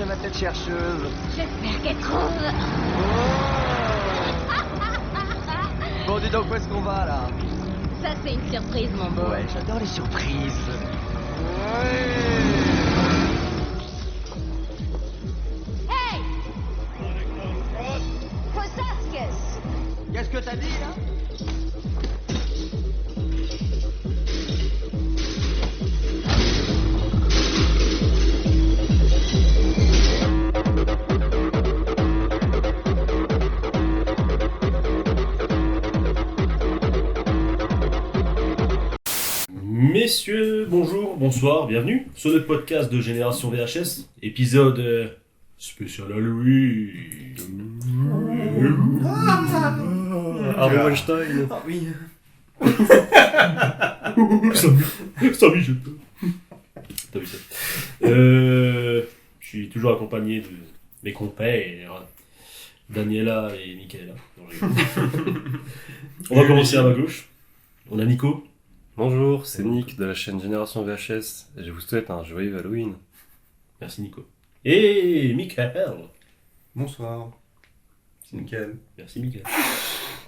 c'est ma tête chercheuse. J'espère qu'elle trouve. Bon, dis donc, où est-ce qu'on va, là? Ça, c'est une surprise, mon beau. Ouais, j'adore les surprises. Hey! Kosakis! Qu'est-ce que t'as dit, là? Messieurs, bonjour, bonsoir, bienvenue sur le podcast de Génération VHS, épisode spécial Halloween. Harvey Weinstein. Ah oui. Samy, je peux. T'as vu ça? Je suis toujours accompagné de mes compères, Daniela et Michaela. Non, je rigole. On va commencer à ma gauche. On a Nico. Bonjour, c'est Nick de la chaîne Génération VHS et je vous souhaite un joyeux Halloween. Merci Nico. Et Michael. Bonsoir. C'est nickel. Merci Michael.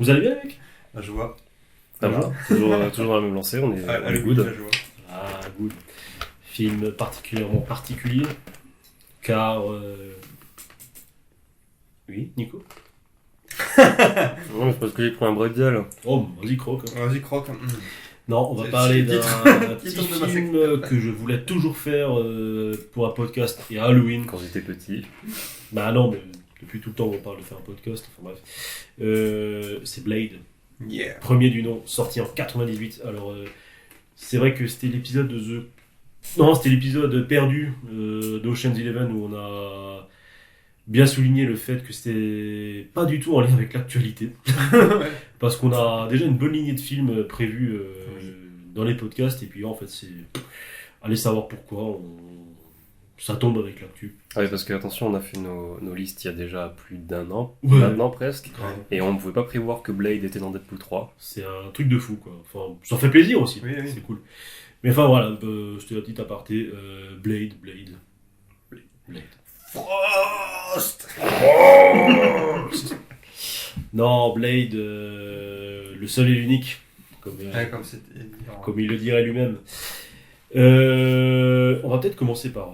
Vous allez bien, mec? La joie. Ça va toujours dans la même lancée, on est Halloween, good. la joie. Ah, good. Film particulièrement particulier, car... Oui, Nico? Non, mais c'est parce que j'ai pris un bretzel. Oh, vas-y, croque. Vas-y, croque. Non, on va C'est parler le d'un titre petit de ma film section. que je voulais toujours faire pour un podcast et à Halloween. Quand j'étais petit. Bah non, mais depuis tout le temps on parle de faire un podcast, enfin bref. C'est Blade, Yeah. premier du nom, sorti en 98. Alors, c'est vrai que c'était l'épisode de The... Non, c'était l'épisode perdu d'Ocean's Eleven où on a bien souligné le fait que c'était pas du tout en lien avec l'actualité. Parce qu'on a déjà une bonne lignée de films prévus dans les podcasts, et puis en fait, c'est. Allez savoir pourquoi, ça tombe avec l'actu. Ah oui, parce que attention, on a fait nos listes il y a déjà plus d'un an, Ouais. maintenant presque, Ouais. et on ne pouvait pas prévoir que Blade était dans Deadpool 3. C'est un truc de fou, quoi. Enfin, ça fait plaisir aussi, Oui, oui. c'est cool. Mais enfin voilà, c'était la petite aparté. Blade. Frost. Non, Blade, le seul et l'unique, comme C'était évident. comme il le dirait lui-même. On va peut-être commencer par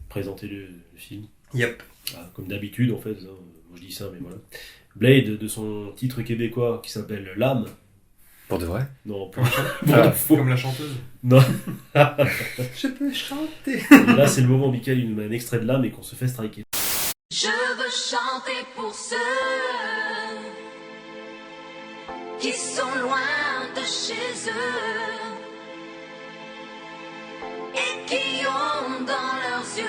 présenter le film. Yep. Ah, comme d'habitude, en fait. Hein. Moi, je dis ça, mais voilà. Blade, de son titre québécois qui s'appelle L'âme. Pour de vrai? Non, Ah, faux. Comme la chanteuse. Non. Je peux chanter. Et là, c'est le moment où Michael il nous met un extrait de L'âme et qu'on se fait striker. Je veux chanter pour ceux qui sont loin de chez eux et qui ont dans leurs yeux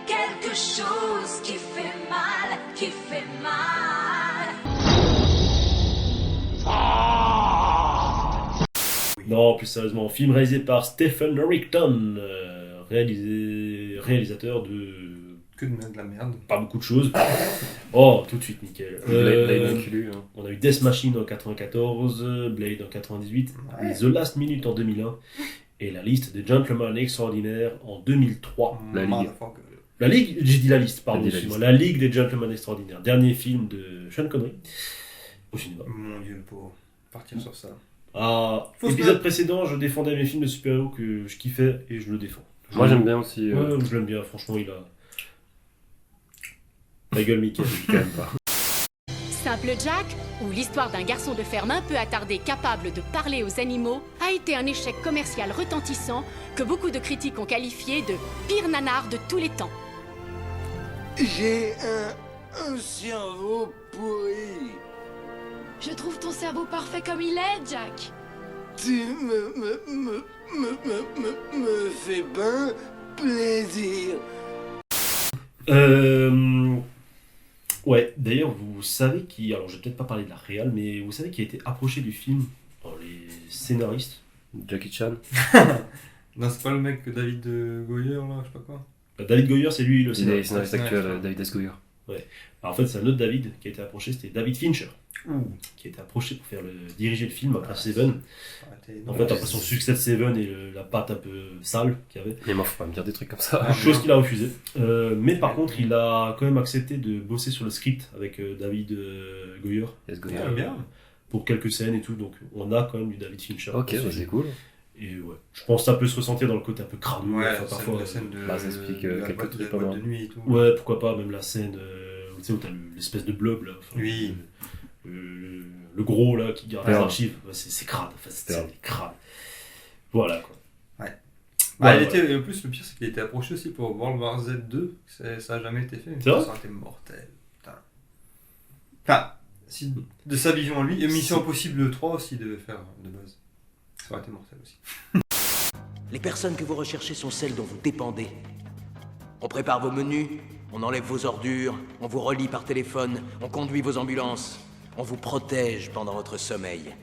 quelque chose qui fait mal, qui fait mal. Non, plus sérieusement, film réalisé par Stephen Richton, réalisateur de Que de la merde. pas beaucoup de choses. Oh, tout de suite, nickel. Blade Inclus, hein. On a eu Death Machine en 94, Blade en 98, Ouais. The Last Minute en 2001 et la liste des Gentlemen Extraordinaires en 2003. La Ligue. Motherfucker. La Ligue, j'ai dit la liste, pardon, T'as dit la excuse-moi. liste. La Ligue des Gentlemen Extraordinaires, dernier film de Sean Connery au cinéma. Mon dieu, le pauvre. Partir sur ça. Ah, Faut se épisode mettre- précédent, je défendais mes films de super-héros que je kiffais et je le défends. Moi j'aime bien aussi. Ouais, je l'aime bien, franchement, il a. La gueule, Mickey. Quand même pas. Simple Jack, ou l'histoire d'un garçon de ferme un peu attardé capable de parler aux animaux, a été un échec commercial retentissant que beaucoup de critiques ont qualifié de pire nanar de tous les temps. J'ai un cerveau pourri. Je trouve ton cerveau parfait comme il est, Jack. Tu me fais bien plaisir. Ouais, d'ailleurs, vous savez qui. Alors, je vais peut-être pas parler de la réal, mais vous savez qui a été approché du film par les scénaristes. Jackie Chan. Non, c'est pas le mec que David Goyer, là, je sais pas quoi. David Goyer, c'est lui le C'est le scénariste. scénariste Ouais, actuel, ouais. David S. Goyer. Alors, en fait, c'est un autre David qui a été approché, c'était David Fincher, Ouh. qui a été approché pour diriger le film après Seven. Ça aurait été En énorme. fait, après son succès de Seven et la patte un peu sale qu'il y avait. Mais moi, faut pas me dire des trucs comme ça. Ah, Chose qu'il a refusé. Mais par contre, il a quand même accepté de bosser sur le script avec David Goyer Let's go. Ah, bien. pour quelques scènes et tout. Donc, on a quand même du David Fincher. Ok, dans ce bah, film. c'est cool. Et ouais, je pense que ça peut se ressentir dans le côté un peu crado. Ouais, enfin, parfois. la scène de bah, ça explique, la quelques boîte trucs de pas mal. nuit et tout. Ouais, pourquoi pas, même la scène tu sais, où t'as l'espèce de blob là. Enfin, Oui. Le gros là qui garde les Merde. archives. Ouais, c'est crade. Enfin, c'est Merde. crade. Voilà quoi. Bah, Ouais, il était, en plus, le pire, c'est qu'il a été approché aussi pour World War Z 2. Ça a jamais été fait. C'est vrai Ça aurait été mortel. Putain. Enfin, de sa vision en lui. Et Mission Impossible 3 aussi, il devait faire de base. Ça aurait été mortel aussi. Les personnes que vous recherchez sont celles dont vous dépendez. On prépare vos menus, on enlève vos ordures, on vous relie par téléphone, on conduit vos ambulances, on vous protège pendant votre sommeil.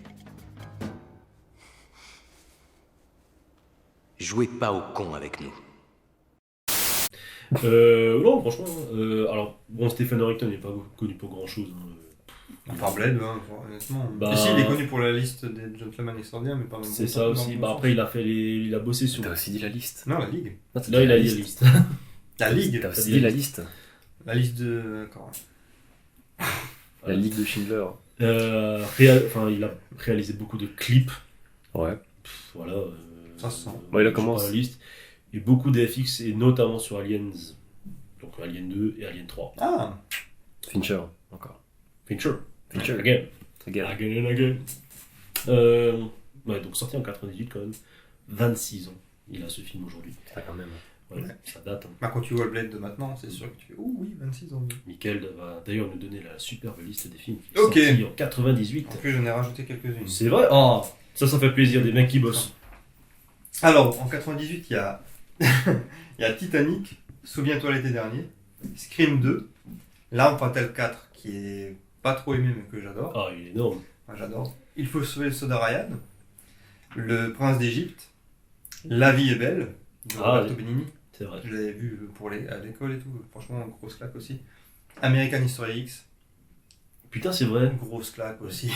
Jouez pas au con avec nous. Non, franchement. Alors, bon, Stephen Hawking n'est pas connu pour grand chose. Enfin, Blade, hein, honnêtement. Bah- Ici, il est connu pour la liste des gentlemen extraordinaires, mais pas C'est ça aussi. Bah, après, il a bossé sur. T'as aussi dit la liste. Non, la Ligue. Non, t'as Là, dit il a dit la liste. La Ligue. T'as aussi dit la liste. La liste de. D'accord. La Ligue de Schindler. Il a réalisé beaucoup de clips. Ouais. Voilà. Ça se sent. Bon, il a je sais commencé. pas la liste. Et beaucoup d'FX, et notamment sur Aliens. Donc Alien 2 et Alien 3. Ah. Fincher, encore. Fincher. Fincher. Again. Regarde. Again and again. Ouais, donc sorti en 98 quand même. 26 ans. Il a ce film aujourd'hui. Ah, quand même. Ouais, ça date. Hein. Bah, quand tu vois le Blade de maintenant, c'est sûr que tu fais. Oh oui, 26 ans. Michael va d'ailleurs nous donner la superbe liste des films. Ok. Sortis en 98. En plus, j'en ai rajouté quelques-unes. C'est vrai. Oh, ça fait plaisir, des mecs qui bossent. Alors, en 98, il y a, il y a Titanic, Souviens-toi l'été dernier, Scream 2, L'Arme Fatale 4, qui est pas trop aimé, mais que j'adore. Ah, il est énorme. Moi, j'adore. Il faut sauver le soldat Ryan, Le Prince d'Égypte, La vie est belle, de Ah, Roberto oui. Benigni. C'est vrai. Je l'avais vu à l'école et tout. Franchement, grosse claque aussi. American History X, Putain, c'est vrai. grosse claque aussi.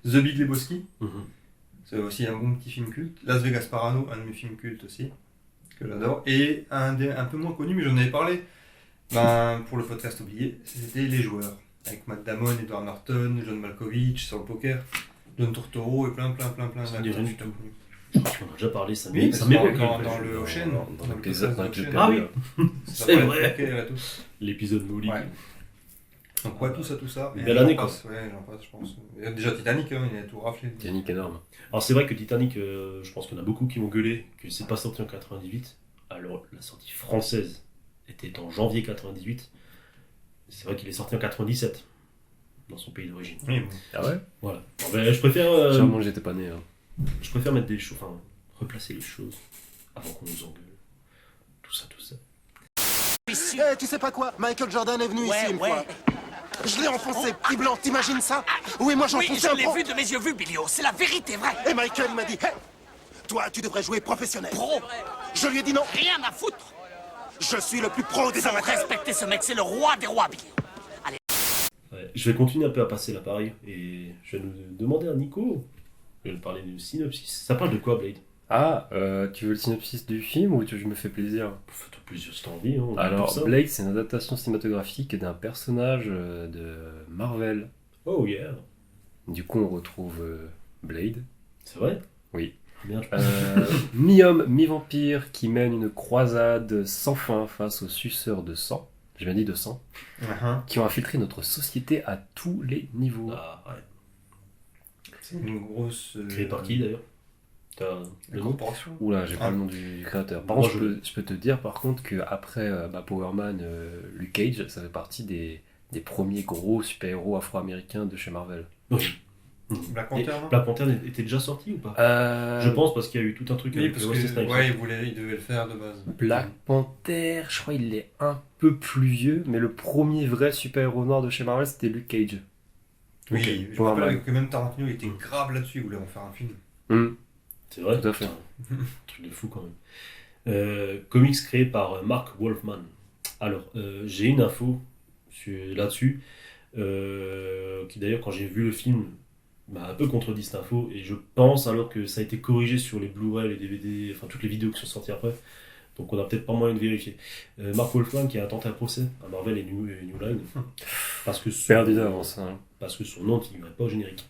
The Big Lebowski, Mhm. c'est aussi un bon petit film culte. Las Vegas Parano, un de mes films cultes aussi, que j'adore. Et un peu moins connu, mais j'en avais parlé pour le podcast oublié, c'était Les Joueurs. Avec Matt Damon, Edward Norton, John Malkovich sur le poker, John Turturro et plein Ça me dit rien du d'acteurs tout. connus. Je crois qu'on en a déjà parlé, ça Oui, ça parce m'évoque. que dans un peu. le Ocean, Dans le l'épisode podcast d'un Ocean. Ah oui. Ça C'est parle de vrai. poker et tout. L'épisode Molly. Ouais. Donc ouais, tout ça. Une Et belle j'en année, quoi. passe, Ouais, j'en passe, je pense. Il y a déjà Titanic, hein, il a tout raflé. Yannick énorme. Alors c'est vrai que Titanic, je pense qu'il y en a beaucoup qui vont gueuler que c'est pas sorti en 98. Alors la sortie française était en janvier 98. C'est vrai qu'il est sorti en 97 dans son pays d'origine. Oui, bon. Ah ouais Voilà. Ben, je préfère Sûrement, j'étais pas né. Hein. mettre des choses, enfin replacer les choses avant qu'on nous engueule. Tout ça. Eh, tu sais pas quoi? Michael Jordan est venu ici une fois. Je l'ai enfoncé, petit blanc, t'imagines ça? Oui, moi j'ai enfoncé un pro. de mes yeux vus, Billy. C'est la vérité, vrai. Et Michael m'a dit, hey, toi, tu devrais jouer professionnel. Pro. Je lui ai dit non. Rien à foutre. Je suis le plus pro des amateurs. Respectez ce mec, c'est le roi des rois, Billy. Ouais, je vais continuer un peu à passer l'appareil et je vais nous demander à Nico de nous parler du synopsis. Ça parle de quoi, Blade? Ah, tu veux le synopsis du film ou tu veux que je me fais plaisir? Fais-toi plaisir si t'as envie. Hein, on est Alors, pour ça. Blade, c'est une adaptation cinématographique d'un personnage de Marvel. Oh yeah. Du coup, on retrouve Blade. C'est vrai? Oui. Merde. Mi-homme, mi-vampire, qui mène une croisade sans fin face aux suceurs de sang. J'ai bien dit de sang. Uh-huh. Qui ont infiltré notre société à tous les niveaux. Ah, ouais. C'est une grosse. Créé par qui d'ailleurs? T'as le nom? corporation. Oula, j'ai Ah. pas le nom du créateur. Par Moi, contre, je peux te dire par contre qu'après Power Man, Luke Cage, ça fait partie des premiers gros super-héros afro-américains de chez Marvel. Oui. Black Et Panther, non? Black Panther était déjà sorti ou pas? Je pense parce qu'il y a eu tout un truc Oui, avec parce Wesley que Snipes. ouais, il devait le faire de base. Black Panther, je crois il est un peu plus vieux, mais le premier vrai super-héros noir de chez Marvel, c'était Luke Cage. Oui, Ok, je me Power rappelle Man. que même Tarantino il était grave là-dessus, il voulait en faire un film. C'est vrai? Tout à fait. Putain, truc de fou quand même. Comics créé par Mark Wolfman. Alors, j'ai une info. là-dessus. Qui d'ailleurs, quand j'ai vu le film, m'a un peu contredit cette info. Et je pense alors que ça a été corrigé sur les Blu-ray, les DVD, enfin toutes les vidéos qui sont sorties après. Donc on a peut-être pas moyen de vérifier. Mark Wolfman qui a tenté un procès à Marvel et New Line. Parce que Perdu d'avance. Hein. Parce que son nom ne figurait pas au générique.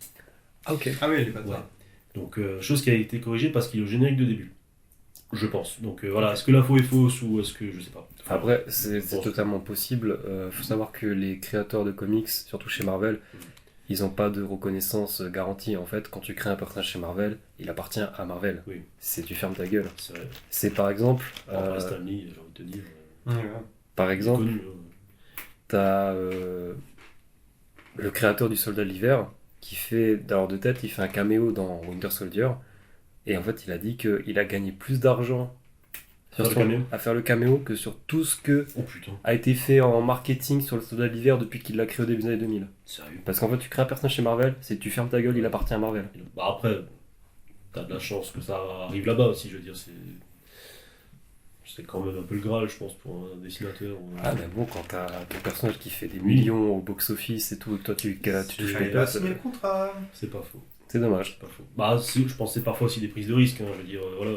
Ah ok. Ah oui, elle est pas de Ouais. ça. Donc, chose qui a été corrigée parce qu'il est au générique de début. Je pense. Donc, voilà. Est-ce que l'info est fausse ou est-ce que. Je sais pas. Après, c'est totalement possible. Faut savoir que les créateurs de comics, surtout chez Marvel, ils n'ont pas de reconnaissance garantie. En fait, quand tu crées un personnage chez Marvel, il appartient à Marvel. Oui. C'est tu fermes ta gueule. C'est vrai. C'est par exemple. Après Stanley, j'ai envie de te dire. Ouais. Par exemple, Connu, t'as le créateur du Soldat de l'Hiver qui fait, alors de tête, il fait un caméo dans Winter Soldier. Et en fait, il a dit qu'il a gagné plus d'argent à faire le caméo que sur tout ce que Oh putain. a été fait en marketing sur le Soldat de l'Hiver depuis qu'il l'a créé au début des années 2000. Sérieux. Parce qu'en fait, tu crées un personnage chez Marvel, c'est tu fermes ta gueule, il appartient à Marvel. Bah après, t'as de la chance que ça arrive là-bas aussi, je veux dire. C'est quand même un peu le Graal, je pense, pour un dessinateur. Ah, mais bon, quand t'as ton personnage qui fait des millions au box-office et tout, et que toi tu touches les Il a pattes, signé le contrat. C'est pas faux. c'est dommage. C'est pas faux. Bah, je pense que c'est parfois aussi des prises de risque. Hein, je veux dire, voilà.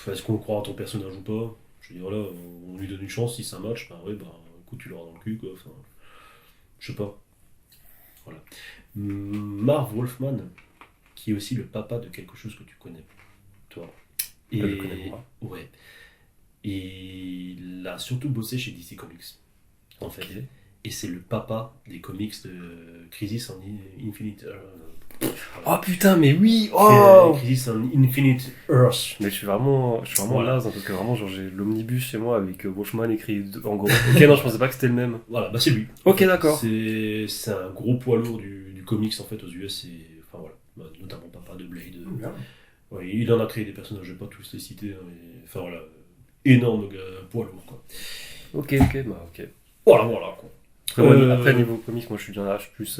Est-ce qu'on croit à ton personnage ou pas? Je veux dire, voilà, on lui donne une chance, si ça match, bah ouais, bah écoute, tu l'auras dans le cul, quoi. Enfin, je sais pas. Voilà. Marv Wolfman, qui est aussi le papa de quelque chose que tu connais, toi. Je le connais, moi. Ouais. Et il a surtout bossé chez DC Comics, en fait. Et c'est le papa des comics de Crisis on Infinite Oh putain, mais oui! Oh! Crisis on Infinite Earth. Mais je suis vraiment Voilà. naze, hein, parce que vraiment, genre, j'ai l'omnibus chez moi avec Wolfman écrit en gros. Ok, non, je pensais pas que c'était le même. Voilà, bah c'est lui. Ok, d'accord. C'est un gros poids lourd du comics en fait aux US. Enfin voilà, bah, notamment papa de Blade. Bien. Ouais, il en a créé des personnages, je vais pas tous les citer. Hein, enfin voilà, énorme poids lourd quoi. Ok, bah ok. Voilà quoi. Après, niveau comics, moi je suis d'un âge plus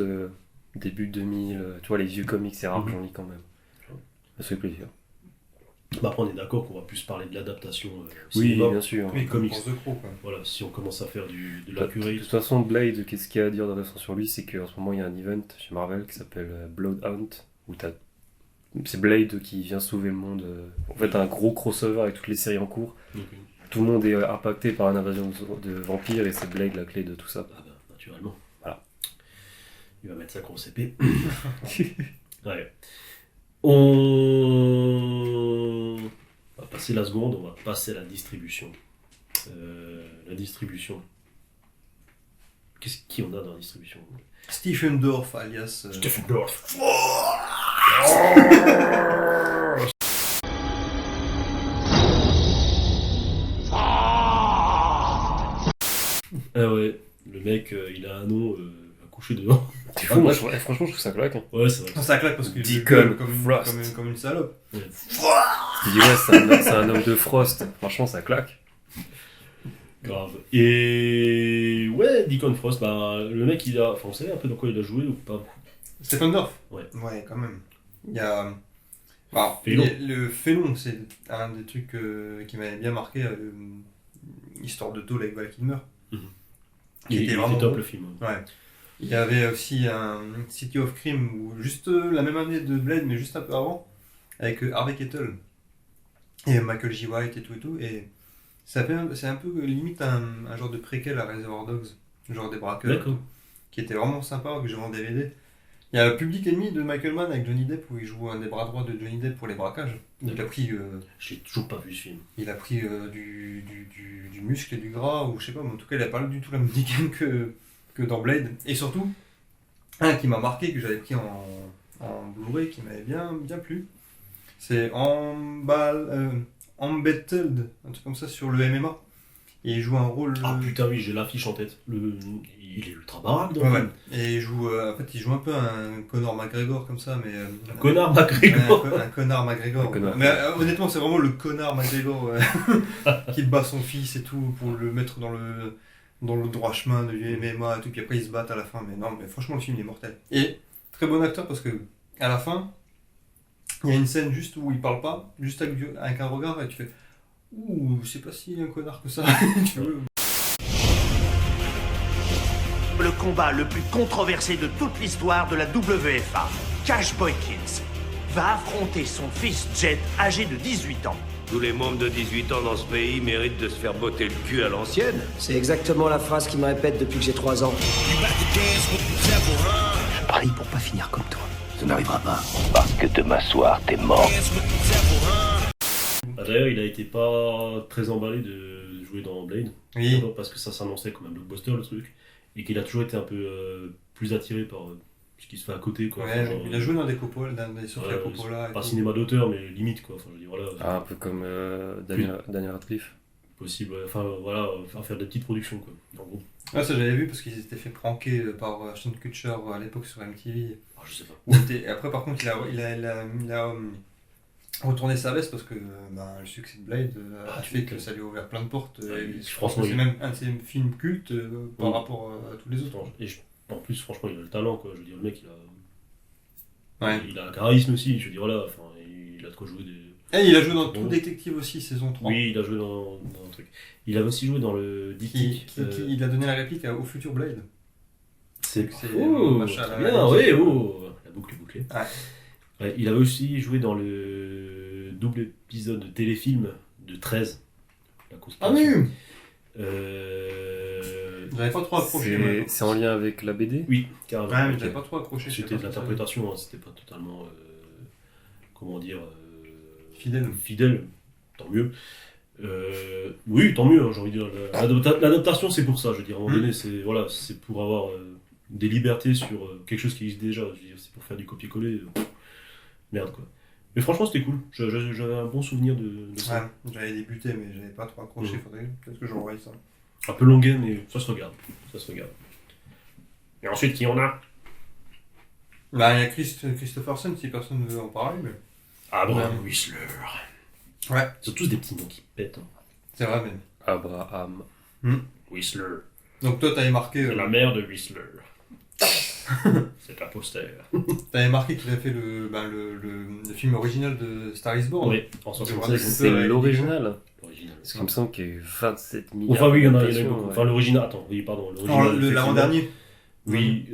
début 2000. Tu vois, les vieux comics, c'est rare que j'en lis quand même. Ça fait plaisir. Bah après on est d'accord qu'on va plus parler de l'adaptation. Oui, cinéma. bien sûr. Oui, comics. comics de pro, quoi. Voilà, si on commence à faire de De la curée. toute façon, Blade, qu'est-ce qu'il y a à dire d'intéressant sur lui? C'est qu'en ce moment, il y a un event chez Marvel qui s'appelle Bloodhound, où c'est Blade qui vient sauver le monde. En fait, un gros crossover avec toutes les séries en cours. Donc, Tout le monde est impacté par une invasion de vampires et c'est Blade la clé de tout ça. ah bah, naturellement. Voilà. Il va mettre sa grosse épée. Ouais. On va passer la seconde, on va passer à la distribution. La distribution. Qui on a dans la distribution? Stephen Dorff, alias. Stephen Dorff. Ah ouais, le mec, il a un nom à coucher dedans. C'est fou, moi, franchement, je trouve ça claque. Hein. Ouais, c'est vrai. Ça claque parce que je le Deacon gueule comme Frost. une salope. Je dis, ouais, c'est un homme de Frost. Franchement, ça claque. Grave. Et ouais, Deacon Frost, bah, le mec, il a. Enfin, on savait un peu dans quoi il a joué ou pas? Stephen Dorff. Ouais. Ouais, quand même. Il y a. Bah, Félon. le Félon, c'est un des trucs qui m'avait bien marqué. Histoire de tôle avec Val Kilmer. Qui était vraiment top bon. le film. Ouais. Il y avait aussi un City of Crime, où juste la même année de Blade, mais juste un peu avant, avec Harvey Keitel et Michael J. White et tout. Et c'est un peu limite un genre de préquel à Reservoir Dogs, genre des braqueurs, D'accord. qui était vraiment sympa, que j'ai en DVD. Il y a Public Enemy de Michael Mann avec Johnny Depp, où il joue un des bras droits de Johnny Depp pour les braquages. Il a pris, J'ai toujours pas vu ce film. du muscle et du gras, ou je sais pas, mais en tout cas il a pas du tout la même game que dans Blade. Et surtout, un qui m'a marqué, que j'avais pris en Blu-ray, qui m'avait bien plu, c'est Embattled, un truc comme ça, sur le MMA. Et il joue un rôle... Ah putain, oui, j'ai l'affiche en tête. Il est ultra baraque dans Ouais, le ouais. film. Et il joue un peu un Conor McGregor comme ça, mais... Un connard McGregor. Un connard McGregor. Un connard. Mais honnêtement, c'est vraiment le connard McGregor qui bat son fils et tout pour le mettre dans le droit chemin de MMA et tout, puis après ils se battent à la fin. Mais non, mais franchement, le film il est mortel. Et très bon acteur parce que à la fin, il y a une scène juste où il parle pas, juste avec un regard, et tu fais ouh, je sais pas si un connard que ça. Tu veux. combat le plus controversé de toute l'histoire de la WFA. Cash Boykins va affronter son fils Jet, âgé de 18 ans. Tous les mômes de 18 ans dans ce pays méritent de se faire botter le cul à l'ancienne. C'est exactement la phrase qu'il me répète depuis que j'ai 3 ans. Je parie pour pas finir comme toi. Ça n'arrivera pas. Parce que demain soir, t'es mort. D'ailleurs, il a été pas très emballé de jouer dans Blade. Oui. Parce que ça s'annonçait comme un blockbuster, le truc. Et qu'il a toujours été un peu plus attiré par ce qui se fait à côté, quoi. Ouais, Enfin, genre, il a joué dans des Coppola, dans des Sofia ouais, Coppola. pas cinéma d'auteur, mais limite, quoi. Enfin, je veux dire, voilà. Ah, un peu comme Daniel Radcliffe. Possible, ouais. Enfin, voilà, faire des petites productions, quoi. En gros. Ah, ça j'avais vu parce qu'ils étaient fait pranker par Ashton Kutcher à l'époque sur MTV. Ah, je sais pas. Et après, par contre, il a retourné sa veste parce que le succès de Blade a fait que ça lui a ouvert plein de portes. Franchement, c'est même un de ses films cultes par rapport à tous les autres. En plus, franchement, il a le talent, quoi. Je veux dire, le mec, Ouais. il a un charisme aussi. Je veux dire, voilà, enfin, il a de quoi jouer des. Et il a joué dans True Detective aussi, saison 3. Oui, il a joué dans un truc. Il a aussi joué dans le Diptyque. Il a donné la réplique au futur Blade. C'est machin, très bien, oui, la boucle est bouclée. Ouais. Ouais, il avait aussi joué dans le double épisode de téléfilm de 13. La conspiration. Ah oui. J'avais pas trop accroché. C'est en lien avec la BD? Oui, carrément. Ouais, mais j'avais pas trop accroché. C'était de l'interprétation, hein, c'était pas totalement. Comment dire. Fidèle. Tant mieux. Oui, tant mieux, hein, j'ai envie de dire. L'adaptation, c'est pour ça, je veux dire. À un moment donné, c'est pour avoir des libertés sur quelque chose qui existe déjà. Je veux dire, c'est pour faire du copier-coller. Merde, quoi. Mais franchement, c'était cool. J'avais un bon souvenir de ça. Ouais, j'avais débuté, mais j'avais pas trop accroché. Faudrait peut-être que je revoie ça. Un peu longuet, mais ça se regarde. Et ensuite, qui en a? Il y a Christopherson, si personne ne veut en parler. Mais... Abraham Whistler. Ouais. C'est tous des petits noms qui pètent. Hein. C'est vrai, même. Abraham Whistler. Donc toi, t'avais marqué... la mère de Whistler. C'est un poster. T'avais marqué qu'il a fait le film original de Star is Born. Oui, en 76. C'est l'original. Parce qu'il me semble qu'il y a eu 27 milliards. Enfin, oui, il y en a beaucoup. Ouais. Enfin, l'original. Attends, oui, pardon. L'original. L'avant-dernier. Oui,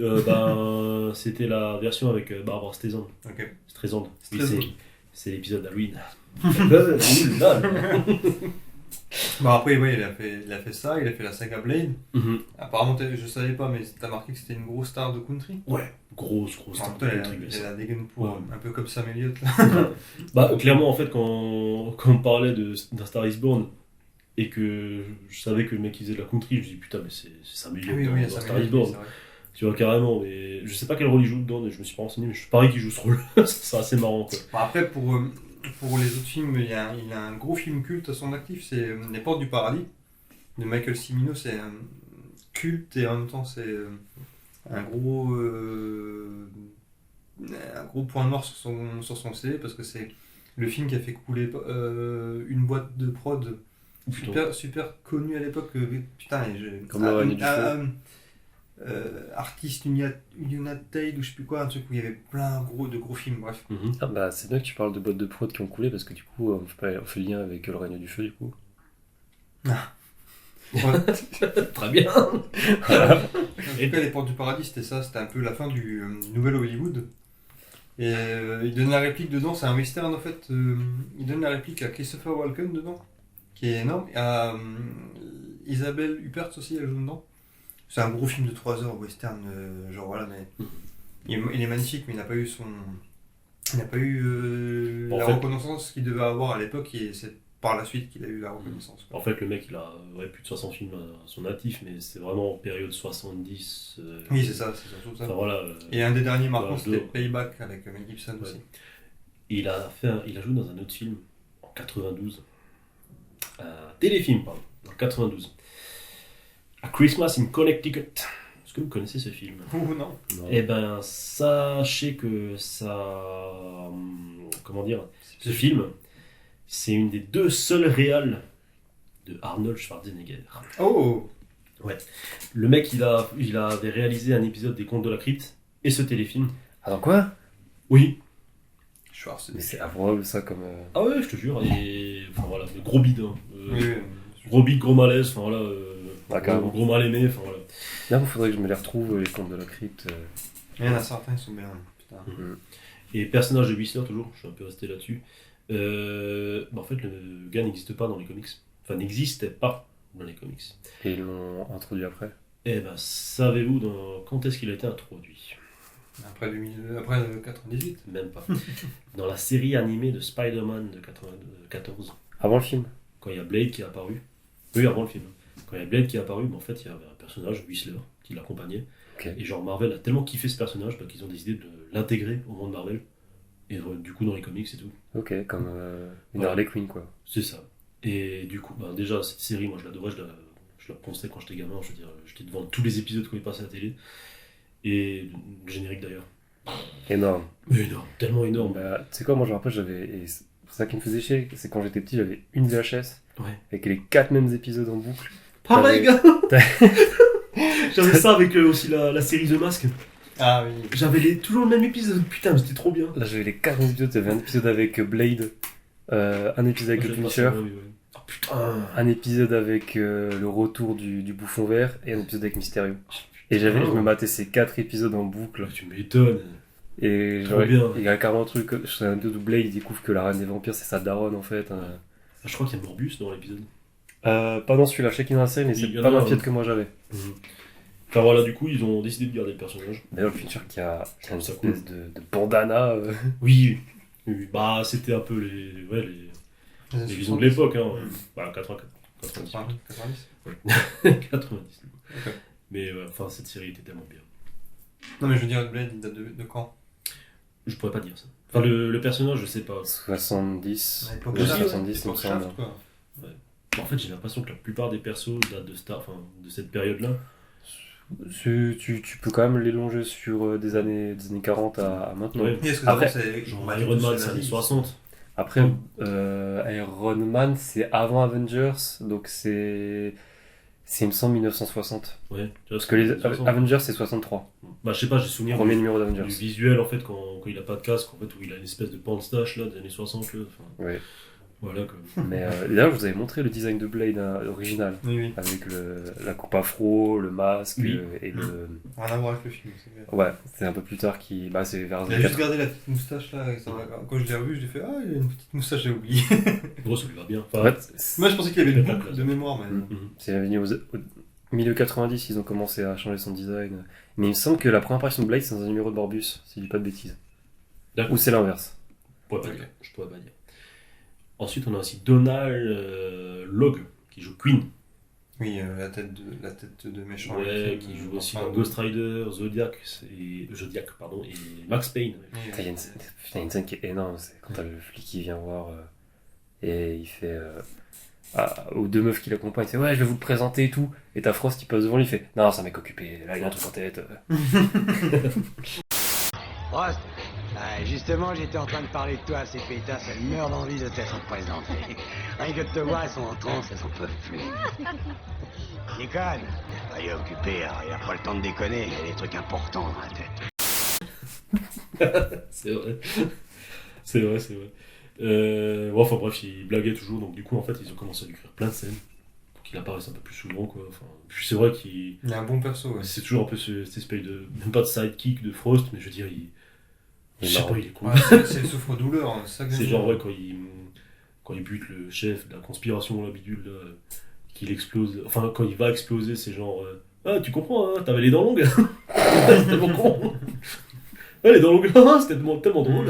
c'était la version avec Barbara Streisand. Ok. Streisand. Oui, c'est l'épisode d'Halloween. Bon, après, oui, il a fait ça, il a fait la saga Blade. Apparemment, je savais pas, mais t'as marqué que c'était une grosse star de country. Ouais, grosse star de country. Il a la dégaine pour un peu comme Sam Elliott. Clairement, en fait, quand on parlait d'un Star is Born et que je savais que le mec il faisait de la country, je me dis putain, mais c'est Sam Elliott dans Star is Born. Tu vois, carrément, mais je sais pas quel rôle il joue dedans, mais je me suis pas renseigné, mais je parie qu'il joue ce rôle. C'est assez marrant, quoi. Après, pour les autres films, il a un gros film culte à son actif, c'est Les Portes du Paradis de Michael Cimino. C'est un culte et en même temps c'est un gros point noir sur son CV parce que c'est le film qui a fait couler une boîte de prod super connue à l'époque. Putain, comme le règne du feu. Artist United ou je sais plus quoi, un truc où il y avait plein de gros films, bref. Ah bah c'est bien que tu parles de boîtes de prod qui ont coulé parce que du coup on fait le lien avec le règne du feu du coup. Très bien. En tout cas, Les Portes du Paradis, c'était un peu la fin du nouvel Hollywood. Et il donne la réplique dedans, c'est un western en fait. Il donne la réplique à Christopher Walken dedans, qui est énorme, et à Isabelle Huppert aussi, elle joue dedans. C'est un gros film de 3 heures western, genre voilà, mais il est magnifique, mais il n'a pas eu la reconnaissance qu'il devait avoir à l'époque, et c'est par la suite qu'il a eu la reconnaissance. En fait, le mec, il a plus de 60 films à son actif, mais c'est vraiment en période 70. Oui, c'est ça, c'est surtout ça. Enfin, voilà, et un des derniers marquants, c'était Payback avec Mel Gibson aussi. Et il a joué dans un autre film en 92. Un téléfilm, pardon, en 92. A Christmas in Connecticut. Est-ce que vous connaissez ce film? Non. Eh ben, sachez que comment dire, ce film, c'est une des 2 seules réals de Arnold Schwarzenegger. Oh. Ouais. Le mec, il avait réalisé un épisode des Contes de la Crypte et ce téléfilm. Alors quoi? Oui. Mais c'est improbable ça comme. Ah ouais, je te jure. Et enfin voilà, le gros bide. Hein. Oui. Gros bide, gros malaise. Enfin voilà. carrément. gros mal aimé, enfin voilà. Là, il faudrait que je me les retrouve, les contes de la crypte. Il y en a certains qui sont bien. Putain. Et personnage de Whistler, toujours, je suis un peu resté là-dessus. En fait, le gars n'existe pas dans les comics. Enfin, n'existait pas dans les comics. Et ils l'ont introduit après. Eh ben, savez-vous quand est-ce qu'il a été introduit? Après 98. Même pas. Dans la série animée de Spider-Man de 94. Avant le film? Quand il y a Blade qui est apparu. Oui, avant le film. Quand il y a Blade qui est apparu, en fait, il y avait un personnage, Whistler, qui l'accompagnait. Okay. Et genre, Marvel a tellement kiffé ce personnage qu'ils ont décidé de l'intégrer au monde Marvel. Et du coup, dans les comics et tout. Ok, comme une Harley Quinn, quoi. C'est ça. Et du coup, déjà, cette série, moi, je l'adorais, je la pensais quand j'étais gamin. Je veux dire, j'étais devant tous les épisodes quand ils passaient à la télé. Et le générique, d'ailleurs. Énorme. Mais énorme, tellement énorme. Tu sais quoi, moi, je me rappelle, c'est ça qui me faisait chier, c'est quand j'étais petit, j'avais une VHS. Ouais. Avec les 4 mêmes épisodes en boucle. Pareil, gars. J'avais ça avec aussi la série The Mask. Ah oui. J'avais toujours le même épisode, putain, mais c'était trop bien. Là, j'avais les 4 épisodes, j'avais un épisode avec Blade, un épisode avec le Punisher, Oh, putain. un épisode avec le retour du Bouffon Vert et un épisode avec Mysterio. Et je me matais ces 4 épisodes en boucle. Tu m'étonnes. Et genre, il y a carrément un truc, je sais un peu où Blade il découvre que la reine des vampires c'est sa daronne en fait. Je crois qu'il y a Morbus dans l'épisode. Pas dans celui-là, je sais qu'il y en a un seul, mais c'est pas ma pièce que moi j'avais. Enfin voilà, du coup ils ont décidé de garder le personnage. D'ailleurs, le Punisher qui a une espèce de bandana. Oui. Bah c'était un peu les visions de l'époque, hein. 90. Ouais. 90. Okay. Mais enfin cette série était tellement bien. Non mais je veux dire, Blade il date de quand? Je pourrais pas dire ça. Enfin le personnage je sais pas. 70. Ouais, 70 il me semble. Ouais. En fait j'ai l'impression que la plupart des persos datent de cette période-là. Tu peux quand même les longer sur des années 40 à maintenant. Ouais. Après, genre Iron Man c'est années 60. Après Iron Man c'est avant Avengers, donc c'est il me semble 1960. Ouais. Parce que les Avengers c'est 63. Bah je sais pas, j'ai souvenir premier numéro d'Avengers. Du visuel en fait quand il a pas de casque en fait où il a une espèce de panstache là des années 60 là. Enfin, ouais. Voilà quoi. Mais là je vous avais montré le design de Blade original. Oui. Avec la coupe afro, le masque et le. Rien à voir avec le film, c'est vrai. Ouais, c'est un peu plus tard qui. Bah c'est vers. Il a juste gardé la petite moustache là, quand je l'ai revu, j'ai fait il y a une petite moustache, j'ai oublié. Gros, ça lui va bien. Enfin, en fait, moi je pensais qu'il y avait une boucle de mémoire, mais. C'est venu au milieu 90, ils ont commencé à changer son design. Mais il me semble que la première apparition de Blade c'est dans un numéro de Morbus, si je dis pas de bêtises. D'accord. Ou c'est l'inverse. Je pourrais pas dire. Ensuite, on a aussi Donald Logue, qui joue Queen. Oui, la tête de méchant. Ouais, qui joue aussi dans Ghost Rider, Zodiac, et Max Payne. Il y a une scène qui est énorme, c'est quand t'as le flic qui vient voir et il fait aux deux meufs qui l'accompagnent, il fait ouais, je vais vous le présenter et tout. Et t'as Frost qui passe devant lui, il fait non, c'est un mec occupé, là il a un truc en tête. Frost, justement, j'étais en train de parler de toi à ces pétasses, elles meurent d'envie de t'être présentées. Rien que de te voir, elles sont en transe, elles en peuvent plus. Déconne. Il est occupé, il a pas le temps de déconner, il y a des trucs importants dans la tête. C'est vrai. Enfin bref, il blaguait toujours, donc du coup, en fait, ils ont commencé à lui écrire plein de scènes pour qu'il apparaisse un peu plus souvent, quoi. Enfin, puis c'est vrai qu'il... Il a un bon perso, ouais. C'est toujours un peu cette espèce de... Même pas de sidekick de Frost, mais je veux dire, je sais pas, il est cool. Ouais, c'est le souffre-douleur, hein, c'est ça que c'est genre, ouais, quand il bute le chef de la conspiration, la bidule, là, qu'il explose... Enfin, quand il va exploser, c'est genre... Ah, tu comprends, hein, t'avais les dents longues. C'est tellement con. Ouais, les dents longues, c'était tellement drôle.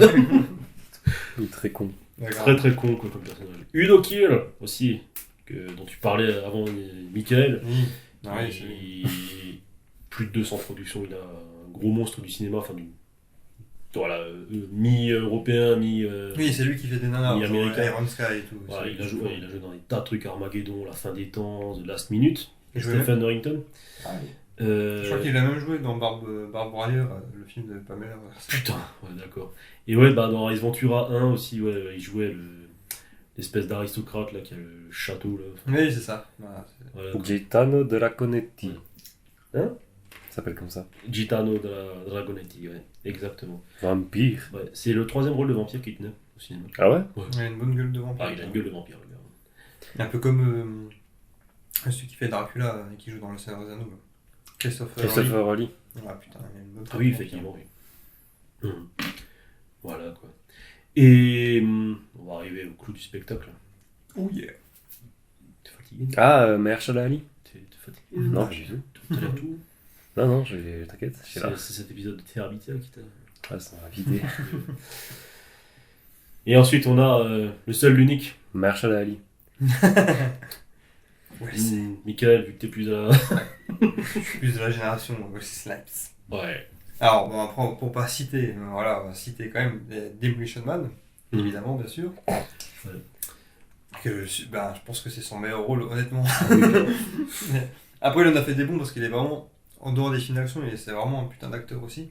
Il est très con. Très très con quoi, comme personnage. Udo Kier aussi, dont tu parlais avant Michael. Plus de 200 productions, il a un gros monstre du cinéma, enfin voilà, mi-européen, oui, c'est lui qui fait des nanas, mi-américain. Iron Sky et tout. Voilà, il a joué dans des tas de trucs, Armageddon, La Fin des Temps, The Last Minute, Stephen Stephen Norrington. Ah oui. Je crois qu'il a même joué dans Barb Warrior, le film de Pamela. Putain, ouais, d'accord. Et ouais, dans Ace Ventura 1 aussi, ouais, il jouait l'espèce d'aristocrate là qui a le château là. Enfin, oui, c'est ça. Voilà, Gaetano Dragonetti. Hein? Ça s'appelle comme ça. Gaetano Dragonetti, ouais, exactement. Vampire. Ouais, c'est le 3e rôle de vampire qu'il tenait au cinéma. Ah ouais? Il a une bonne gueule de vampire. Ah, il a une gueule de vampire, le gars. Un peu comme Celui qui fait Dracula et qui joue dans Le Seigneur des Anneaux. Christopher Rowley. Ah putain, il y a une bonne Ah oui, effectivement, oui. Voilà, quoi. Et on va arriver au clou du spectacle. Oh yeah. T'es fatigué? Ah, Mahershala Ali. T'es fatigué? Non, j'ai vu. T'as l'air tout. Non, t'inquiète, je suis là. C'est cet épisode de Terabithia qui t'a... Ah, ça m'a vidé. Et ensuite, on a le seul, l'unique. Mahershala Ali. Michael, vu que t'es plus à... Je suis plus de la génération Wesley Snipes. Ouais. Alors, bon, après, pour pas citer, voilà, on va citer quand même Demolition Man, évidemment, bien sûr. Ouais. Que, je pense que c'est son meilleur rôle, honnêtement. Après, il en a fait des bons parce qu'il est vraiment, en dehors des films d'action, c'est vraiment un putain d'acteur aussi.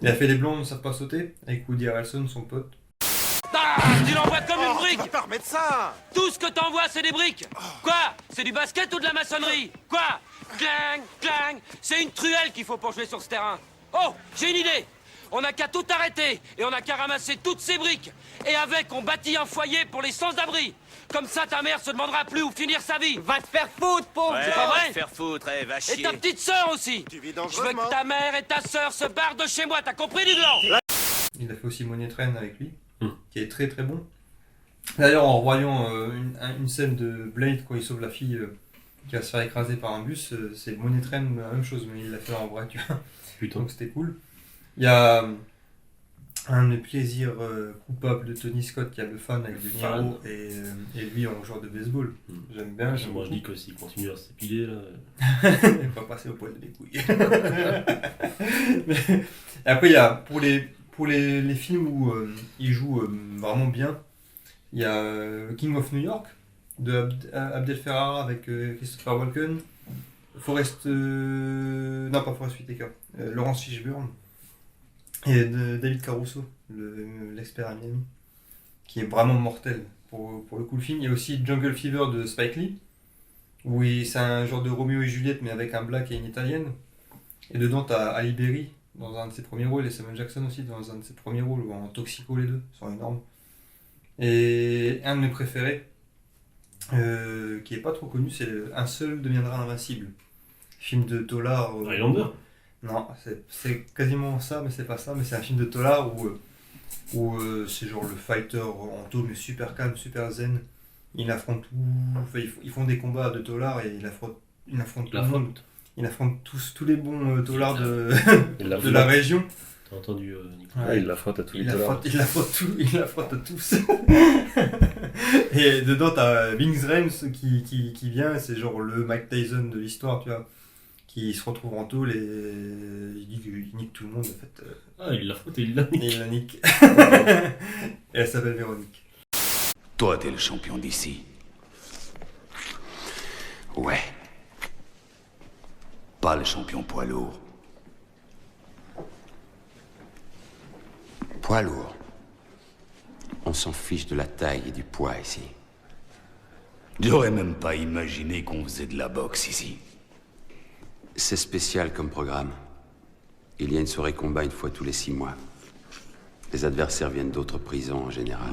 Il a fait Les Blancs ne savent pas sauter, avec Woody Harrelson, son pote. Ah, tu l'envoies comme une brique. Tu vas pas remettre ça. Tout ce que t'envoies, c'est des briques. Quoi? C'est du basket ou de la maçonnerie? Quoi? Clang, clang. C'est une truelle qu'il faut pour jouer sur ce terrain. Oh, j'ai une idée. On n'a qu'à tout arrêter et on n'a qu'à ramasser toutes ces briques. Et avec, on bâtit un foyer pour les sans-abri. Comme ça, ta mère se demandera plus où finir sa vie. Va te faire foutre, pauvre. Ouais, c'est pas vrai? va te faire foutre, va chier. Et ta petite sœur aussi. Tu vis Je veux dangereusement. que ta mère et ta sœur se barrent de chez moi. T'as compris, du gland? Il a fait aussi Money Train avec lui, qui est très très bon. D'ailleurs, en voyant une scène de Blade quand il sauve la fille qui va se faire écraser par un bus, c'est Money Train, la même chose, mais il l'a fait en vrai, tu vois. Putain. Donc c'était cool. Il y a un plaisir coupable de Tony Scott qui a le fan avec De Niro et lui en joueur de baseball. J'aime bien. Moi je dis que s'il continue à s'épiler là. Il va passer au poil de mes couilles. Et après il y a pour les films où il joue vraiment bien, il y a King of New York de Abdel Ferrara avec Christopher Walken, non pas Forest Whitaker, Laurence Fishburne et David Caruso, l'expert à Miami, qui est vraiment mortel pour le coup le film. Il y a aussi Jungle Fever de Spike Lee, où c'est un genre de Roméo et Juliette mais avec un black et une italienne. Et dedans t'as Ali Berry dans un de ses premiers rôles et Samuel Jackson aussi dans un de ses premiers rôles, ou en Toxico, les deux sont énormes. Et un de mes préférés, qui est pas trop connu, c'est Un seul deviendra invincible. Film de Tollard. Highlander. Non, c'est quasiment ça, mais c'est pas ça, mais c'est un film de Tollard où c'est genre le fighter en taux, mais super calme, super zen. Il affronte tout, enfin, ils font des combats de Tollard et il affronte tout le monde. Il affronte tous les bons Tollards de la région. T'as entendu Nicolas? Il l'affronte à tous les Tollards. Il l'affronte à tous. Et dedans, t'as Bing Rhames qui vient, c'est genre le Mike Tyson de l'histoire, tu vois, qui se retrouve en tôle et il dit qu'il nique tout le monde, en fait. Ah, il l'affronte et il la nique. Et il la nique. Et elle s'appelle Véronique. Toi, t'es le champion d'ici. Ouais. Pas le champion poids lourd. Poids lourd. On s'en fiche de la taille et du poids ici. J'aurais même pas imaginé qu'on faisait de la boxe ici. C'est spécial comme programme. Il y a une soirée combat une fois tous les 6 mois. Les adversaires viennent d'autres prisons en général.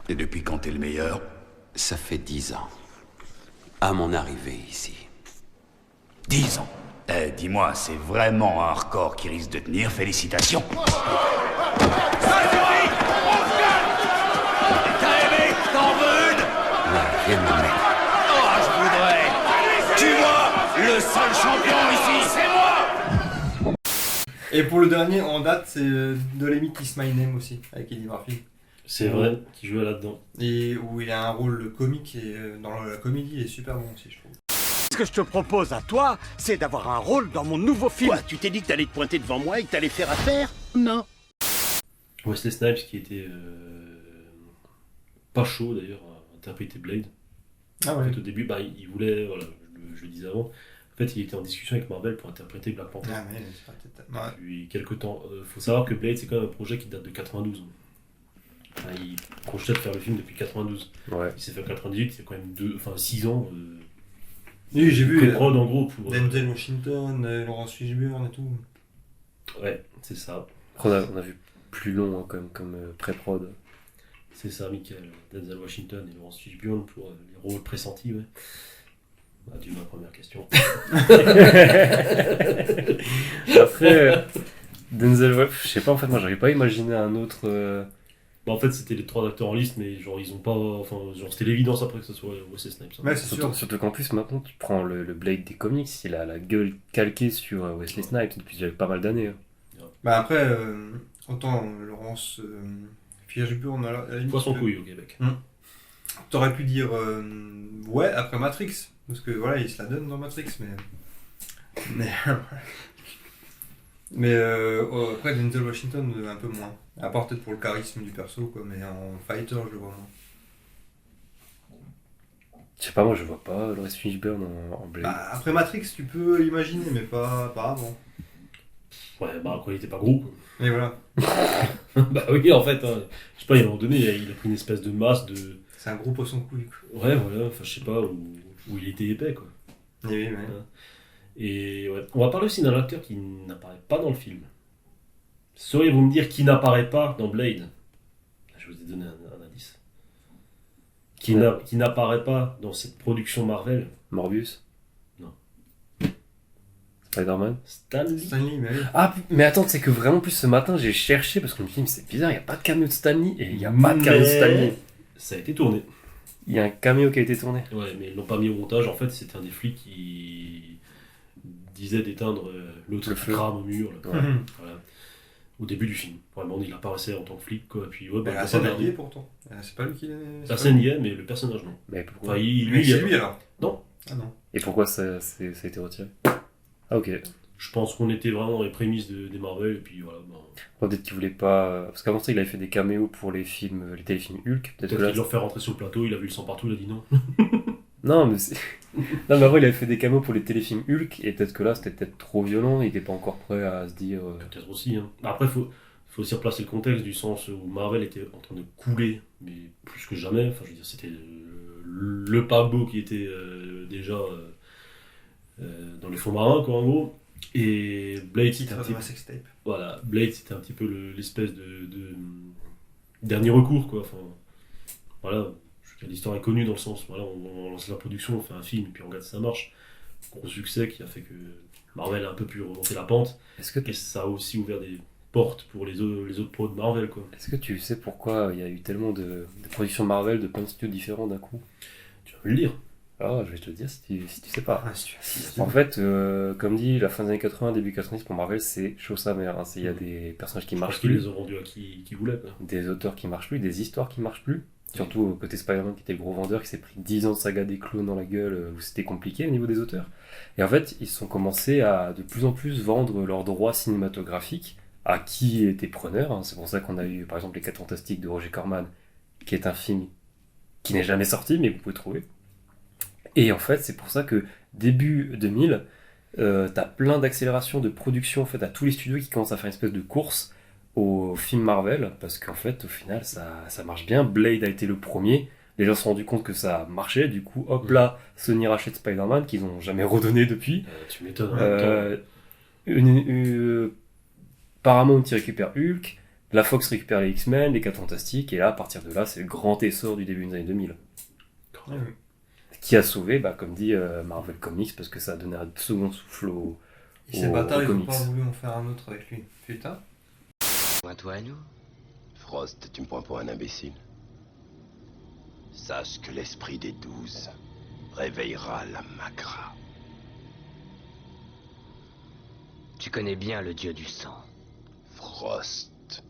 Et depuis quand t'es le meilleur? Ça fait 10 ans. À mon arrivée ici. 10 ans. Eh, dis-moi, c'est vraiment un record qui risque de tenir. Félicitations. T'as aimé? T'en veux une? Rien de me mettre. Oh, je voudrais. Tu vois, le seul champion ici, c'est moi. Et pour le dernier en date, c'est Dolemite Is My Name aussi, avec Eddie Murphy. C'est vrai, qui joue là-dedans. Et où il a un rôle comique et dans la comédie, il est super bon aussi, je trouve. Ce que je te propose à toi, c'est d'avoir un rôle dans mon nouveau film. Quoi, tu t'es dit que t'allais te pointer devant moi et que t'allais faire affaire? Non. Wesley Snipes qui était pas chaud d'ailleurs à interpréter Blade. Ah ouais. En fait, au début, il voulait, voilà, je le disais avant, en fait il était en discussion avec Marvel pour interpréter Black Panther. Ah mais c'est pas peut-être... Depuis quelques temps. Faut savoir que Blade c'est quand même un projet qui date de 92. Il projetait de faire le film depuis 92. Ouais. Il s'est fait en 98, c'est quand même 6 ans. Oui, j'ai vu prod en gros pour Denzel Washington, Laurence Fishburne et tout. Ouais, c'est ça. On a vu plus long hein, comme pré-prod. C'est ça, Michael. Denzel Washington et Laurence Fishburne pour les rôles pressentis, ouais. Adieu ma première question. Après, Denzel, ouais, je sais pas, en fait, moi j'arrive pas à imaginer un autre. Bah, en fait, c'était les 3 acteurs en liste, mais genre, ils ont pas. Enfin, genre, c'était l'évidence après que ce soit Wesley Snipes. Ouais, c'est sûr. Surtout qu'en plus, maintenant, tu prends le Blade des comics, il a la gueule calquée sur Wesley Snipes depuis pas mal d'années. Hein. Bah après, autant Laurence Fishburne à la limite. Poisson couille au Québec. T'aurais pu dire ouais après Matrix, parce que voilà, il se la donne dans Matrix, mais après Denzel Washington un peu moins. À part peut-être pour le charisme du perso, quoi, mais en fighter je le vois moins. Je sais pas, moi je vois pas Laurence Fishburne en Blade. Bah, après Matrix, tu peux imaginer, mais pas avant. Ouais, bah quand il était pas gros. Quoi. Et voilà. Bah oui, en fait, hein, je sais pas, il y a un moment donné, il a pris une espèce de masse de. C'est un gros poisson couille. Ouais, voilà, enfin je sais pas, où il était épais quoi. Oui, ouais. Et ouais, on va parler aussi d'un acteur qui n'apparaît pas dans le film. Sauriez-vous me dire qui n'apparaît pas dans Blade? Je vous ai donné un indice. Qui n'apparaît pas dans cette production Marvel? Morbius? Non. Spider-Man? Stanley, mais oui. Ah, mais attends, c'est que vraiment plus ce matin j'ai cherché parce que je me suis dit, c'est bizarre, il n'y a pas de cameo de Stanley et il n'y a pas de cameo de Stanley. Ça a été tourné. Il y a un cameo qui a été tourné. Ouais, mais ils l'ont pas mis au montage. En fait, c'était un des flics qui disait d'éteindre l'autre qui crame au mur. Là. Ouais. Voilà. Au début du film. Vraiment, il apparaissait en tant que flic. Quoi. Puis, ouais, Mais la scène est pourtant. C'est pas lui qui est. La scène y est, mais le personnage non. Mais pourquoi? Enfin, lui, c'est lui alors. Non. Ah non. Et pourquoi ça a été retiré? Ah ok. Je pense qu'on était vraiment dans les prémices des Marvel. Et puis voilà. Peut-être qu'il voulait pas. Parce qu'avant ça, il avait fait des caméos pour les téléfilms Hulk. Peut-être qu'il leur fait rentrer sur le plateau, il a vu le sang partout, il a dit non. Non, mais c'est. Non, mais avant, il avait fait des caméos pour les téléfilms Hulk, et peut-être que là, c'était peut-être trop violent, il était pas encore prêt à se dire. Peut-être aussi, hein. Après, faut aussi replacer le contexte du sens où Marvel était en train de couler, mais plus que jamais. Enfin, je veux dire, c'était le paquebot qui était déjà dans les fonds marins, quoi, en gros. Et Blade, c'était un petit peu l'espèce de dernier recours, quoi. Enfin, voilà. L'histoire est connue dans le sens, voilà, on lance la production, on fait un film, et puis on regarde si ça marche. Gros succès qui a fait que Marvel a un peu pu remonter la pente. Et ça a aussi ouvert des portes pour les autres pros de Marvel, quoi. Est-ce que tu sais pourquoi il y a eu tellement de productions Marvel de plein de studios différents d'un coup? Tu vas me le dire. Ah, je vais te le dire si tu sais pas. En fait, comme dit, la fin des années 80, début 90 pour Marvel, c'est chaud sa mère. Hein. Il y a des personnages qui marchent plus. Parce qu'ils les ont vendus à qui voulait. Quoi. Des auteurs qui marchent plus, des histoires qui marchent plus. Surtout côté Spider-Man qui était le gros vendeur, qui s'est pris 10 ans de saga des clones dans la gueule, où c'était compliqué au niveau des auteurs. Et en fait, ils ont commencé à de plus en plus vendre leurs droits cinématographiques à qui était preneur. Hein. C'est pour ça qu'on a eu par exemple Les 4 Fantastiques de Roger Corman, qui est un film qui n'est jamais sorti, mais vous pouvez trouver. Et en fait, c'est pour ça que début 2000, t'as plein d'accélérations de production en fait, à tous les studios qui commencent à faire une espèce de course au film Marvel, parce qu'en fait, au final, ça marche bien. Blade a été le premier. Les gens se sont rendus compte que ça marchait. Du coup, hop là, Sony rachète Spider-Man, qu'ils n'ont jamais redonné depuis. Tu m'étonnes. Paramount qui récupère Hulk. La Fox récupère les X-Men, les 4 Fantastiques. Et là, à partir de là, c'est le grand essor du début des années 2000. Qui a sauvé, comme dit Marvel Comics, parce que ça a donné un second souffle aux ces bâtards, ils comics. n'ont pas voulu en faire un autre avec lui. Putain. Toi à nous. Frost, tu me prends pour un imbécile. Sache que l'esprit des 12 réveillera la Magra. Tu connais bien le dieu du sang. Frost.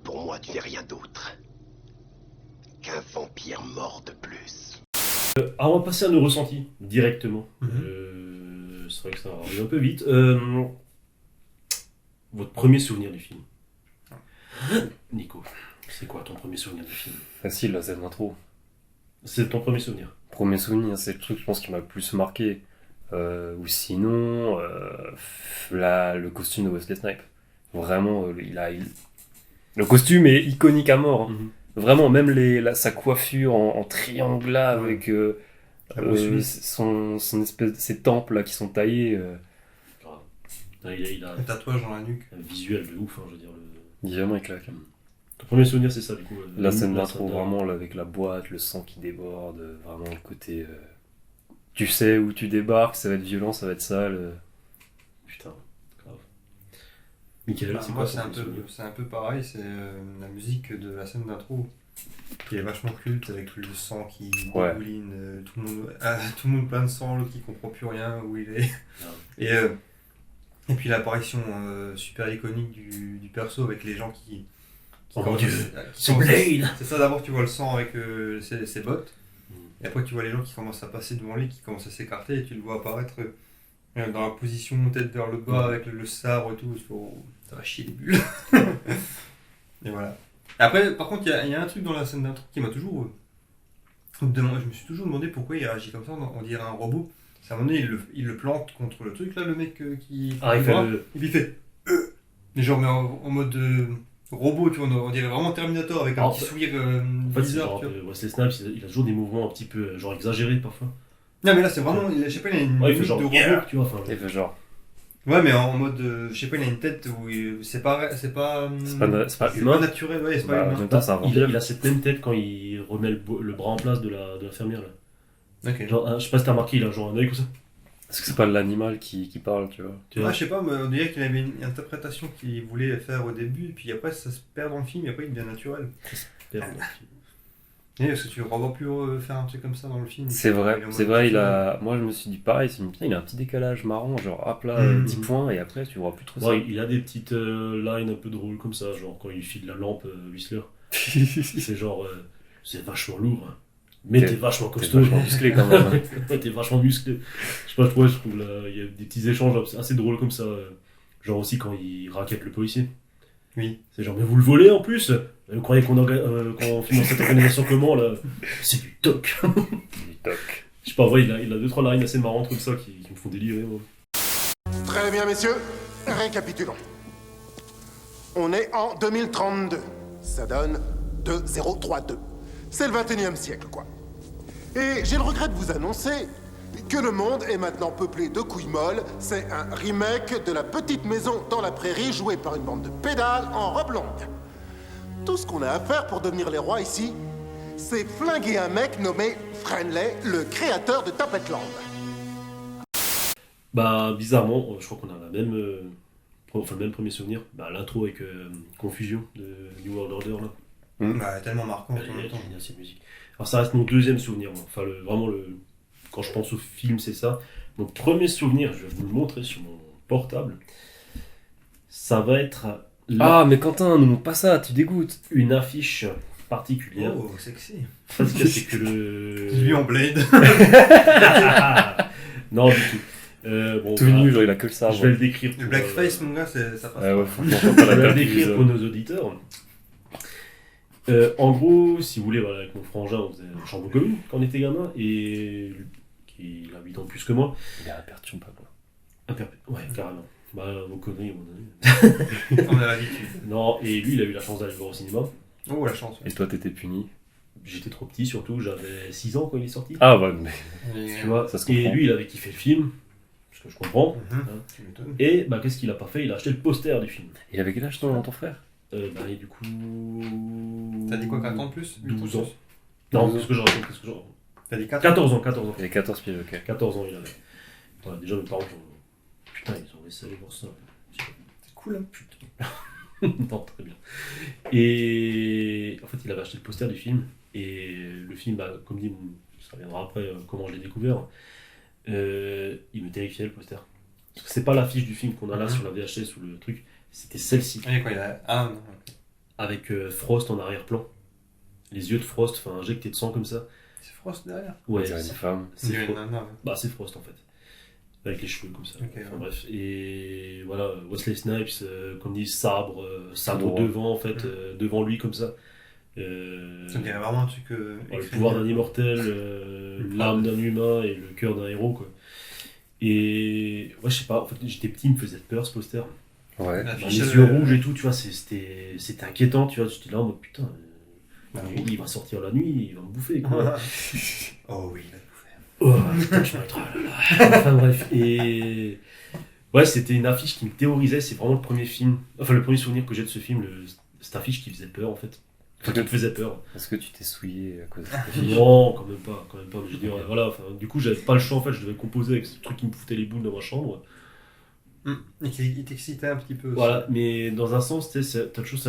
Pour moi, tu n'es rien d'autre qu'un vampire mort de plus. On va passer à nos ressentis directement. C'est vrai que ça arrive un peu vite. Votre premier souvenir du film. Nico, c'est quoi ton premier souvenir du film? Facile, là, c'est l'intro. C'est ton premier souvenir? Premier souvenir, c'est le truc, je pense, qui m'a le plus marqué. Ou sinon, le costume de Wesley Snipes. Vraiment, le costume est iconique à mort. Hein. Vraiment, même sa coiffure en triangle là, avec son espèce, ses tempes là qui sont taillés. Il a un tatouage dans la nuque. Un visuel de ouf, hein, je veux dire. Vraiment, il claque. Ton premier souvenir, c'est ça, du coup. La scène d'intro, vraiment, là, avec la boîte, le sang qui déborde, vraiment le côté Tu sais où tu débarques, ça va être violent, ça va être sale. Putain, grave. Michael, c'est moi, quoi c'est un peu pareil, c'est la musique de la scène d'intro qui est vachement culte avec le sang qui dégouline, tout le monde plein de sang, l'autre qui comprend plus rien où il est. Et puis l'apparition super iconique du perso avec les gens qui Oh mon Dieu, c'est Blade. C'est ça, d'abord tu vois le sang avec ses bottes, et après tu vois les gens qui commencent à passer devant lui, qui commencent à s'écarter, et tu le vois apparaître dans la position tête vers le bas avec le sabre et tout. Ça va chier les bulles. Et voilà. Après, par contre, il y a un truc dans la scène d'intro qui m'a toujours je me suis toujours demandé pourquoi il réagit comme ça, on dirait un robot. C'est à un moment donné, il le plante contre le truc, là, le mec qui... Ah, il fait et puis il fait... Mais genre, mais en mode robot, tu vois, on dirait vraiment Terminator avec un petit sourire bizarre. Wesley Snipes, il a toujours des mouvements un petit peu genre exagérés parfois. Non, mais là, c'est vraiment... Je sais pas, il a une il fait genre, de robot. Yeah, tu vois, enfin... Il fait genre... Ouais, mais en mode, je sais pas, il a une tête où c'est pas humain naturel, ouais, c'est pas humain. Il a cette même tête quand il remet le bras en place de l'infirmière là. Ok. Genre, je sais pas si t'as remarqué, il a genre un œil comme ça. Est-ce que c'est pas l'animal qui parle, tu vois? Je sais pas, mais on dirait qu'il avait une interprétation qu'il voulait faire au début, et puis après ça se perd dans le film, et après il devient naturel. Ça se perd dans le film. Et parce que tu ne revois plus faire un truc comme ça dans le film. C'est vrai, moi je me suis dit pareil, putain, il a un petit décalage marrant, genre hop là, 10 points, et après tu vois plus trop ça. Il a des petites lines un peu drôles comme ça, genre quand il file la lampe Whistler. C'est genre, c'est vachement lourd, hein. Mais t'es vachement costaud. T'es vachement musclé quand même. T'es vachement musclé. Je sais pas, je trouve là, il y a des petits échanges assez drôles comme ça. Genre aussi quand il raquette le policier. Oui. C'est genre, mais vous le volez en plus? Vous croyez qu'on finance cette organisation comment là? C'est du toc. Du toc. Je sais pas, ouais, il a 2-3 lines assez marrantes comme ça qui me font délirer. Moi. Très bien, messieurs. Récapitulons. On est en 2032. Ça donne 2032. C'est le 21e siècle, quoi. Et j'ai le regret de vous annoncer que le monde est maintenant peuplé de couilles molles. C'est un remake de La Petite Maison dans la Prairie, joué par une bande de pédales en robe longue. Tout ce qu'on a à faire pour devenir les rois ici, c'est flinguer un mec nommé Friendly, le créateur de Tapetland. Bah, bizarrement, je crois qu'on a le même premier souvenir. Bah, l'intro avec Confusion de New World Order, là. Bah, tellement marquant. Génial, cette musique. Alors, ça reste mon deuxième souvenir, moi. Enfin, quand je pense au film, c'est ça. Mon premier souvenir, je vais vous le montrer sur mon portable. Ça va être... Ah, mais Quentin, ne montre pas ça, tu dégoûtes. Une affiche particulière. Oh, sexy. Parce que c'est que le... Lui en Blade. Non, du tout. Bon, tout nu, genre il a que le sabre. Je vais le décrire. Le blackface, mon gars, ça passe. Ouais, je vais le décrire pour nos auditeurs. En gros, si vous voulez, voilà, avec mon frangin, on faisait une chambre commune quand on était gamin, et il a 8 ans de plus que moi. Il est imperturbable. Ouais, carrément. Bah, vos conneries, à mon avis. On a l'habitude. Non, et lui, il a eu la chance d'aller le voir au cinéma. Oh, la chance. Et toi, t'étais puni? J'étais trop petit, surtout, j'avais 6 ans quand il est sorti. Ah, ouais, mais. Tu vois, ça se comprend. Et lui, il avait kiffé le film, ce que je comprends. Tu m'étonnes. Et bah, qu'est-ce qu'il a pas fait? Il a acheté le poster du film. Il avait quel âge ton frère? Bah, et du coup. T'as dit quoi, 4 ans de plus? 12 ans. Non, qu'est-ce que je raconte? T'as dit 14 ans. Il avait 14 pieds, ok. 14 ans, il avait. Ouais, déjà, mes parents, putain, ils ont laissé aller voir ça. C'est cool, hein? Putain. Non, très bien. Et en fait, il avait acheté le poster du film. Et le film, bah, comme dit, ça reviendra après comment je l'ai découvert. Il me terrifiait le poster. Parce que c'est pas l'affiche du film qu'on a là sur la VHS ou le truc. C'était celle-ci. Ah, quoi, il a... Ah, non. Avec Frost en arrière-plan. Les yeux de Frost, enfin injectés de sang comme ça. C'est Frost derrière? Ouais, c'est une femme. C'est Frost. Bah, c'est Frost en fait. Avec les cheveux comme ça. Okay, enfin, bref. Et voilà, Wesley Snipes, comme dit, sabre devant en fait, devant lui comme ça. Ça me dirait vraiment un truc. Le pouvoir d'un immortel, l'âme d'un humain et le cœur d'un héros quoi. Et ouais, je sais pas, en fait j'étais petit, il me faisait peur ce poster. Ouais. Les yeux rouges et tout, tu vois, c'était inquiétant, tu vois, j'étais là en mode putain, il va sortir la nuit, il va me bouffer quoi. Oh oui, il va me bouffer. Oh putain, je m'arrêterai là. Enfin bref, et ouais, c'était une affiche qui me terrorisait, c'est vraiment le premier film, enfin le premier souvenir que j'ai de ce film, cette affiche qui faisait peur en fait. Ça te faisait peur. Est-ce que tu t'es souillé à cause de cette affiche? Non, quand même pas. Mais je veux dire, voilà, enfin, du coup, j'avais pas le choix, en fait, je devais composer avec ce truc qui me foutait les boules dans ma chambre. Il t'excitait un petit peu aussi. Voilà, mais dans un sens, tu sais, t'as toujours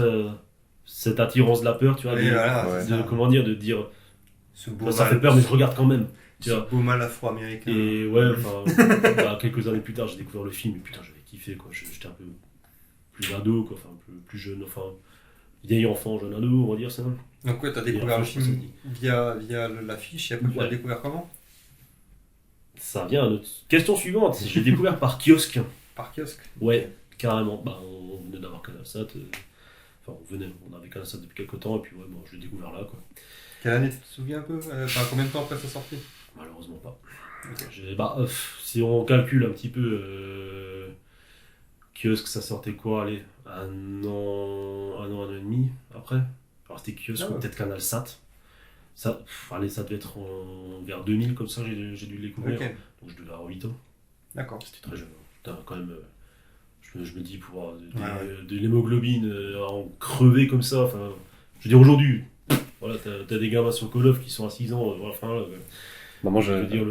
cette attirance de la peur, tu vois, Oui, voilà, c'est ça. comment dire, de dire, Ce beau ça mal- fait peur, mais je regarde quand même. Tu Ce vois. beau mal afro-américain. Et ouais, enfin, quelques années plus tard, j'ai découvert le film, et putain, j'avais kiffé, quoi. J'étais un peu plus ado, quoi, enfin, un peu plus jeune, enfin, vieil enfant, jeune ado, on va dire ça. Donc ouais, t'as découvert le film via l'affiche, et après tu l'as découvert comment? Ça vient à notre question suivante. J'ai découvert par kiosque. Par kiosque? Ouais, carrément. Bah, on venait d'avoir Canalsat. Enfin, on avait Canalsat depuis quelques temps, et puis ouais, bon, je l'ai découvert là, quoi. Quelle année, tu te souviens un peu? Enfin, combien de temps après sa sortie? Malheureusement pas. Si on calcule un petit peu, kiosque, ça sortait quoi? Allez, un an et demi après. Alors c'était kiosque, ou peut-être Canalsat. Ça devait être vers 2000, comme ça, j'ai dû le découvrir. Okay. Donc je devais avoir 8 ans. D'accord. C'était très jeune. Putain, quand même, je me dis, pour avoir de l'hémoglobine en crevé comme ça, enfin, je veux dire, aujourd'hui, voilà, t'as des gamins sur Call of qui sont à 6 ans, Bah, moi, je veux dire,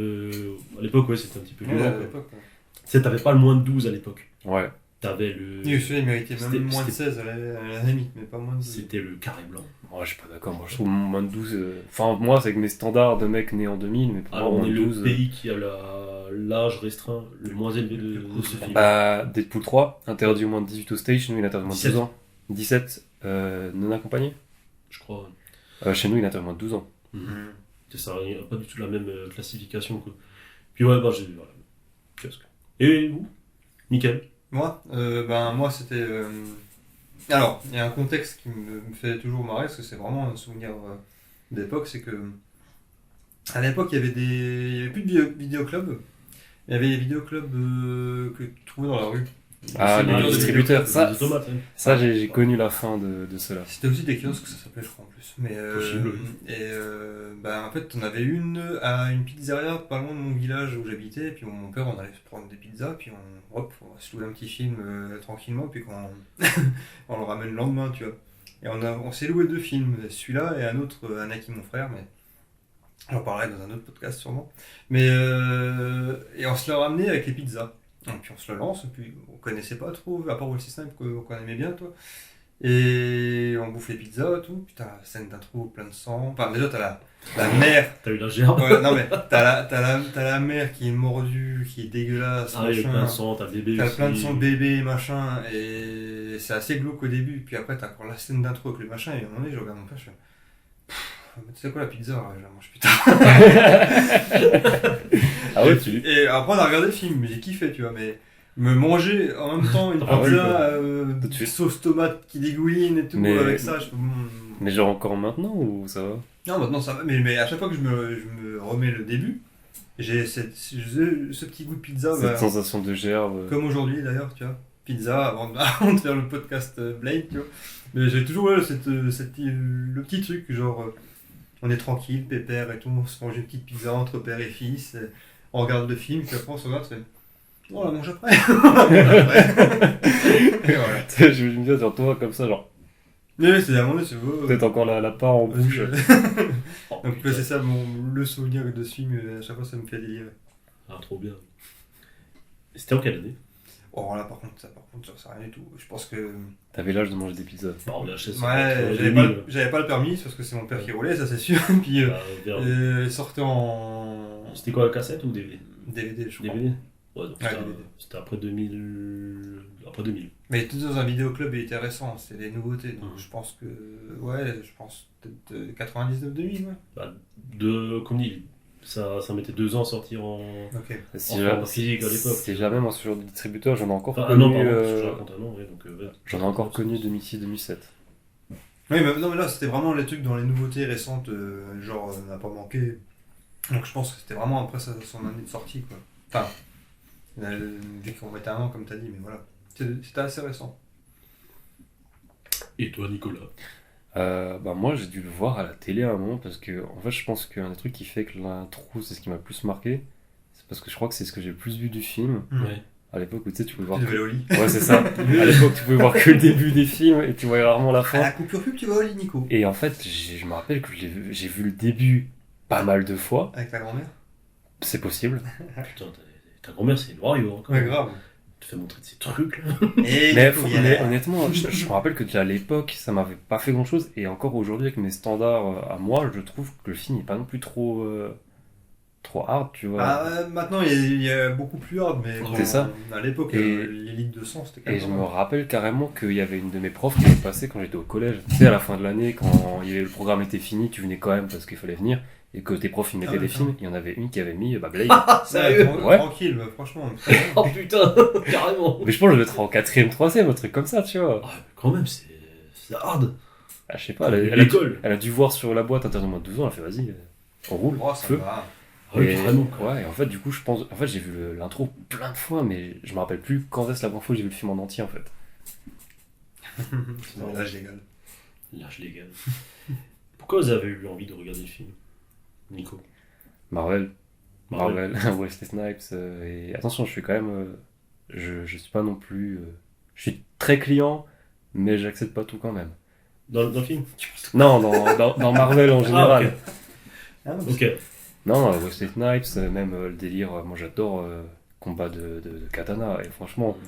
à l'époque, ouais, c'était un petit peu violent. À l'époque, ouais. Tu sais, t'avais pas le moins de 12 à l'époque. Ouais. T'avais le... Oui, il méritait même moins de 16 à la limite, mais pas moins de 12. C'était le carré blanc. Ouais, je suis pas d'accord. Moi, je trouve moins de 12. Enfin, moi, c'est avec mes standards de mec né en 2000, mais pour Alors, moi, on moins est de 12. le pays qui a l'âge restreint le moins élevé de ce film. Bah, Deadpool 3, interdit au moins de 18 au stage. Chez nous, il est interdit au moins de 12 ans. 17, non accompagné. Je crois. Chez nous, il est interdit au moins de 12 ans. C'est ça, il n'y a pas du tout la même classification, quoi. Puis ouais, bah, j'ai vu, voilà, kiosque. Et vous? Nickel. Moi, moi c'était. Alors, il y a un contexte qui me fait toujours marrer, parce que c'est vraiment un souvenir d'époque, c'est que à l'époque il y avait plus de vidéoclubs, il y avait des vidéoclubs que tu trouvais dans la rue. Ah, les distributeurs, ça, des automates, hein. ça j'ai connu la fin de cela. C'était aussi des kiosques, ça s'appelait, je crois, en plus. Mais, Possible. en fait, on avait une à une pizzeria pas loin de mon village où j'habitais, et puis mon père, on allait prendre des pizzas, puis on va se louer un petit film tranquillement, puis on le ramène le lendemain, tu vois. Et on s'est loué 2 films, celui-là et un autre, Anaki, mon frère, mais j'en parlerai dans un autre podcast sûrement. Mais, et on se l'a ramené avec les pizzas. Et puis on se le lance, et puis on connaissait pas trop, à part Wolfenstein qu'on aimait bien, toi. Et on bouffe les pizzas et tout, putain, la scène d'intro plein de sang. Enfin, déjà, t'as la mère. T'as eu la gerbe. Ouais, non, mais t'as la mère qui est mordue, qui est dégueulasse. Ah, il y a plein de sang, t'as le bébé T'as aussi. plein de sang de bébé, machin, et c'est assez glauque au début. Puis après, t'as encore la scène d'intro avec le machin, et à un moment donné, je regarde mon père, je fais. Tu sais quoi, la pizza, ouais, je la mange, putain. Ah ouais, Et après, on a regardé le film, mais j'ai kiffé, tu vois, mais me manger en même temps une pizza de sauce tomate qui dégouline et tout, avec ça, je fais. Mais genre encore maintenant ou ça va? Non, maintenant ça va, mais à chaque fois que je me remets le début, j'ai ce petit goût de pizza. Cette sensation de gerbe. Comme aujourd'hui d'ailleurs, tu vois. Pizza avant de faire le podcast Blade, tu vois. Mais j'ai toujours le petit truc, genre. On est tranquille, pépère et tout, on se mange une petite pizza entre père et fils, et on regarde le film, puis après on se regarde, on fait on la mange après. Et voilà. Je me dis sur toi comme ça, genre. Mais c'est à un moment donné, c'est beau. Peut-être encore la part en bouche. Donc c'est ça le souvenir de ce film, à chaque fois ça me fait délirer. Ah, trop bien. C'était en quelle année? Oh là par contre, ça c'est rien du tout. Je pense que. T'avais l'âge de manger des pizzas. Bon, là, ouais, j'avais pas le permis parce que c'est mon père qui roulait, ça c'est sûr. Puis il sortait en. C'était quoi, la cassette ou DVD? DVD, je crois. DVD? Ouais, donc DVD. c'était après 2000. Après 2000. Mais il était dans un vidéoclub, il était récent, c'était des nouveautés. Donc je pense que. Ouais, je pense peut-être 99-2000, ouais. Bah, comme dit, ça mettait 2 ans à sortir en. Ok. En physique à l'époque. C'est jamais moi ce genre de distributeur, j'en ai encore enfin, connu. Un an, pardon, parce que je raconte un an, ouais, donc, ouais. J'en ai encore connu 2006-2007. Oui, mais non, mais là c'était vraiment les trucs dans les nouveautés récentes, genre n'a pas manqué. Donc je pense que c'était vraiment après son année de sortie, quoi. Enfin, vu qu'on mettait un an, comme t'as dit, mais voilà. C'était assez récent. Et toi, Nicolas? Moi j'ai dû le voir à la télé à un moment parce que en fait je pense qu'un des trucs qui fait que l'intro c'est ce qui m'a le plus marqué, c'est parce que je crois que c'est ce que j'ai le plus vu du film. Ouais. À l'époque, où, tu sais, tu pouvais voir. Tu devais aller au lit. Ouais, c'est ça. À l'époque, tu pouvais voir que le début des films et tu voyais rarement la fin. À la coupure pub, tu vas au lit, Nico. Et en fait, je me rappelle que j'ai vu le début pas mal de fois. Avec ta grand-mère. C'est possible. Putain, ta grand-mère, c'est une warrior. Ouais, grave. Tu te fais montrer de ces trucs là. Mais honnêtement, je me rappelle que déjà à l'époque, ça m'avait pas fait grand chose. Et encore aujourd'hui, avec mes standards à moi, je trouve que le film n'est pas non plus trop hard, tu vois. Maintenant, il y a beaucoup plus hard, mais bon, c'est ça. À l'époque, l'élite de sang, c'était quand même. Et je me rappelle carrément qu'il y avait une de mes profs qui avait passé quand j'étais au collège. Tu sais, à la fin de l'année, quand le programme était fini, tu venais quand même parce qu'il fallait venir. Et que tes profs ils mettaient des films, il y en avait une qui avait mis Blade. Sérieux? Ouais. Tranquille, franchement. Oh putain, carrément. Mais je pense que je vais être en 4ème, 3ème, un truc comme ça, tu vois. Quand même, c'est hard. Ah, je sais pas, elle a dû voir sur la boîte interdit moins de 12 ans, elle a fait vas-y, on roule, feu. Ouais, vraiment. Ouais, et en fait, du coup, j'ai vu l'intro plein de fois, mais je me rappelle plus quand est-ce la première fois que j'ai vu le film en entier, en fait. L'âge légal. L'âge légal. Pourquoi vous avez eu envie de regarder le film, Nico? Marvel. Wesley Snipes. Et attention, je suis quand même. Je suis pas non plus. Je suis très client, mais j'accepte pas tout quand même. Dans le film? Non, dans Marvel en général. Ok. Non, Wesley Snipes, même le délire. Moi j'adore combat de katana. Et franchement,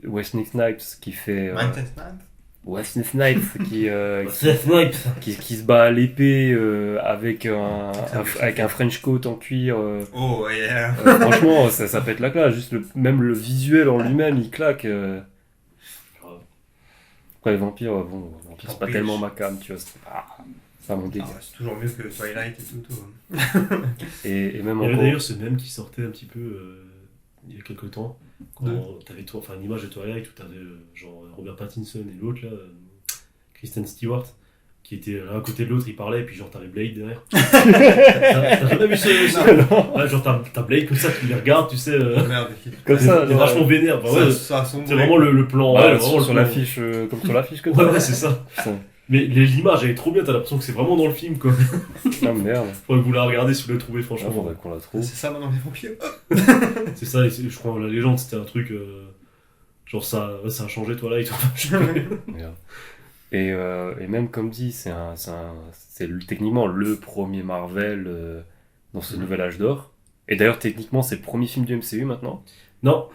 Wesley Snipes qui fait. Wesley Snipes qui se bat à l'épée avec un French coat en cuir. Oh yeah. Franchement, ça pète la claque. Juste même le visuel en lui-même, il claque. Après les vampires, c'est pas tellement ma cam, tu vois. C'est pas mon délire. C'est toujours mieux que Twilight et tout. Et même il y avait encore. D'ailleurs ce même qui sortait un petit peu il y a quelques temps. Quand t'avais une image de Twilight où t'avais genre Robert Pattinson et l'autre là, Kristen Stewart, qui était l'un à côté de l'autre, ils parlaient, et puis genre t'avais Blade derrière. T'as jamais vu ce ouais, genre t'as Blade comme ça, tu les regardes, tu sais. Comme ça, il est vachement vénère. C'est vraiment le plan. Ouais, sur l'affiche, comme sur l'affiche que ouais, c'est ça. Mais l'image elle est trop bien, t'as l'impression que c'est vraiment dans le film quoi. Ah merde. Faudrait que vous la regardez si vous la trouvez, franchement. Faudrait qu'on la trouve. C'est ça maintenant les vampires. C'est ça, je crois la légende c'était un truc genre ça a changé Twilight. Merde. Et même comme dit, c'est techniquement le premier Marvel dans ce nouvel âge d'or. Et d'ailleurs techniquement c'est le premier film du MCU maintenant. Non.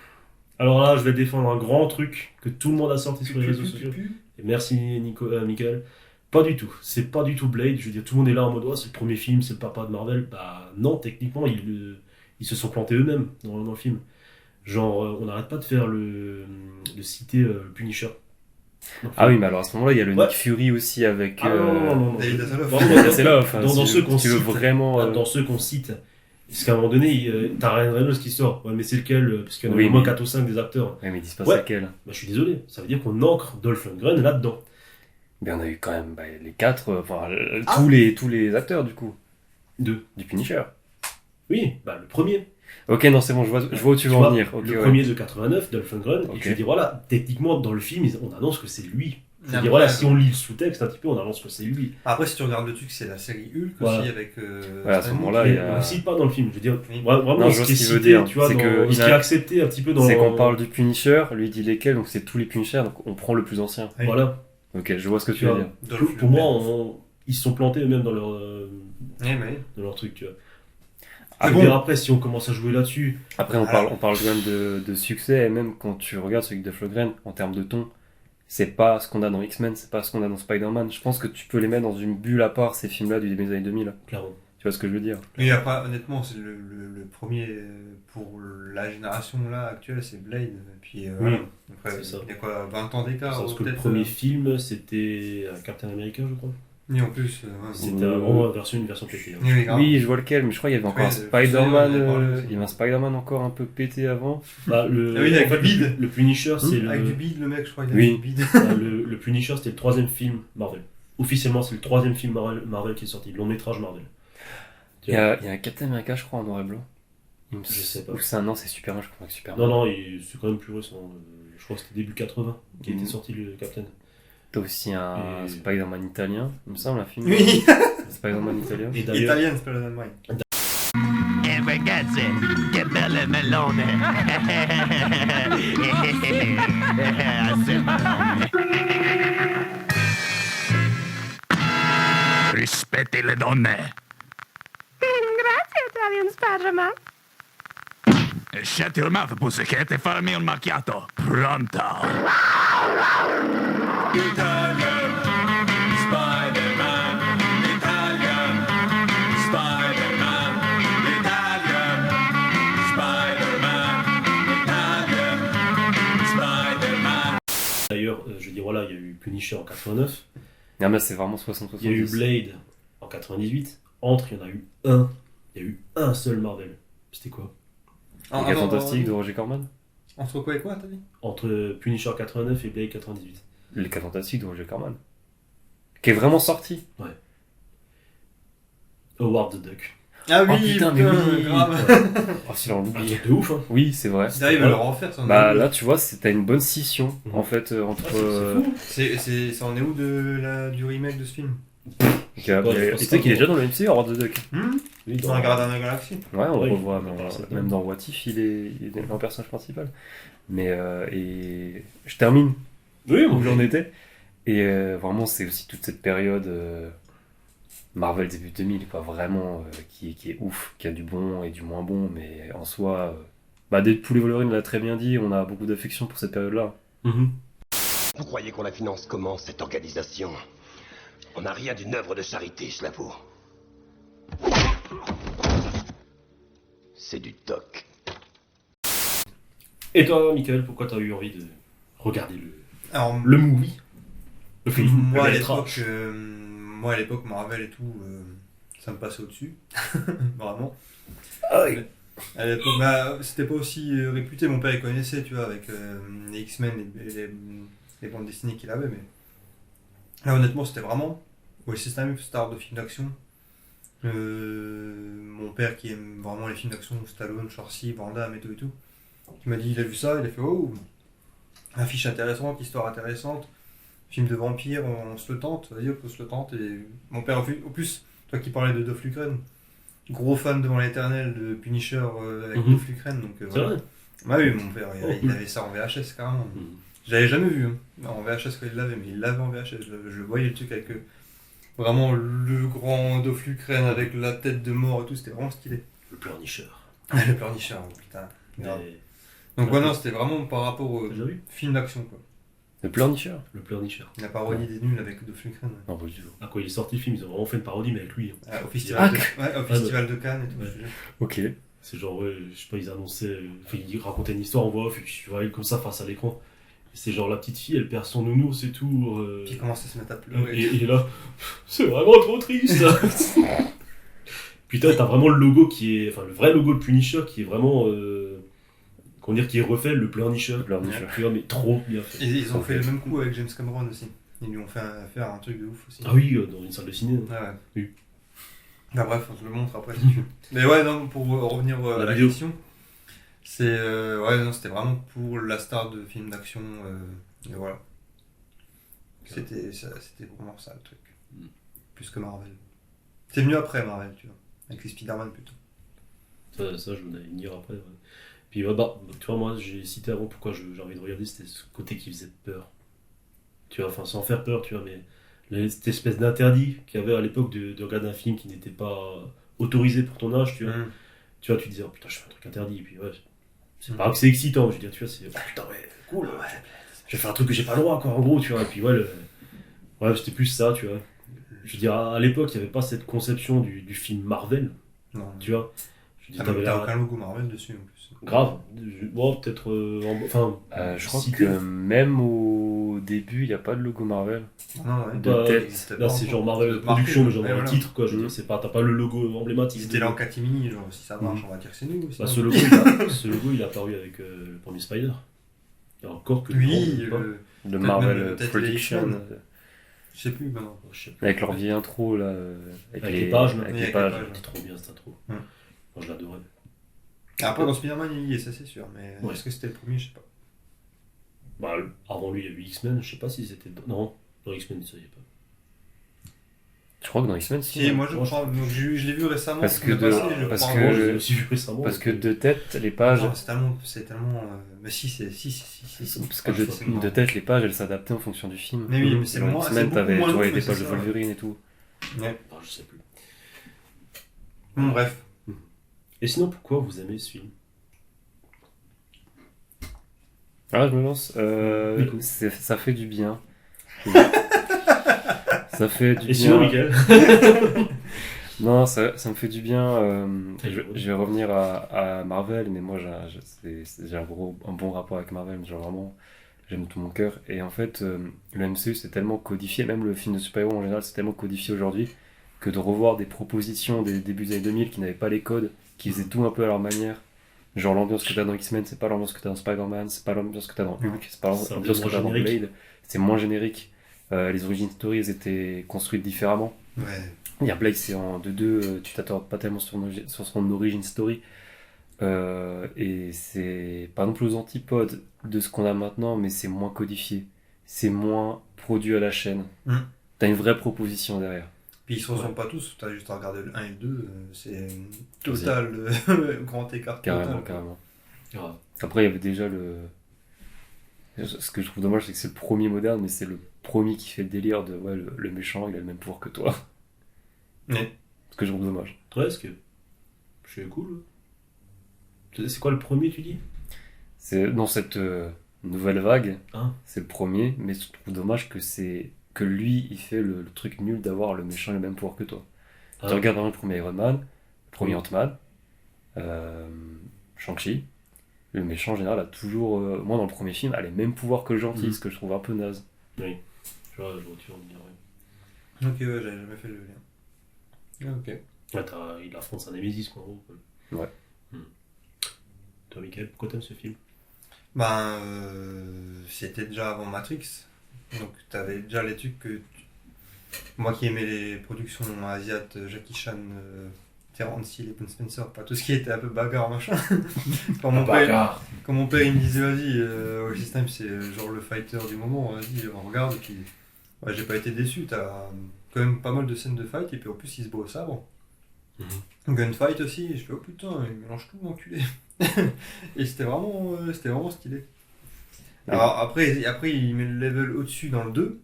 Alors là je vais défendre un grand truc que tout le monde a sorti sur les réseaux sociaux. Et merci Michael. Pas du tout. C'est pas du tout Blade. Je veux dire, tout le monde est là en mode c'est le premier film, c'est le papa de Marvel. Bah non, techniquement, ils se sont plantés eux-mêmes dans le film. Genre, on n'arrête pas de faire de citer Punisher. Ah oui, mais alors à ce moment-là, il y a le Nick Fury aussi avec. Non. David Hasselhoff. Dans ceux qu'on cite. Vraiment. Dans ceux qu'on cite. Parce qu'à un moment donné, t'as Ryan Reynolds qui sort. Ouais, mais c'est lequel? Parce qu'il y en a au moins 4 ou 5 des acteurs. Ouais, mais ils disent pas c'est lequel. Bah, je suis désolé. Ça veut dire qu'on ancre Dolph Lundgren là-dedans. Mais on a eu quand même les 4, tous les acteurs du coup. Du Punisher. Oui, le premier. Ok, non, c'est bon, je vois où tu veux en venir. Okay, le premier de 89, Dolph Lundgren. Et je veux dire, voilà, techniquement, dans le film, on annonce que c'est lui. Je veux dire, voilà, si on lit le sous-texte un petit peu, on annonce que c'est lui. Après, si tu regardes le truc, c'est la série Hulk aussi avec. À ce moment-là, il y a. On ne cite pas dans le film. Je veux dire, vraiment, non, ce qui est cité, dire. Tu vois, ce qui est accepté un petit peu dans. C'est qu'on parle du Punisher, lui dit lesquels, donc c'est tous les Punisher, donc on prend le plus ancien. Oui. Voilà. Ok, je vois ce que tu veux dire. Pour moi, ils se sont plantés eux-mêmes dans leur truc, tu vois. Après, si on commence à jouer là-dessus. Après, on parle quand même de succès, et même quand tu regardes celui de Dolph Lundgren, en termes de ton, c'est pas ce qu'on a dans X-Men, c'est pas ce qu'on a dans Spider-Man. Je pense que tu peux les mettre dans une bulle à part, ces films-là du début des années 2000. Clairement. Tu vois ce que je veux dire? Oui, après, honnêtement, c'est le premier pour la génération là actuelle, c'est Blade. Et puis, après, il y a quoi, 20 ans d'écart? Parce que le premier film, c'était Captain America, je crois. Et en plus, c'était vraiment une version pétée. Hein. Oui, je vois lequel, mais je crois qu'il y avait encore un Spider-Man. Il y avait un Spider-Man encore un peu pété avant. Avec du bide. Le Punisher, c'est avec du bide, le mec, je crois. Oui. Du bide. Le Punisher, c'était le 3e film Marvel. Officiellement, c'est le 3e film Marvel qui est sorti, le long métrage Marvel. Il y a un Captain America, je crois, en noir et blanc. Je sais pas. Ou c'est c'est Superman, je crois que Superman. Non, c'est quand même plus récent. Je crois que c'était début 80 qui était sorti le Captain. T'as aussi un Spider-Man italien, il me semble, un film. Oui. Spider-Man italien. Et d'ailleurs, Italien Spider-Man. And ragazze, che belle melone. Melone. Rispetti le donne. Grazie, Italian Spider-Man. Shut your mouth, pussycat, e farmi un macchiato. Pronto. Italian Spider-Man, Italian Spider-Man, Italian Spider-Man, Italian Spider-Man. D'ailleurs, je veux dire, voilà, il y a eu Punisher en 89. Non, mais c'est vraiment 60-70. Il y a eu Blade en 98. Entre, il y en a eu un. Il y a eu un seul Marvel. C'était quoi? Les Gars Fantastiques de Roger Corman. Entre quoi et quoi, t'as dit? Entre Punisher 89 et Blade 98. Les Cas Fantastiques de Roger Corman. Qui est vraiment sorti. Ouais. Howard the Duck. Ah oui, oh, putain, mais oui, grave. Ouais. Oh, si l'on l'oublie. De ouf, hein. Oui, c'est vrai. Ça arrive à le refaire, ça. Bah là, tu vois, t'as une bonne scission en fait entre. Ça en est où du remake de ce film? Tu sais qu'il est déjà dans le MCU, Howard the Duck. Oui, dans la Gardiens de la Galaxie. Ouais, on le revoit même dans What If, il est un personnage principal. Mais et je termine où j'en étais. Et vraiment, c'est aussi toute cette période Marvel début 2000, quoi, vraiment qui est ouf, qui a du bon et du moins bon, mais en soi, Deadpool et Wolverine l'a très bien dit, on a beaucoup d'affection pour cette période-là. Vous croyez qu'on la finance comment, cette organisation? On n'a rien d'une œuvre de charité, je l'avoue. C'est du toc. Et toi, Michael, pourquoi t'as eu envie de regarder Alors, le movie? Le film? Moi, à l'époque, Marvel et tout, ça me passait au-dessus. Vraiment. Ah oui. À l'époque, c'était pas aussi réputé. Mon père, il connaissait, tu vois, avec les X-Men et les bandes dessinées qu'il avait, mais là, honnêtement, c'était vraiment... Oui, c'est un star de film d'action. Mon père qui aime vraiment les films d'action, Stallone, Schwarzy, Van Damme et tout, qui m'a dit, il a vu ça, il a fait, oh, affiche intéressante, histoire intéressante, film de vampire, on se le tente, vas-y, on se le tente. Et mon père, au plus, toi qui parlais de Dolph Lundgren, gros fan devant l'éternel de Punisher avec Dolph Lundgren, donc voilà. Vrai? Bah oui, mon père, il avait ça en VHS carrément. Je l'avais jamais vu en VHS quand il l'avait, mais il l'avait en VHS. Je voyais le truc avec vraiment le grand Dolph Lundgren avec la tête de mort et tout, c'était vraiment stylé. Le Pleurnicher. Le Pleurnicher, putain. Donc ouais, non, c'était vraiment par rapport au film d'action, quoi. Le Pleurnicher. Le Pleurnicher. La parodie des nuls avec Dolph Lundgren. Non, pas du tout. Ah, quand il est sorti le film, ils ont vraiment fait une parodie, mais avec lui. Au festival, au festival de Cannes et tout. Ouais. Ok. C'est genre, je sais pas, ils annonçaient, ils racontaient une histoire en voix off, et puis tu vois, comme ça face à l'écran. C'est genre la petite fille, elle perd son nounours et tout. Puis il commence à se mettre à pleurer. Et il est là, c'est vraiment trop triste. Putain, t'as vraiment le logo qui est. Enfin, le vrai logo de Punisher qui est vraiment. Comment dire, qui est refait, le Pleurnicher. Tu vois, mais trop bien fait. Et ils ont fait le même coup avec James Cameron aussi. Ils lui ont fait faire un truc de ouf aussi. Ah oui, dans une salle de ciné. Ouais. Oui. Bah bref, on te le montre après si tu veux. Mais ouais, non, pour revenir à la question, c'est c'était vraiment pour la star de film d'action et voilà. C'était vraiment ça le truc. Plus que Marvel. C'est venu après Marvel, tu vois, avec les Spider-Man plutôt. Ça je m'en avais venir après. Ouais. Puis tu vois, moi j'ai cité avant pourquoi j'ai envie de regarder, c'était ce côté qui faisait peur. Tu vois, enfin sans faire peur, tu vois, mais cette espèce d'interdit qu'il y avait à l'époque de regarder un film qui n'était pas autorisé pour ton âge, tu vois. Tu vois, tu disais, oh putain, je fais un truc interdit, et puis ouais, c'est pas que c'est excitant, je veux dire, tu vois, c'est, oh putain, ouais, cool, ouais, je vais faire un truc que j'ai pas le droit, quoi, en gros, tu vois, et puis ouais, c'était plus ça, tu vois. Je veux dire, à l'époque, il n'y avait pas cette conception du film Marvel, non. Tu vois. Je dis, t'as aucun logo Marvel dessus, en plus. Grave. Bon, peut-être. Je crois que même au début, il n'y a pas de logo Marvel. Non, ouais. De tête. Là, c'est genre Marvel Production, mais genre dans le titre, quoi. Je veux dire, t'as pas le logo emblématique. C'était là en catimini, genre si ça marche, on va dire que c'est nous aussi. Ce logo, il est apparu avec le premier Spider. Il y a encore que le Marvel Production. Je sais plus maintenant. Avec leur vieille intro, là. Avec les pages, c'était trop bien cette intro. Moi, je l'adorais. Après, dans Spider-Man, il y est, ça c'est sûr, mais est-ce que c'était le premier, je sais pas. Bah, avant lui, il y a eu X-Men, je sais pas si c'était. Non, dans X-Men, ça y est pas. Je crois que dans X-Men, Si, moi je crois, donc je l'ai vu récemment. Parce que parce que de tête, les pages. Non, c'est tellement. Mais si, c'est. Parce que de tête, les pages, elles s'adaptaient en fonction du film. Mais oui, mais c'est dans moins. X-Men, C'est t'avais beaucoup moins des long, pages de ça. Wolverine et tout. Ouais. Je sais plus. Bon, bref. Et sinon, pourquoi vous aimez ce film? Ah, je me lance. Ça fait du bien. Ça fait du bien. Et sinon, Mickaël? Non, ça me fait du bien. Je vais revenir à Marvel, mais moi j'ai un bon rapport avec Marvel. Genre vraiment, j'aime de tout mon cœur. Et en fait, le MCU c'est tellement codifié, même le film de super-héros en général c'est tellement codifié aujourd'hui, que de revoir des propositions des débuts des années 2000 qui n'avaient pas les codes, qui faisaient tout un peu à leur manière. Genre l'ambiance que t'as dans X-Men, c'est pas l'ambiance que t'as dans Spider-Man, c'est pas l'ambiance que t'as dans Hulk, c'est pas l'ambiance que t'as dans Blade. C'est moins générique. Les origin stories étaient construites différemment. Ouais. Il y a Blade, c'est en 2-2, tu t'attardes pas tellement sur son origin story. Et c'est pas non plus aux antipodes de ce qu'on a maintenant, mais c'est moins codifié. C'est moins produit à la chaîne. T'as une vraie proposition derrière. Puis ils se ressemblent pas tous, t'as juste à regarder le 1 et le 2, c'est total grand écart. Carrément. Après, il y avait déjà ce que je trouve dommage, c'est que c'est le premier moderne, mais c'est le premier qui fait le délire de le méchant, il a le même pouvoir que toi. Ouais. Ce que je trouve dommage. Ouais, parce que c'est cool. C'est quoi le premier, tu dis? C'est dans cette nouvelle vague, Hein? c'est le premier, mais je trouve dommage que lui, il fait le truc nul d'avoir le méchant et le même pouvoir que toi. Ah. Tu regardes vraiment le premier Iron Man, le premier Ant-Man, Shang-Chi, le méchant en général a toujours, moi dans le premier film, a les mêmes pouvoirs que le gentil, ce que je trouve un peu naze. Oui, je vois tu vas me dire, ouais. Ok, ouais, j'avais jamais fait le lien. Ok. Ouais, il affronte sa Némésis, quoi, en gros. Ouais. Toi, Mickaël, pourquoi t'aimes ce film? C'était déjà avant Matrix, donc t'avais déjà les trucs que... Moi qui aimais les productions asiates, Jackie Chan, Terrence Hill et Ben Spencer, pas tout ce qui était un peu bagarre, machin. Quand mon père il me disait, vas-y, Wesley Snipes c'est genre le fighter du moment, vas-y, on regarde, et puis... Ouais, j'ai pas été déçu, t'as quand même pas mal de scènes de fight, et puis en plus il se bat au sabre. Gunfight aussi, et je fais oh putain, il mélange tout l'enculé. Et c'était vraiment stylé. Alors après il met le level au-dessus dans le 2,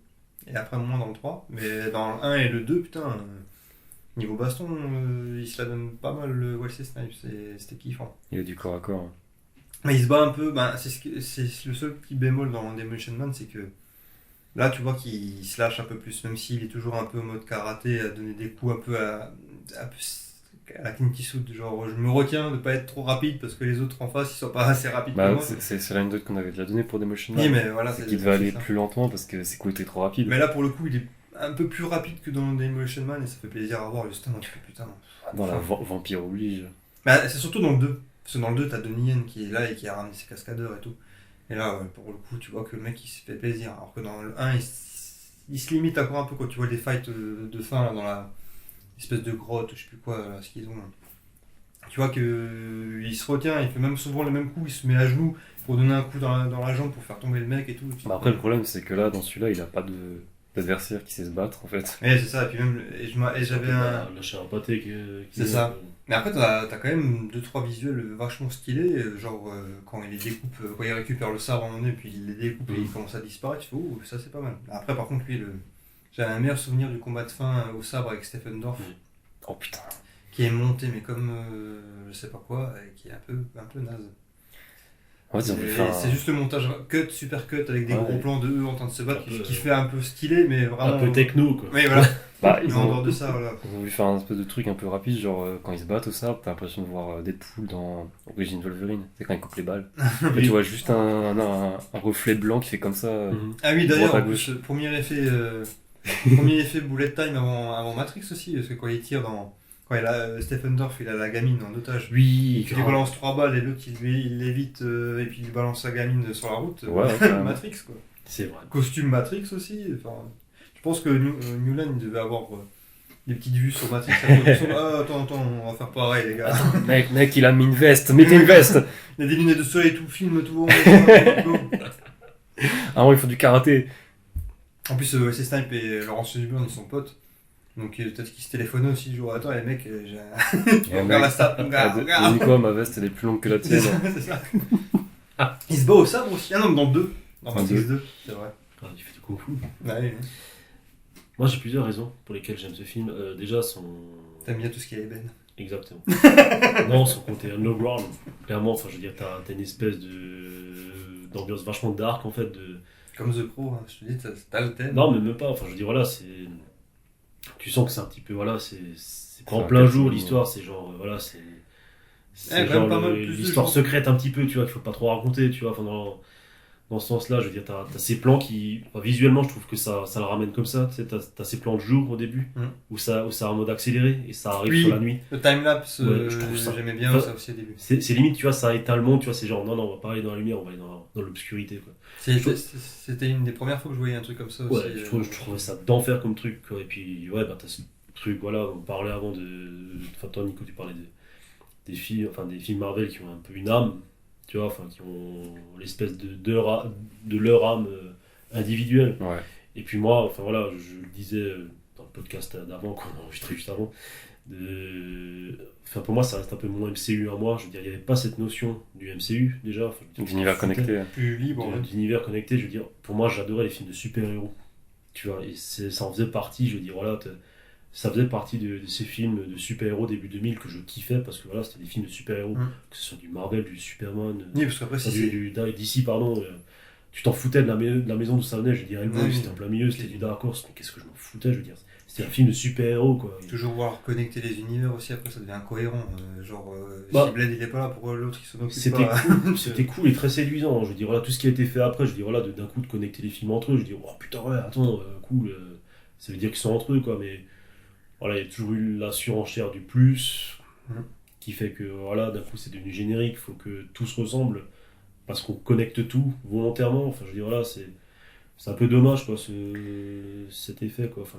et après moins dans le 3, mais dans le 1 et le 2, putain, niveau baston, il se la donne pas mal le Wesley Snipes, c'était kiffant. Il a du corps à corps. Mais il se bat un peu, c'est le seul petit bémol dans Demolition Man, c'est que là tu vois qu'il se lâche un peu plus, même s'il est toujours un peu en mode karaté, à donner des coups un peu à la Clint Eastwood, genre je me retiens de pas être trop rapide parce que les autres en face ils sont pas assez rapides que moi. C'est l'anecdote qu'on avait déjà donnée pour Demolition Man. Oui, mais voilà, c'est qu'il devait aller plus lentement parce que ses coups étaient trop rapides. Mais là pour le coup il est un peu plus rapide que dans Demolition Man et ça fait plaisir à voir justement, tu fais putain. Dans la Vampire oblige. Bah, c'est surtout dans le 2, parce que dans le 2 t'as Donnie Yen qui est là et qui a ramené ses cascadeurs et tout. Et là pour le coup tu vois que le mec il se fait plaisir, alors que dans le 1 il se limite encore un peu quand tu vois les fights de fin là, dans la espèce de grotte, je sais plus quoi, là, ce qu'ils ont. Tu vois que il se retient, il fait même souvent le même coup, il se met à genoux pour donner un coup dans la jambe pour faire tomber le mec et tout. Bah après le problème c'est que là dans celui-là il a pas d'adversaire qui sait se battre en fait. Ouais, c'est ça, et puis même j'avais un lâcher un pâté qui c'est ça. Mais après t'as quand même 2-3 visuels vachement stylés, genre quand il les découpe, quand il récupère le sabre à un moment donné, puis il les découpe et il commence à disparaître, tu fais oh ça c'est pas mal. Après par contre lui j'avais un meilleur souvenir du combat de fin au sabre avec Stephen Dorff. Oh putain. Qui est monté mais comme je sais pas quoi, et qui est un peu naze. Ouais, c'est juste le montage super cut avec des gros plans de eux en train de se battre qui fait un peu stylé mais vraiment... Un peu techno quoi. Oui voilà. Ils en dehors de ça voilà. Ils ont voulu faire un espèce de truc un peu rapide, genre quand ils se battent au sabre, t'as l'impression de voir Deadpool dans Origin Wolverine, c'est quand il coupe les balles. Oui. Et tu vois juste un reflet blanc qui fait comme ça. Ah oui d'ailleurs, en plus, premier effet bullet time avant Matrix aussi, parce que quand il tire quand il a Stephen Dorff, il a la gamine en otage. Oui. Il lui balance 3 balles et l'autre il l'évite et puis il balance sa gamine sur la route. Ouais, Matrix quoi. C'est vrai. Costume Matrix aussi. Enfin, je pense que Newland il devait avoir des petites vues sur Matrix. Ah attends, on va faire pareil les gars. Mec, il a mis une veste, mettez une veste. Il y a des lunettes de soleil tout film, tout. Ah bon, il faut du karaté. En plus, Wesley Snipes et Laurence Fishburne ils sont potes. Donc peut-être qu'il se téléphonait aussi le jour. Attends, les mecs, j'ai Et regarde la star, il regarde. dit quoi, ma veste elle est plus longue que la tienne. C'est ça. Il se bat au sabre aussi. Ah non, dans le 2. Dans Dans le Matrix 2. 2, c'est vrai. Ah, il fait du kung fu. Ouais. Moi, j'ai plusieurs raisons pour lesquelles j'aime ce film. Déjà, son... T'aimes bien tout ce qui est ébène. Exactement. Non, son côté underground. Clairement, enfin, je veux dire, t'as une espèce d'ambiance vachement dark, en fait, de... Comme The Crow, hein, je te dis, t'as le thème. Non, mais même pas. Enfin, je veux dire, voilà, c'est... Tu sens que c'est un petit peu, voilà, c'est pas en un plein peu jour, fou, l'histoire, c'est genre, voilà, c'est quand genre même pas mal plus de l'histoire jours. secrète un petit peu, tu vois, qu'il faut pas trop raconter, tu vois, enfin, dans ce sens-là, je veux dire, t'as ces plans qui, enfin, visuellement, je trouve que ça le ramène comme ça, tu sais, t'as ces plans de jour au début, où ça est en mode accéléré, et ça arrive Oui, sur la nuit. le timelapse, je trouve ça. j'aimais bien ça aussi au début. C'est limite, tu vois, ça éteint le monde, tu vois, c'est genre, non, on va pas aller dans la lumière, on va aller dans l'obscurité, quoi. C'était une des premières fois que je voyais un truc comme ça aussi. Ouais, je trouvais ça d'enfer comme truc, quoi. Et puis, ouais, bah, t'as ce truc, voilà, on parlait avant de. Enfin, toi, Nico, tu parlais des films, enfin, des films Marvel qui ont un peu une âme, tu vois, enfin, qui ont l'espèce de leur âme individuelle. Ouais. Et puis, moi, enfin, voilà, je le disais dans le podcast d'avant, qu'on a enregistré juste avant, enfin, pour moi, ça reste un peu mon MCU à moi. Je veux dire, il n'y avait pas cette notion du MCU déjà. Enfin, D'univers connecté. Plus libre. D'univers connecté, je veux dire, pour moi, j'adorais les films de super-héros. Tu vois, et ça en faisait partie, je veux dire, voilà, ça faisait partie de ces films de super-héros début 2000 que je kiffais parce que voilà, c'était des films de super-héros, que ce soit du Marvel, du Superman, Oui, parce qu'après, du DC, pardon. Tu t'en foutais de la maison d'où ça venait, je veux dire, Hellboy, c'était en plein milieu, c'était du Dark Horse, mais qu'est-ce que je m'en foutais, je veux dire. C'était un film de super-héros, quoi. Toujours voir connecter les univers aussi, après ça devient incohérent. Bah, si Blade il est pas là, pourquoi l'autre il s'en occupe C'était pas cool, c'était cool et très séduisant. Je veux dire, voilà, tout ce qui a été fait après, je veux dire, voilà, d'un coup de connecter les films entre eux, je dis, oh putain, ouais, attends, cool, ça veut dire qu'ils sont entre eux, quoi, mais voilà, il y a toujours eu la surenchère du plus, qui fait que, voilà, d'un coup c'est devenu générique, il faut que tout se ressemble, parce qu'on connecte tout volontairement, enfin, je veux dire, voilà, c'est un peu dommage, quoi, cet effet, quoi, enfin,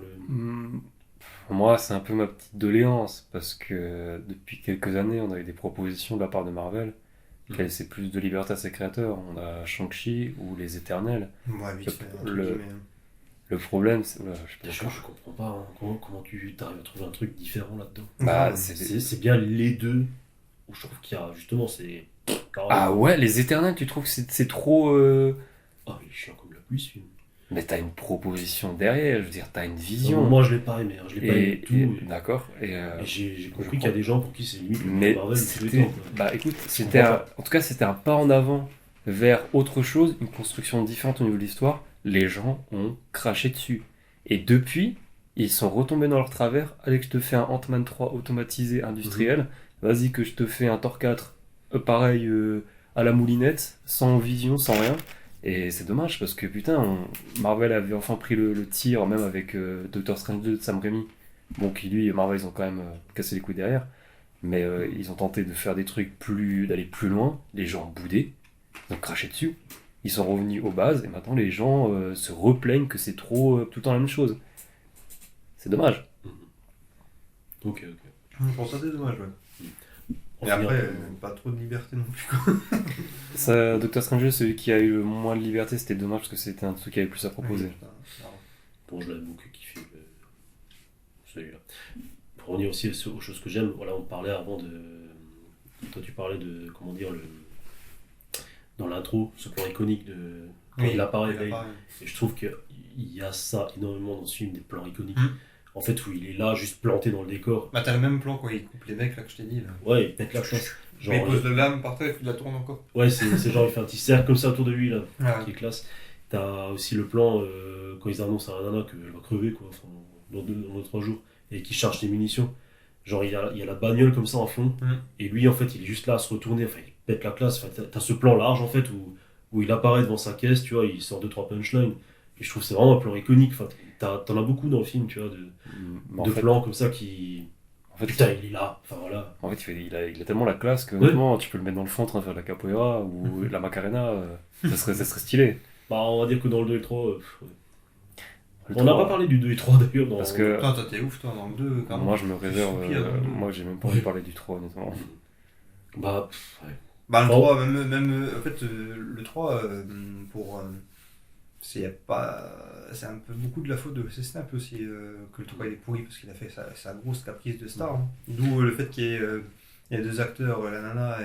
Pour moi, c'est un peu ma petite doléance, parce que depuis quelques années, on a eu des propositions de la part de Marvel qui laissaient plus de liberté à ses créateurs. On a Shang-Chi ou Les Éternels. Ouais, vite fait, entre le, guillemets. le problème, c'est... Oula, je sais pas je comprends pas, hein, comment tu arrives à trouver un truc différent là-dedans. Bah, c'est bien les deux, où je trouve qu'il y a, justement, c'est... Ah ouais, Les Éternels, tu trouves que c'est trop... Ah, mais je suis comme la pluie, ce film. Mais t'as une proposition derrière, je veux dire, t'as une vision. Non, moi, je l'ai pas aimé, hein, je l'ai pas aimé du tout. D'accord. Et j'ai compris qu'il y a des gens pour qui c'est limite le mais Marvel de tous les c'était, temps, quoi. bah écoute, en tout cas, c'était un pas en avant vers autre chose, une construction différente au niveau de l'histoire. Les gens ont craché dessus. Et depuis, ils sont retombés dans leur travers. Allez, que je te fais un Ant-Man 3 automatisé, industriel. Vas-y, que je te fais un Thor 4, pareil, à la moulinette, sans vision, sans rien. Et c'est dommage parce que putain, Marvel avait enfin pris le tir, même avec Doctor Strange 2 de Sam Raimi. Bon, qui lui, Marvel, ils ont quand même cassé les couilles derrière. Mais ils ont tenté de faire des trucs d'aller plus loin. Les gens boudaient, ils ont craché dessus. Ils sont revenus aux bases et maintenant les gens se replaignent que c'est trop tout le temps la même chose. C'est dommage. Ok. Pour ça, c'est dommage, ouais. Et après, pas trop de liberté non plus, quoi. Ça, Doctor Strange, celui qui a eu le moins de liberté, c'était dommage parce que c'était un truc qui avait plus à proposer. Oui, bon, je l'avais beaucoup kiffé, celui-là. Pour revenir aussi aux choses que j'aime, voilà, on parlait avant de... Toi, tu parlais de, comment dire, dans l'intro, ce plan iconique de... Quand il apparaît, et je trouve qu'il y a ça énormément dans ce film, des plans iconiques. En fait, où il est là, juste planté dans le décor. Bah, t'as le même plan, quoi, il coupe les mecs, là, que je t'ai dit, là. Ouais, il pète la classe. Genre, mais il pose de l'âme par terre et il la tourne encore. Ouais, c'est genre, il fait un petit cercle comme ça autour de lui, là, ouais. Qui est classe. T'as aussi le plan, quand ils annoncent à un nana qu'elle va crever, quoi, enfin, dans 2-3 jours, et qui charge des munitions. Genre, il y a la bagnole comme ça en fond, et lui, en fait, il est juste là à se retourner, enfin, il pète la classe. Enfin, t'as ce plan large, en fait, où il apparaît devant sa caisse, tu vois, il sort 2-3 punchlines. Et je trouve que c'est vraiment un plan iconique. Enfin, t'en as beaucoup dans le film, tu vois, de plans comme ça qui... En fait, putain, il est là. Enfin, voilà. En fait, il a tellement la classe que, honnêtement, tu peux le mettre dans le fond en train de faire de la capoeira ou de la macarena. Ça serait stylé. Bah, on va dire que dans le 2 et 3... on n'a pas parlé du 2 et 3 d'ailleurs. Parce que... Toi, t'es ouf, toi, dans le 2. Quand moi, je me réserve... moi, j'ai même pas envie de parler du 3, honnêtement. Bah, ouais. Bah, le 3, même en fait, le 3, pour... c'est pas... c'est un peu beaucoup de la faute de c'est un peu aussi que le 3 il est pourri parce qu'il a fait sa grosse caprice de star. Hein. D'où le fait qu'il y ait deux acteurs, la nana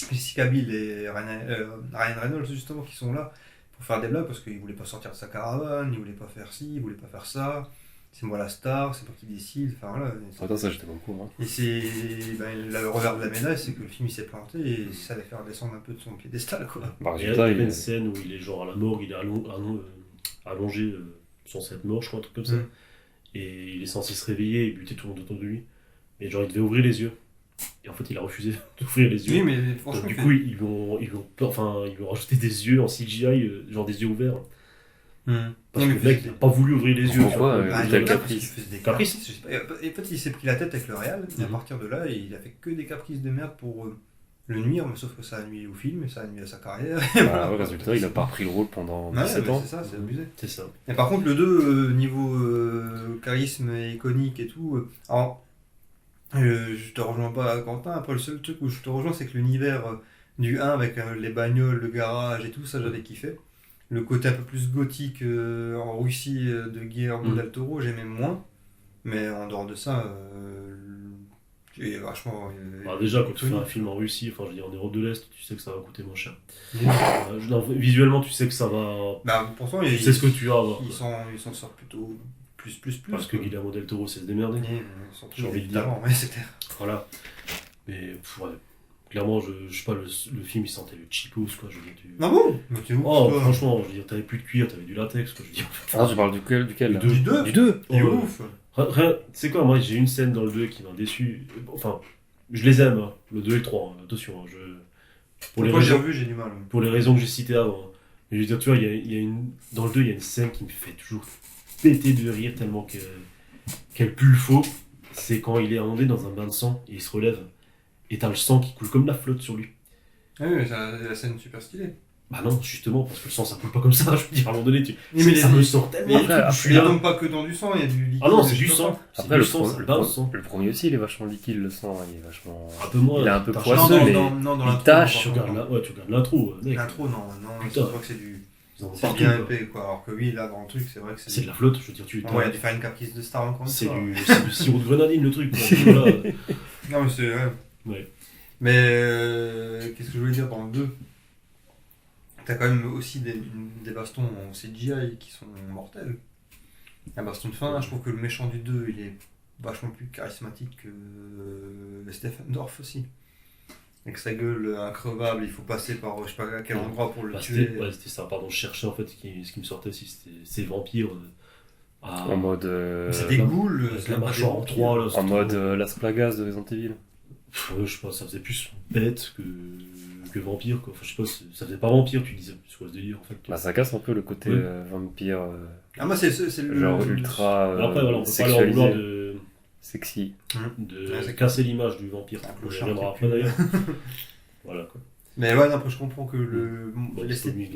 Jessica Biel et Ryan Reynolds justement qui sont là pour faire des blagues parce qu'il voulait pas sortir de sa caravane, il voulait pas faire ci, il voulait pas faire ça. C'est moi la star, c'est moi qui décide. Enfin voilà. Attends, ça j'étais pas au courant. Et c'est le revers de la médaille, c'est que le film il s'est planté et ça allait faire descendre un peu de son piédestal quoi. Il y a une scène où il est genre à la morgue, il est allongé sans être mort, je crois, un truc comme ça. Et il est censé se réveiller et buter tout le monde autour de lui. Et genre il devait ouvrir les yeux. Et en fait il a refusé d'ouvrir les yeux. Oui mais franchement. Donc, du coup ils vont rajouter des yeux en CGI, genre des yeux ouverts. Parce que le mec n'a pas voulu ouvrir les yeux. Pourquoi il a caprice. Des caprices. Et en fait, il s'est pris la tête avec le réal, et à partir de là, il a fait que des caprices de merde pour le nuire, mais sauf que ça a nuit au film et ça a nuit à sa carrière. Voilà. Ouais, résultat, il a pas repris le rôle pendant 17 ans. C'est ça, c'est abusé. C'est ça. Et par contre, le 2, niveau charisme et iconique et tout, alors, je te rejoins pas, Quentin. Après, le seul truc où je te rejoins, c'est que l'univers du 1 avec les bagnoles, le garage et tout, ça j'avais kiffé. Le côté un peu plus gothique en Russie de Guillermo del Toro, j'aimais moins. Mais en dehors de ça, j'ai vachement. Déjà, quand tu fais un film en Russie, enfin je veux dire en Europe de l'Est, tu sais que ça va coûter moins cher. Visuellement, tu sais que ça va. Pourtant, tu sais ce que tu as. Ils s'en sortent plutôt plus. Parce que Guillermo del Toro sait se démerder. J'ai envie de dire. Ouais, c'est clair. Voilà. Mais ouais. Clairement, je sais pas, le film il sentait le cheapos quoi. Je veux dire, Ah bon? Franchement, je veux dire, t'avais plus de cuir, t'avais du latex quoi. Je veux dire. Ah, tu parles duquel là? Du 2. Du 2. C'est ouf. C'est quoi, moi j'ai une scène dans le 2 qui m'a déçu. Enfin, je les aime, hein. Le 2 et le 3, hein. Attention. Moi j'ai revu, j'ai du mal. Pour les raisons que j'ai citées avant. Mais je veux dire, tu vois, dans le 2, il y a une scène qui me fait toujours péter de rire tellement qu'elle pue le faux. C'est quand il est allongé dans un bain de sang et il se relève. Et t'as le sang qui coule comme la flotte sur lui. Ah oui, mais c'est la scène super stylée. Bah non, justement, parce que le sang ça coule pas comme ça. Je veux dire, à un moment donné, ça me sort tellement. Il n'y a donc pas que dans du sang, il y a du liquide. Ah non, c'est du sang. Après, le premier aussi, il est vachement liquide, le sang. Il est vachement. Un peu moins. Il est un peu poisseux, mais il tâche. Tu regardes l'intro. L'intro, non. Je crois que c'est du. C'est bien épais quoi, alors que oui, là dans le truc, c'est vrai que c'est de la flotte, je veux dire, il a dû faire une caprice de star encore. C'est du sirop de grenadine le truc. Non, mais c'est. Ouais. Mais qu'est-ce que je voulais dire dans le 2 ? T'as quand même aussi des bastons en CGI qui sont mortels. Un baston de fin, je trouve que le méchant du 2 il est vachement plus charismatique que Stephen Dorff aussi. Avec sa gueule increvable, il faut passer par je sais pas à quel endroit pour le tuer. C'était ça, pardon, je cherchais en fait ce qui me sortait aussi, c'était ces vampires. En mode. C'est des ghouls, c'est la mâchoire en 3 là. En mode Las Plagas de Resident Evil. Ouais, je sais pas, ça faisait plus bête que vampire quoi. Enfin, je sais pas, ça faisait pas vampire, tu disais, c'est quoi ce délire en fait. Bah, ça casse un peu le côté vampire. Moi c'est genre ultra. Après voilà, on peut pas leur vouloir de. Sexy. De casser l'image du vampire. On reviendra après d'ailleurs. Voilà quoi. Mais ouais, non, je comprends que l'esthétique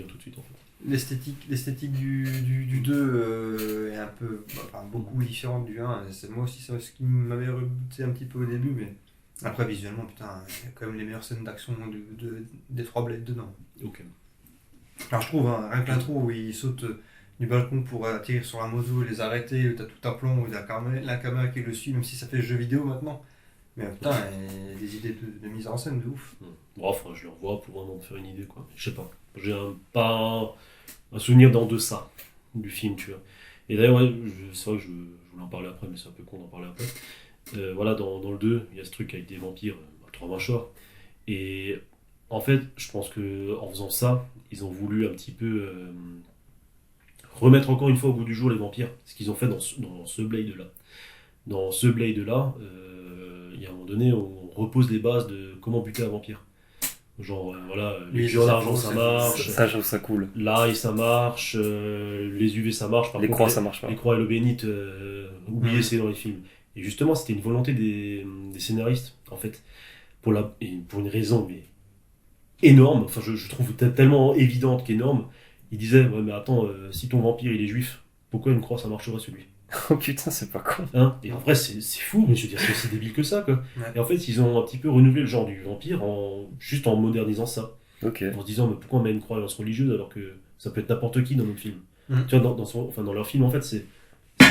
du 2 est un peu. Beaucoup différente du 1. C'est moi aussi, c'est ce qui m'avait rebuté un petit peu au début, mais. Après, visuellement, putain, il y a quand même les meilleures scènes d'action des 3 Blades dedans. Ok. Alors, je trouve, rien que l'intro où ils sautent du balcon pour atterrir sur la moto, les arrêter, t'as tout un plan où il y a la caméra qui le suit, même si ça fait jeu vidéo maintenant. Mais putain, il y a des idées de mise en scène de ouf. Bon, enfin, je le revois pour vraiment me faire une idée, quoi. Je sais pas. J'ai pas un souvenir dans de ça, du film, tu vois. Et d'ailleurs, ouais, c'est vrai que je voulais en parler après, mais c'est un peu con d'en parler après. Voilà, dans le 2, il y a ce truc avec des vampires, 3 mâchoires. Et en fait, je pense qu'en faisant ça, ils ont voulu un petit peu remettre encore une fois au goût du jour les vampires. Ce qu'ils ont fait dans ce Blade-là. Dans ce Blade-là, il y a un moment donné, on repose les bases de comment buter un vampire. Genre, voilà, les jeux en argent ça marche. Ça, je trouve ça cool. L'ail ça marche, les UV ça marche. Par les contre, croix ça marche pas. Les croix et l'eau bénite, oubliez, c'est dans les films. Et justement, c'était une volonté des scénaristes, en fait, pour une raison mais énorme, enfin je trouve tellement évidente qu'énorme. Ils disaient, ouais mais attends, si ton vampire il est juif, pourquoi une croix ça marcherait celui ? Oh putain, c'est pas con. Et en vrai, c'est fou, mais je veux dire, c'est aussi débile que ça, quoi. Ouais. Et en fait, ils ont un petit peu renouvelé le genre du vampire juste en modernisant ça. Okay. En se disant, mais pourquoi on met une croyance religieuse alors que ça peut être n'importe qui dans notre film ? Tu vois, dans leur film, en fait, c'est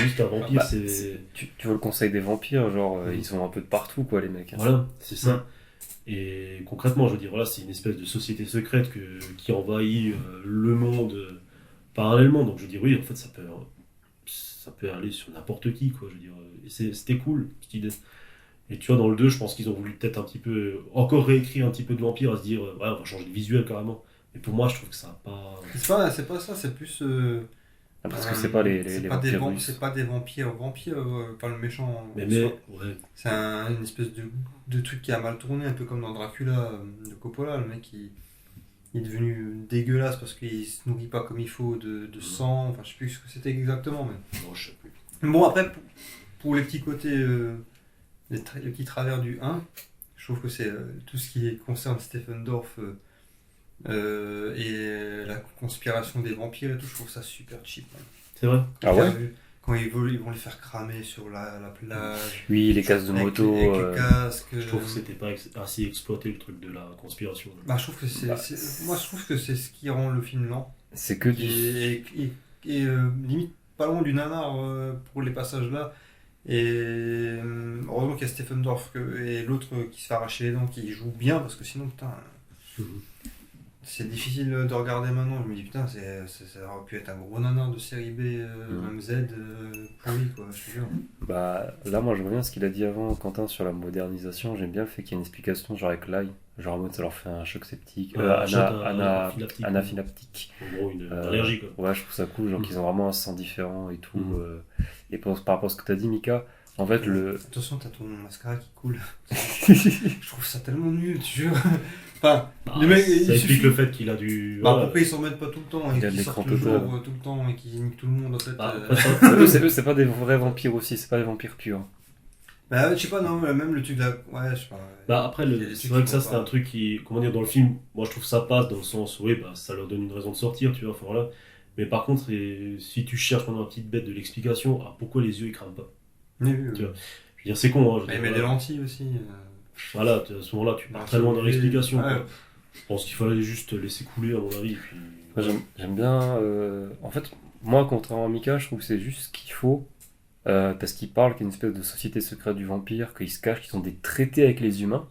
juste un vampire. Tu vois le conseil des vampires, genre, ils sont un peu de partout, quoi, les mecs. Hein. Voilà, c'est ça. Et concrètement, je veux dire, voilà, c'est une espèce de société secrète qui envahit le monde parallèlement. Donc je veux dire, oui, en fait, ça peut aller sur n'importe qui, quoi. Je veux dire, et c'était cool, cette idée. Et tu vois, dans le 2, je pense qu'ils ont voulu peut-être un petit peu, encore réécrire un petit peu de vampire, à se dire, ouais, on va changer de visuel carrément. Mais pour moi, je trouve que ça n'a pas... C'est pas ça, c'est plus... parce que c'est pas les vampires russes. C'est pas des vampires, pas le méchant. Mais ouais. C'est une espèce de truc qui a mal tourné, un peu comme dans Dracula de Coppola. Le mec, il est devenu dégueulasse parce qu'il se nourrit pas comme il faut de sang. Enfin, je sais plus ce que c'était exactement. Mais... Non, je sais plus. Bon, après, pour les petits côtés, les petits travers du 1, je trouve que c'est tout ce qui concerne Stephen Dorff et la conspiration des vampires et tout, je trouve ça super cheap. Hein. C'est vrai. Ah ouais. Quand ils vont les faire cramer sur la plage. Oui, les casques de moto. Avec les casques. Je trouve que c'était pas assez exploité le truc de la conspiration. Bah, je trouve que moi, je trouve que c'est ce qui rend le film lent. C'est que du. Et limite pas loin du nanar pour les passages là. Et heureusement qu'il y a Stephen Dorff et l'autre qui se fait arracher les dents, qui joue bien, parce que sinon, putain. C'est difficile de regarder maintenant. Je me dis, putain, ça aurait pu être un gros nanar de série B, même Z, pour lui, quoi, je te jure. Bah, là, moi, je reviens à ce qu'il a dit avant, Quentin, sur la modernisation. J'aime bien le fait qu'il y ait une explication, genre avec l'ail. Genre, en mode, ça leur fait un choc septique. Anaphylactique. En gros, une allergie, quoi. Ouais, je trouve ça cool, genre qu'ils ont vraiment un sang différent et tout. Et par rapport à ce que t'as dit, Mika, en fait, Attention, t'as ton mascara qui coule. Je trouve ça tellement nul, tu jures. Enfin, le mec, ça explique le fait qu'il a du. Pourquoi ils s'en mettent pas tout le temps et qu'ils sortent toujours tout le temps et qu'ils niquent tout le monde en fait. C'est pas des vrais vampires aussi, c'est pas des vampires purs. Bah, je sais pas, non, même le truc là. Ouais, je sais pas. Bah, après, c'est vrai que ça, c'était un truc qui. Comment dire, dans le film, moi je trouve ça passe dans le sens où, oui, bah, ça leur donne une raison de sortir, tu vois, enfin voilà. Mais par contre, si tu cherches pendant la petite bête de l'explication, pourquoi les yeux ils crament pas. Oui. Tu vois. Je veux dire, c'est con, hein. Il met des lentilles aussi. Voilà, à ce moment-là, tu pars très loin dans l'explication. Ouais. Je pense qu'il fallait juste laisser couler, à mon avis. Puis... Moi, j'aime bien. En fait, moi, contrairement à Mika, je trouve que c'est juste ce qu'il faut. Parce qu'il parle qu'il y a une espèce de société secrète du vampire, qu'ils se cachent, qu'ils ont des traités avec les humains.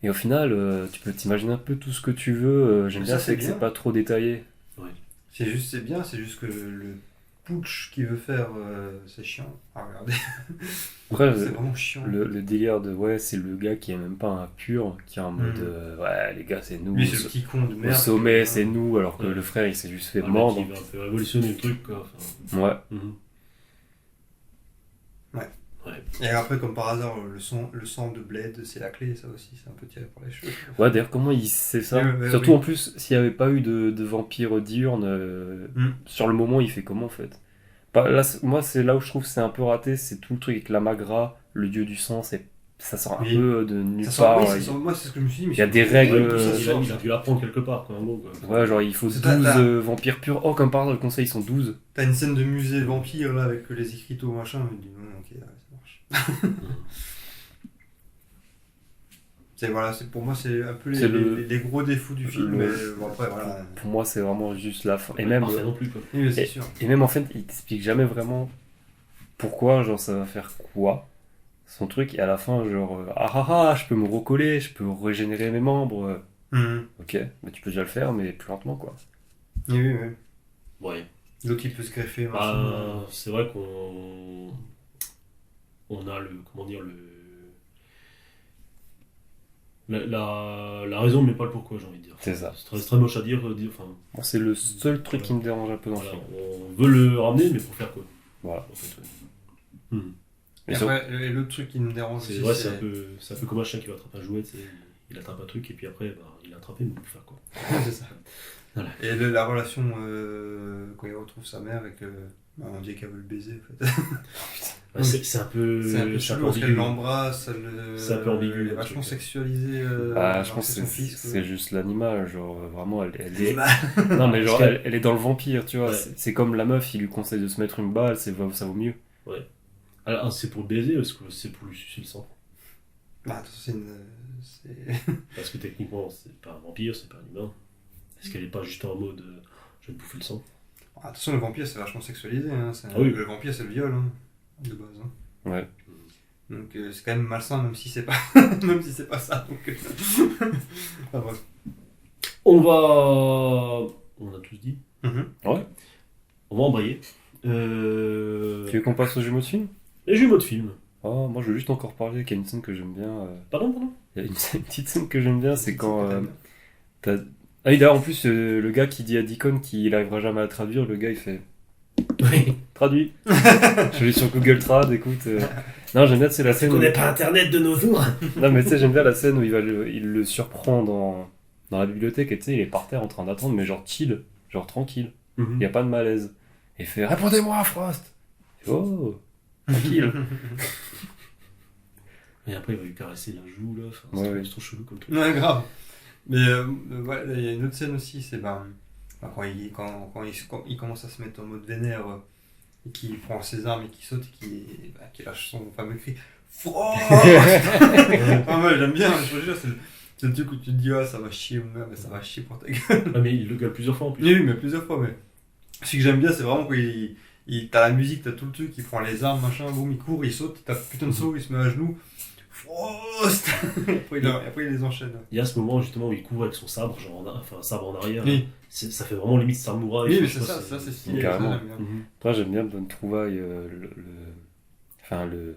Et au final, tu peux t'imaginer un peu tout ce que tu veux. J'aime bien, c'est que c'est pas trop détaillé. Ouais. C'est juste que le putsch qu'il veut faire, c'est chiant à regarder. Après, c'est vraiment chiant. Le délire de c'est le gars qui est même pas un pur, qui est en mode ouais, les gars, c'est nous. Lui, c'est le petit con de merde. Au sommet, c'est nous, alors que le frère, il s'est juste fait mordre. Il va un peu révolutionner le truc, quoi. Enfin... Ouais. Ouais. Et après, comme par hasard, le sang de Blade, c'est la clé, ça aussi, c'est un peu tiré par les cheveux. Ouais, d'ailleurs, comment il sait ça? Surtout en plus, s'il n'y avait pas eu de vampire diurne, sur le moment, il fait comment en fait? Là, moi, c'est là où je trouve que c'est un peu raté, c'est tout le truc avec la Magra, le dieu du sang, ça sort un peu de nulle part. Moi, c'est ce que je me suis dit. Il y a des règles. Il a dû l'apprendre quelque part, quoi, en gros. Quoi. Ouais, genre il faut 12 vampires purs. Oh, comme par hasard, le conseil, ils sont 12. T'as une scène de musée vampire là avec les écriteaux machin. Je me dis, ok, ça marche. C'est pour moi, c'est un peu les gros défauts du film. Mais bon, après, voilà. Pour moi, c'est vraiment juste la fin. Et même, non plus, quoi. Oui, c'est sûr. Et même en fait, il t'explique jamais vraiment pourquoi, genre ça va faire quoi. Son truc, et à la fin, genre, je peux me recoller, je peux régénérer mes membres. Ok, mais tu peux déjà le faire, mais plus lentement, quoi. Oui. Ouais. L'autre, il peut se greffer. C'est vrai qu'on a la raison, mais pas le pourquoi, j'ai envie de dire. C'est ça. C'est très moche à dire. Bon, c'est le seul truc qui me dérange un peu dans le film. On veut le ramener, mais pour faire quoi? Voilà. En fait, Et après, l'autre truc qui me dérange aussi, c'est un peu comme un chien qui va attraper un jouet, il attrape un truc et puis après il a attrapé, mais pour faire quoi? C'est ça. Voilà. Et la relation quand il retrouve sa mère et que on dit qu'elle veut le baiser en fait. C'est un peu chelou parce qu'elle l'embrasse, c'est un peu ambigu. Elle est vachement sexualisée. Je pense que c'est juste l'animal, genre vraiment elle est. Non mais genre elle est dans le vampire, tu vois. Ouais. C'est comme la meuf, il lui conseille de se mettre une balle, ça vaut mieux. Ouais. Alors, c'est pour le baiser ou est-ce que c'est pour lui sucer le sang? Parce que techniquement, c'est pas un vampire, c'est pas un humain. Est-ce qu'elle est pas juste en mode je vais te bouffer le sang? Attention, le vampire c'est vachement sexualisé. Hein. Ah oui. Le vampire c'est le viol hein, de base. Hein. Ouais. Donc c'est quand même malsain, même si c'est pas, même si c'est pas ça. Donc, enfin, bref. On a tous dit. Ouais. On va embrayer. Tu veux qu'on passe aux jumeaux de film? Les jumeaux de film. Oh, moi je veux juste encore parler qu'il y a une scène que j'aime bien. Pardon. Il y a une petite scène que j'aime bien, c'est quand t'as... Ah oui, d'ailleurs, en plus, le gars qui dit à Deacon qu'il arrivera jamais à traduire, le gars il fait... Traduit. Je l'ai sur Google Trad, écoute. Non, j'aime bien, c'est la scène... On connaît pas Internet de nos jours. Non, mais tu sais, j'aime bien la scène où il le surprend dans la bibliothèque et tu sais, il est par terre en train d'attendre, mais genre chill, genre tranquille. Il y a pas de malaise. Et il fait « Répondez-moi, Frost !» Oh, tranquille. Et après, il va lui caresser la joue, là. Enfin, Ouais. c'est trop chelou comme truc. Ouais, grave. Mais ouais, il y a une autre scène aussi, c'est quand il commence à se mettre en mode vénère et qu'il prend ses armes et qu'il saute et qu'il lâche son fameux cri Frost. Moi j'aime bien, je te jure, c'est le truc où tu te dis ah ça va chier mon gars, mais ça va chier pour ta gueule. Ah, mais il le gueule plusieurs fois en plus. Oui, mais plusieurs fois, mais ce que j'aime bien c'est vraiment quand t'as la musique, t'as tout le truc, il prend les armes, machin, boum, il court, il saute, t'as putain de saut, il se met à genoux. Frost. Après il les enchaîne. Il y a ce moment justement où il court avec son sabre, un sabre en arrière. Oui. Ça fait vraiment limite samouraï. Oui, mais c'est ça, c'est stylé. Carrément. Ça, j'aime bien. Après, j'aime bien Bonne Trouvaille, Le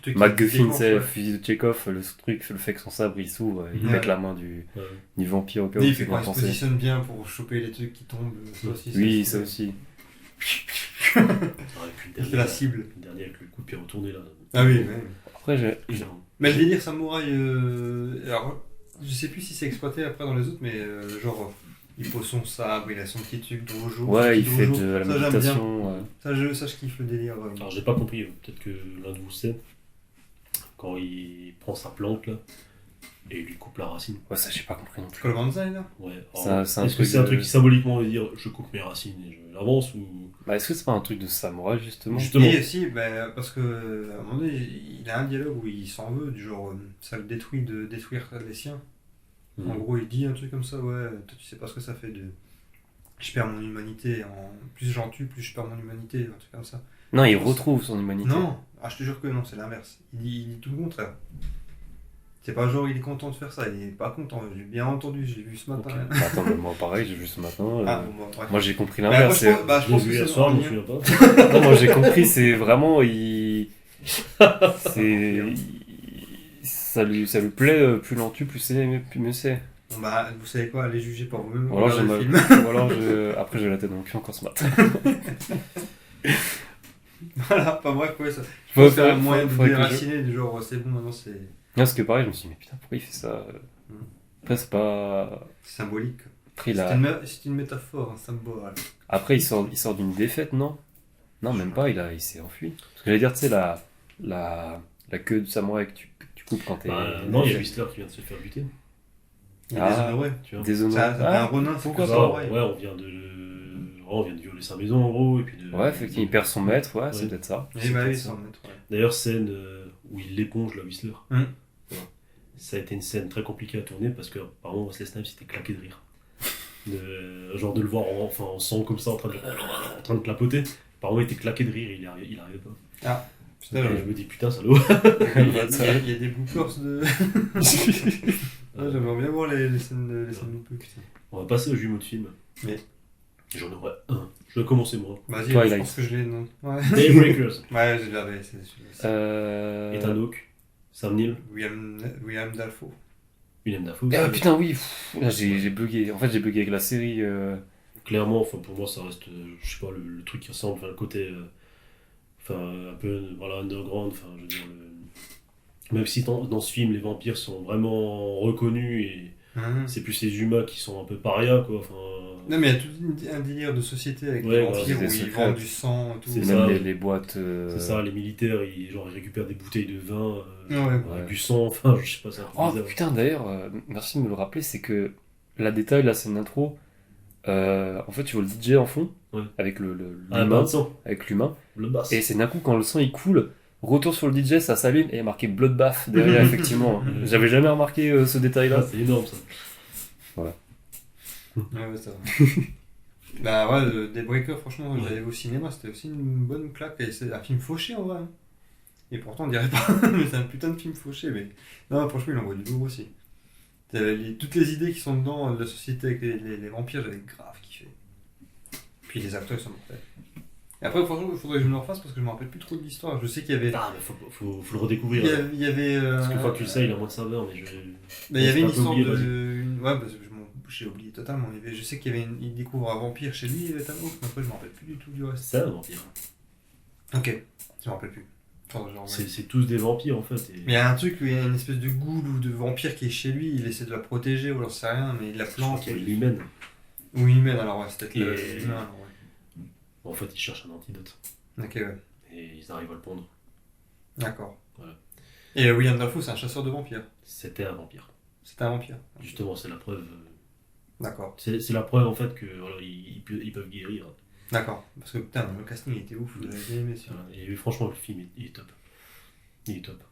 truc MacGuffin, qui c'est le déclenche, fusil de Chekhov, le fait que son sabre il s'ouvre, il Ouais. pète la main du vampire au cas où il c'est fait bien quand il se pensé. positionne bien pour choper les trucs qui tombent. Ça aussi, Oui, c'est ça aussi. Il fait la cible. Le dernier avec le coup de pied retourné là. Ah oui, ouais. Après, Mais le délire samouraï, alors je sais plus si c'est exploité après dans les autres, mais genre il pose son sabre, il a son petit truc dojo. Ouais, il son fait dojo. de la Ça, j'aime méditation. bien. Ça je kiffe le délire. Alors j'ai pas compris, peut-être que l'un de vous sait, quand il prend sa plante là, et il lui coupe la racine. Ouais, ça j'ai pas compris non plus. Colmanzai là. Ouais. C'est un Est-ce que c'est un truc qui symboliquement veut dire je coupe mes racines et je l'avance ou... Bah, est-ce que c'est pas un truc de samouraï justement? Et si, parce que à un moment donné, il a un dialogue où il s'en veut, du genre ça le détruit de détruire les siens. En gros, il dit un truc comme ça, ouais, toi tu sais pas ce que ça fait de. Je perds mon humanité, plus j'en tue, plus je perds mon humanité, un truc comme ça. Non, il retrouve son humanité. Non, je te jure que non, c'est l'inverse. Il dit tout le contraire. C'est pas genre il est content de faire ça, il est pas content, j'ai bien entendu, j'ai vu ce matin. Okay. Bah, attends, moi pareil, j'ai vu ce matin. Moi j'ai compris Bah, l'inverse. je pense que hier c'est soir, je en me lien. souviens pas. Non, moi j'ai compris, c'est vraiment. Ça lui plaît, plus l'en tue, plus mieux c'est. Bon, bah, vous savez quoi, allez juger par vous-même. Ou alors, regardez le film. après j'ai la tête dans le cul encore ce matin. Voilà, pas bref, ouais, ça. Je Faut pense que c'est un faire- moyen de faudrait que déraciner, du genre c'est bon, maintenant c'est. Non, parce que pareil, je me suis dit, mais putain, pourquoi il fait ça Après, c'est pas. C'est symbolique. Après, C'est une métaphore, un symbole. Après, il sort d'une défaite, non? Non, même pas, il s'est enfui. Parce que j'allais dire, tu sais, la queue de samouraï que tu coupes quand t'es. Non, il y a Whistler qui vient de se faire buter. Il est déshonoré. Tu vois. Déshonoré. Un renin, c'est Pourquoi que ça samouraï. Ouais, on vient de violer sa maison en gros. Et puis Ouais, effectivement, il perd son maître, ouais, c'est peut-être ça. Oui, bah oui, son maître, ouais. D'ailleurs, scène où il l'éponge, la Whistler. Hum. Voilà. Ça a été une scène très compliquée à tourner parce que, apparemment, Wesley Snipes s'était claqué de rire. Genre de le voir en sang comme ça, en train de clapoter. Apparemment, il était claqué de rire et il arrivait pas. Ah, putain, et je me dis, putain, salaud. Il y a des bloopers de. J'aimerais bien voir les scènes bloopers. On va passer au jumeau de film. Mais. J'en aurais un. Je vais commencer moi. Vas-y, je pense que je l'ai, non. Ouais. Daybreakers. Ouais, je l'avais, c'est celui-là. Ethan Hawke. Sam Neill. William Dafoe. William Dafoe. Ah putain, oui, là j'ai bugué. En fait, j'ai bugué avec la série. Clairement, enfin, pour moi, ça reste, je sais pas, le truc qui ressemble, enfin, le côté, un peu, voilà, underground, enfin, je veux dire, même si dans ce film, les vampires sont vraiment reconnus et c'est plus les humains qui sont un peu parias, quoi, enfin. Non, mais il y a tout un délire de société avec les vampires où ils vendent du sang et tout. C'est même ça, les boîtes. C'est ça, les militaires, ils récupèrent des bouteilles de vin, ouais. avec du sang, enfin, je sais pas, c'est un peu Oh bizarre. putain, d'ailleurs, merci de me le rappeler, c'est que la détail, la scène d'intro, en fait, tu vois le DJ en fond, avec l'humain, avec l'humain, et c'est d'un coup, quand le sang il coule, retour sur le DJ, ça s'allume, et il y a marqué Bloodbath derrière, effectivement. J'avais jamais remarqué ce détail-là. C'est énorme, ça. Voilà. Ouais, ça va. Bah ouais, Daybreaker, franchement, je l'avais vu au cinéma, c'était aussi une bonne claque. Et c'est un film fauché en vrai. Hein. Et pourtant, on dirait pas, mais c'est un putain de film fauché. Mais non, franchement, il envoie du lourd aussi. Toutes les idées qui sont dedans de la société avec les vampires, j'avais grave kiffé. Puis les acteurs, ils sont mortels. Et après, franchement, il faudrait que je me le refasse parce que je me rappelle plus trop de l'histoire. Je sais qu'il y avait. Ah, mais faut le redécouvrir. Il y avait. Parce qu'une fois que tu le sais, il a moins de saveur, mais je. Mais il y avait une un peu histoire oublié, de. Ouais, parce que j'ai oublié totalement. Je sais qu'il y avait il découvre un vampire chez lui, Ethan Hawke, mais après, je me rappelle plus du tout du reste. C'est un vampire. Ok, je me rappelle plus. C'est tous des vampires en fait. Mais il y a un truc où il y a une espèce de ghoul ou de vampire qui est chez lui, il essaie de la protéger ou j'en sais rien, mais il la plante. Il est humaine. Ou humaine, alors ouais, c'est peut-être l'humain. Ouais. En fait, ils cherchent un antidote. Ok, ouais. Et ils arrivent à le pondre. D'accord. Voilà. Et William Dafoe, c'est un chasseur de vampires. C'était un vampire. C'était un vampire. Justement, c'est la preuve. D'accord. C'est la preuve en fait que voilà, ils peuvent guérir. D'accord. Parce que putain, le casting était ouf, vous l'avez bien aimé. Et franchement, le film il est top. Il est top.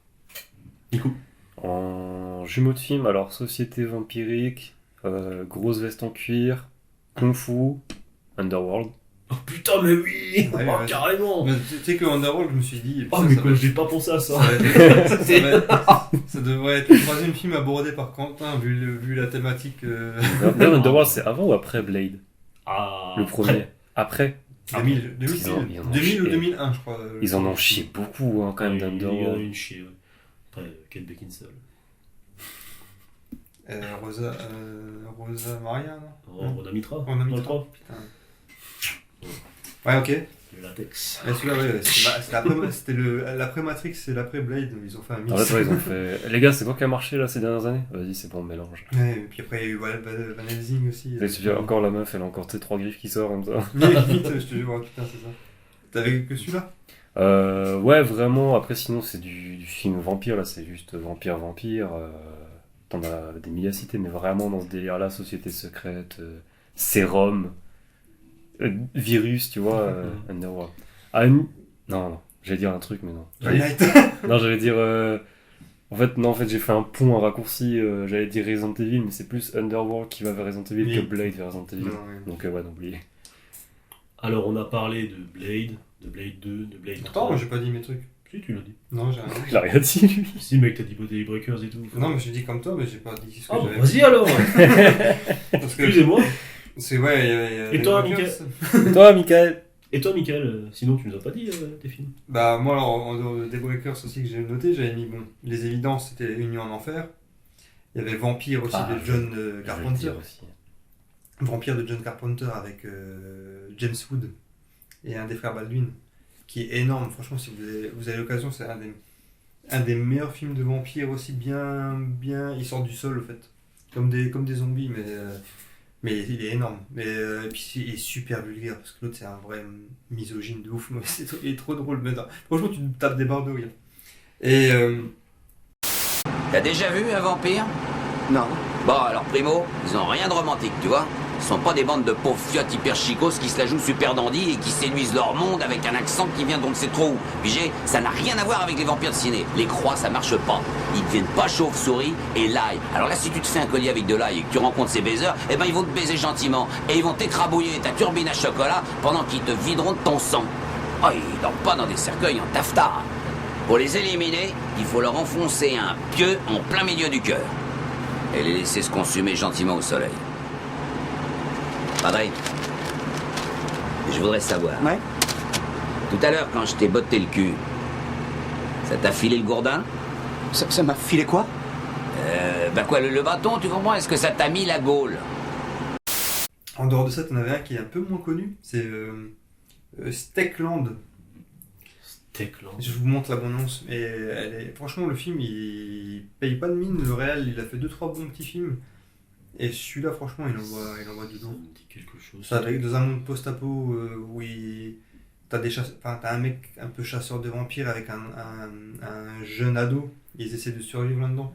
Du coup, en jumeau de film, alors Société vampirique, grosse veste en cuir, Kung Fu, Underworld. Oh putain, mais oui, ouais, oh, carrément. Mais tu sais que Underworld, je me suis dit. Oh, mais quoi, j'ai pas pensé à ça. Ça devrait être le troisième film abordé par Quentin, vu la thématique. D'ailleurs, Underworld, c'est avant ou après Blade? Ah. Le premier. Après 2000 ou 2001, je crois. Ils en ont chié beaucoup, hein, quand même, d'Underworld. Il y en a une chier, ouais. Après, Kate Beckinsale. Rosa Maria, non? Rosa Mitra. Rosa Mitra. Putain. Ouais, ok. Le latex. Mais celui-là, ouais, c'était l'après-Matrix et l'après-Blade, ils ont fait un mix. En fait, ouais, ils ont fait. Les gars, c'est quoi qui a marché là ces dernières années? Vas-y, c'est bon, mélange. Ouais, et puis après, il y a eu Van Helsing aussi. Et tu vois, encore la meuf, elle a encore 3 griffes qui sortent comme ça. Mais vite, je te jure, putain, c'est ça. T'avais que celui-là? Ouais, vraiment. Après, sinon, c'est du film vampire, là, c'est juste vampire. T'en as des milliers à citer, mais vraiment dans ce délire-là, société secrète, sérum. Virus, tu vois, Underworld. Non, j'allais dire un truc, mais non. Non, j'allais dire. En fait, j'ai fait un pont, un raccourci. J'allais dire Resident Evil, mais c'est plus Underworld qui va vers Resident Evil que Blade vers Resident Evil. Donc, ouais, n'oubliez. Alors, on a parlé de Blade 2, de Blade 3. Attends, moi j'ai pas dit mes trucs. Si, tu l'as dit. Non, j'ai rien dit. Il a rien dit, lui. Si, mec, t'as dit Body Breakers et tout. Non, mais j'ai dit comme toi, mais j'ai pas dit ce que j'avais. Vas-y alors. Excusez-moi. C'est ouais. Et toi, Michael? Et toi, Michael, sinon tu nous as pas dit tes films? Bah, moi, alors, en dehors de Daybreakers aussi que j'ai noté, j'avais mis, bon, les évidences, c'était Union en Enfer. Il y avait Vampire aussi de John Carpenter. Vampire de John Carpenter avec James Wood et un des frères Baldwin, qui est énorme. Franchement, si vous avez l'occasion, c'est un des meilleurs films de vampires aussi, bien. Il sort du sol, en fait. Comme des zombies, mais il est énorme. Et puis il est super vulgaire, parce que l'autre c'est un vrai misogyne de ouf. Il est trop drôle. Mais franchement, tu tapes des barres de rire. Et. T'as déjà vu un vampire? Non. Bon, alors Primo, ils ont rien de romantique, tu vois. Ils sont pas des bandes de pauvres fiottes hyper chicos qui se la jouent super dandy et qui séduisent leur monde avec un accent qui vient donc c'est trop. Pigé, ça n'a rien à voir avec les vampires de ciné. Les croix, ça marche pas. Ils deviennent pas chauves-souris et l'ail. Alors là, si tu te fais un collier avec de l'ail et que tu rencontres ces baiseurs, eh ben ils vont te baiser gentiment et ils vont t'écrabouiller ta turbine à chocolat pendant qu'ils te videront de ton sang. Oh, ils dorment pas dans des cercueils en taffetas. Pour les éliminer, il faut leur enfoncer un pieu en plein milieu du cœur et les laisser se consumer gentiment au soleil. Padre, je voudrais savoir. Ouais. Tout à l'heure, quand je t'ai botté le cul, ça t'a filé le gourdin? Ça m'a filé quoi? Bah quoi, le bâton, tu comprends? Est-ce que ça t'a mis la gaule? En dehors de ça, t'en avais un qui est un peu moins connu, c'est Steakland. Je vous montre la bande-annonce, mais franchement, le film, il paye pas de mine. Le réal, il a fait 2-3 bons petits films. Et celui-là, franchement, il envoie du lourd. Ça me dit quelque chose. Ça, dans un monde post-apo où t'as un mec un peu chasseur de vampires avec un jeune ado. Ils essaient de survivre là-dedans.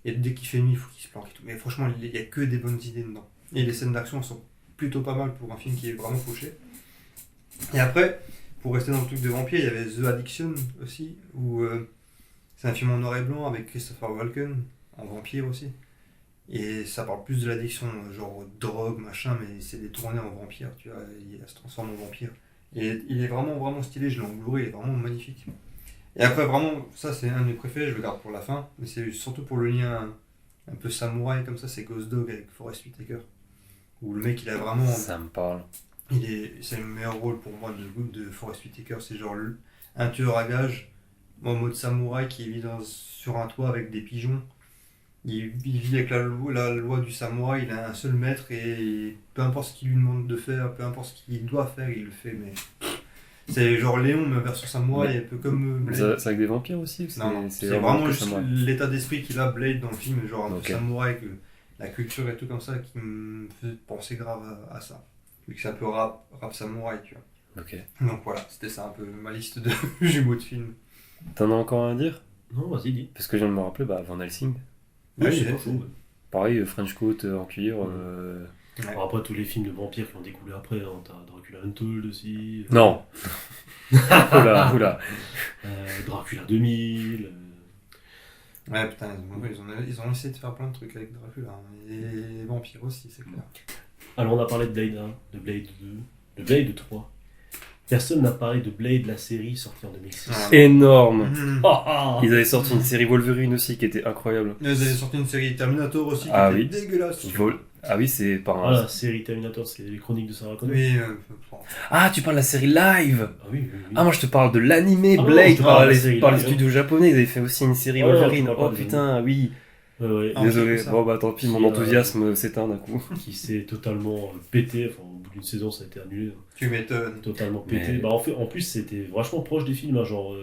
Et dès qu'il fait nuit, il faut qu'il se planque et tout. Mais franchement, il y a que des bonnes idées dedans. Et les scènes d'action sont plutôt pas mal pour un film qui est vraiment fauché. Et après, pour rester dans le truc de vampires, il y avait The Addiction aussi, où c'est un film en noir et blanc avec Christopher Walken, en vampire aussi. Et ça parle plus de l'addiction, genre drogue, machin, mais c'est détourné en vampire, tu vois, il se transforme en vampire. Et il est vraiment, vraiment stylé, je l'ai en Blu-ray, il est vraiment magnifique. Et après, vraiment, ça c'est un de mes préférés, je le garde pour la fin, mais c'est surtout pour le lien un peu samouraï comme ça, c'est Ghost Dog avec Forest Whitaker. Où le mec, il a vraiment... Ça me parle. C'est le meilleur rôle pour moi de Forest Whitaker, c'est genre un tueur à gages en mode samouraï qui vit sur un toit avec des pigeons. Il vit avec la loi du samouraï, il a un seul maître et peu importe ce qu'il lui demande de faire, peu importe ce qu'il doit faire, il le fait. Mais c'est genre Léon, mais version samouraï, un peu comme Blade. C'est avec des vampires aussi? Non, c'est vraiment juste l'état d'esprit qu'il a, Blade, dans le film, genre un peu samouraï, la culture et tout comme ça, qui me fait penser grave à ça. Vu que c'est un peu rap samouraï, tu vois. Ok. Donc voilà, c'était ça un peu ma liste de jumeaux de films. T'en as encore un à dire? Non, vas-y, dis. Parce que je viens de me rappeler, Van Helsing. Oui, c'est pas fou. Ouais. Pareil, French Coat en cuir. Alors après, tous les films de vampires qui ont découlé après, hein, t'as Dracula Untold aussi. Non. Oula. Dracula 2000. Ouais, putain, ils ont essayé de faire plein de trucs avec Dracula. Hein. Et les vampires aussi, c'est clair. Alors on a parlé de Blade 1, de Blade 2, de Blade 3. Personne n'a parlé de Blade, la série sortie en 2006. Énorme. Ils avaient sorti une série Wolverine aussi qui était incroyable. Ils avaient sorti une série Terminator aussi qui était dégueulasse. Ah oui, c'est par un... Ah, la série Terminator, c'est les chroniques de Sarah Connor. Oui, Ah, tu parles de la série live. Ah oui. Ah, moi je te parle de l'animé Blade par les studios japonais. Ils avaient fait aussi une série Wolverine. Oh putain, oui. Ouais. Désolé, bon bah tant pis, mon enthousiasme s'éteint d'un coup. Qui s'est totalement pété, enfin au bout d'une saison ça a été annulé. Tu m'étonnes. Totalement pété. Bah en plus c'était vachement proche des films, hein, genre...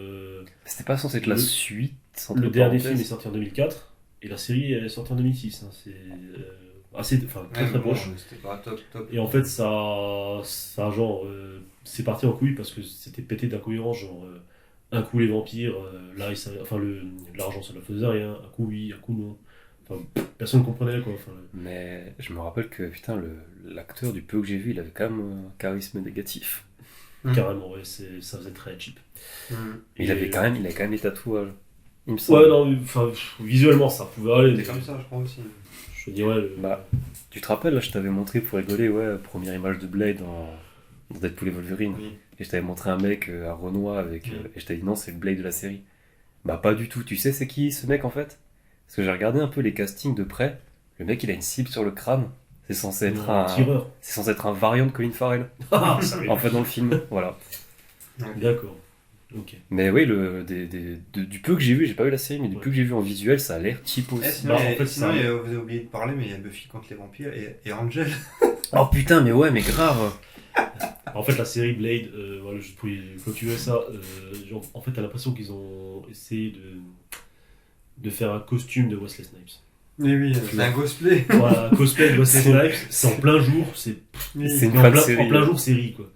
C'était pas censé être la suite. Le dernier film est sorti en 2004, et la série est sortie en 2006. Hein. C'est assez... Enfin très proche. C'était pas top. Et en fait ça genre... c'est parti en couille parce que c'était pété d'incohérence, genre... un coup les vampires, là l'argent ça ne faisait rien, un coup oui, un coup non. Enfin, personne ne comprenait quoi. Enfin, mais je me rappelle que putain l'acteur du peu que j'ai vu, il avait quand même un charisme négatif. Carrément, ouais, ça faisait très cheap. Il avait quand même les tatouages. Il me semble. Ouais, non, enfin visuellement ça pouvait aller. C'était comme ça, je crois aussi. Je dis ouais. Bah, tu te rappelles là, je t'avais montré pour rigoler, première image de Blade dans Deadpool et Wolverine. Oui. Et je t'avais montré un mec à Renoir avec. Et je t'avais dit non, c'est le Blade de la série. Bah, pas du tout. Tu sais, c'est qui ce mec en fait? Parce que j'ai regardé un peu les castings de près. Le mec, il a une cible sur le crâne. C'est censé être un tireur. C'est censé être un variant de Colin Farrell. En fait, dans le film. Voilà. D'accord. Ok. Mais oui, du peu que j'ai vu, j'ai pas vu la série, mais du peu que j'ai vu en visuel, ça a l'air cheap aussi. Sinon, vous avez oublié de parler, mais il y a Buffy contre les vampires et Angel. Oh putain, mais ouais, mais grave. En fait, la série Blade, voilà, juste pour clôturer ça, en fait, t'as l'impression qu'ils ont essayé de faire un costume de Wesley Snipes. Oui, c'est un cosplay. Voilà, un cosplay de Wesley Snipes, c'est en plein jour, c'est une série. En plein jour, série, quoi.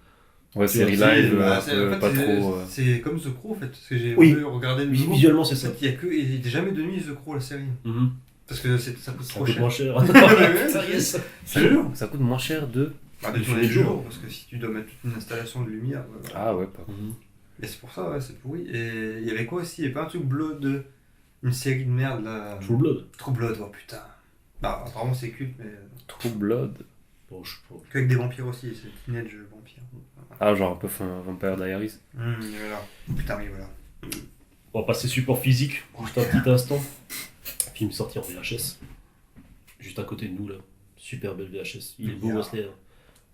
Ouais, série live, pas trop. C'est comme The Crow, en fait, parce que j'ai regardé le nouveau. Visuellement, c'est ça. Il n'y a jamais de nuit The Crow, la série. Parce que ça coûte trop cher. Moins cher. Ça coûte moins cher de tous les jours, parce que si tu dois mettre toute une installation de lumière. Ah ouais, pas. Et c'est pour ça, c'est pourri. Et il y avait quoi aussi? Il n'y avait pas un truc Blood, une série de merde là. True Blood. True Blood, oh putain. Bah, apparemment c'est culte, mais. True Blood. Bon, je sais pas. Qu'avec des vampires aussi, c'est Teenage Vampire. Ah, genre un peu Vampire Diaries. Voilà. Putain, oui, voilà. On va passer support physique, juste un petit instant. Film sorti en VHS. Juste à côté de nous là. Super belle VHS. Il est beau, Wesley.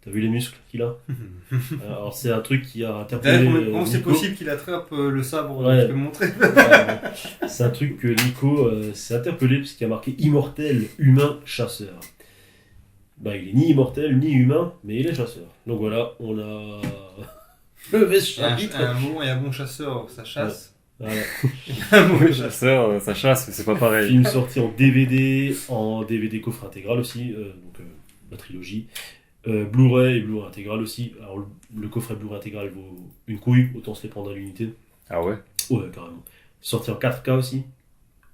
T'as vu les muscles qu'il a? Alors c'est un truc qui a interpellé. Comment c'est possible qu'il attrape le sabre? Ouais. Je peux me montrer. C'est un truc que Nico s'est interpellé parce qu'il a marqué immortel, humain, chasseur. Bah il est ni immortel ni humain, mais il est chasseur. Donc voilà, on a levé ce chapitre. Un bon chasseur, ça chasse. Voilà. Un bon chasseur, ça chasse, mais c'est pas pareil. Film sorti en DVD coffre intégral aussi, donc la trilogie. Blu-ray et Blu-ray intégral aussi. Alors le coffret Blu-ray intégral vaut une couille, autant se les prendre à l'unité. Ah ouais? Ouais, carrément. Sorti en 4K aussi,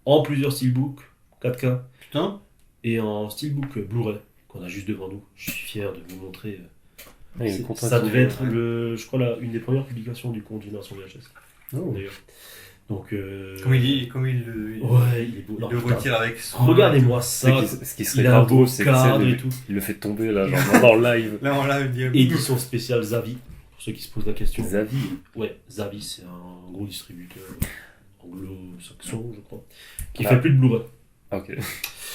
en plusieurs steelbooks 4K. Putain. Et en steelbook Blu-ray qu'on a juste devant nous. Je suis fier de vous montrer. Ça devait être je crois une des premières publications du compte Génération VHS. D'ailleurs. Donc, Comme il ouais, il est beau. il Non, le putain. retire avec soin. Regardez-moi ça. Ce qui serait Il a un grave beau drôle, c'est que cadre tu sais, et tout. il le fait tomber là, genre dans le live. Là, on l'a eu dit. Édition spéciale Zavi, pour ceux qui se posent la question. Zavi. Ouais, Zavi, c'est un gros distributeur anglo-saxon, je crois, qui Ah. fait plus de Blu-ray. Ah, ok.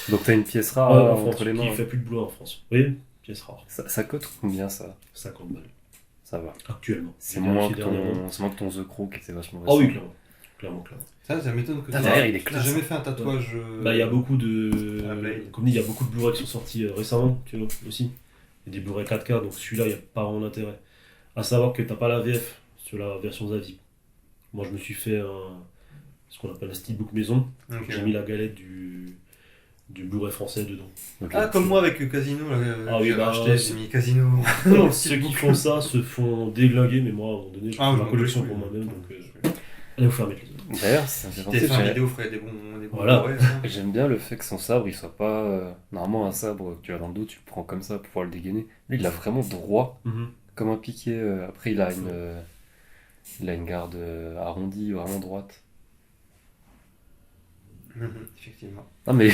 Donc t'as une pièce rare En France, entre les mains. qui fait plus de Blu-ray en France. Oui, pièce rare. Ça cote combien ça 50 balles. Ça va. Actuellement. C'est J'ai moins, vérifié que dernièrement. c'est moins que ton The Crow qui était vachement Ah oui, récent. clairement. Ça m'étonne que Derrière, il est t'as classe. jamais fait un tatouage. Bah, il y a beaucoup de. à la Blade. Comme dit, il y a beaucoup de Blu-ray qui sont sortis récemment, tu vois, aussi. Il y a des Blu-ray 4K, donc celui-là, il n'y a pas vraiment d'intérêt. À savoir que t'as pas la VF sur la version Zavi. Moi, je me suis fait ce qu'on appelle un steelbook maison. Ok. J'ai mis la galette du Blu-ray français dedans. Donc, Ah, comme moi avec Casino, là, Ah oui, j'ai bah, acheté, c'est- j'ai mis Casino. Non, ceux qui font ça se font déglinguer, mais moi, à un moment donné, je fais Ah, ma je m'en collection bats les pour couilles. moi-même, donc allez vous faire mettre les autres. D'ailleurs, ça me fait penser Des que fins j'ai- vidéo ferait des bons. Voilà. Blu-ray, hein. j'aime bien le fait que son sabre il soit pas. Normalement, un sabre que tu as dans le dos, tu le prends comme ça pour pouvoir le dégainer. Lui, il l'a vraiment droit, comme un piquet. Après, il a une garde arrondie, vraiment droite. Effectivement. Non mais...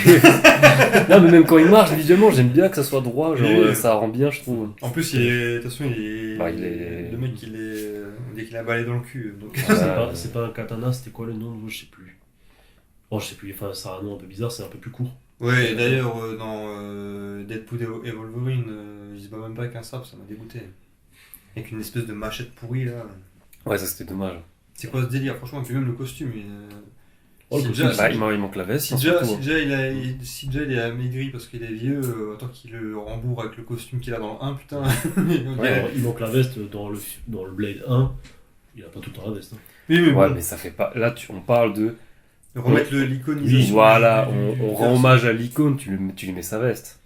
non mais même quand il marche visuellement, j'aime bien que ça soit droit, genre Oui. ça rend bien, je trouve. En plus, il est. De toute façon, il est. Bah, il est- Le mec, il est. On dit qu'il a balai dans le cul. Donc... C'est pas un katana, c'était quoi le nom de je sais plus. Oh, je sais plus, enfin, ça a un nom un peu bizarre, c'est un peu plus court. Ouais, et d'ailleurs, dans Deadpool et Wolverine, il se bat même pas avec un sabre, ça m'a dégoûté. Avec une espèce de machette pourrie là. Ouais, ça c'était dommage. C'est quoi ce délire? Franchement, et puis même le costume. Oh, le si costume, déjà, bah, il manque la veste. si hein, déjà, surtout. si déjà il est amaigri parce qu'il est vieux, autant qu'il le rembourre avec le costume qu'il a dans le 1, putain. Ouais, alors, il manque la veste dans le Blade 1, il a pas tout le temps la veste. Hein. Oui, mais Ouais, bon. mais ça fait pas. Là, on parle de. Remettre l'iconisation. Oui, voilà, du on rend perso. hommage à l'icône, tu lui mets sa veste.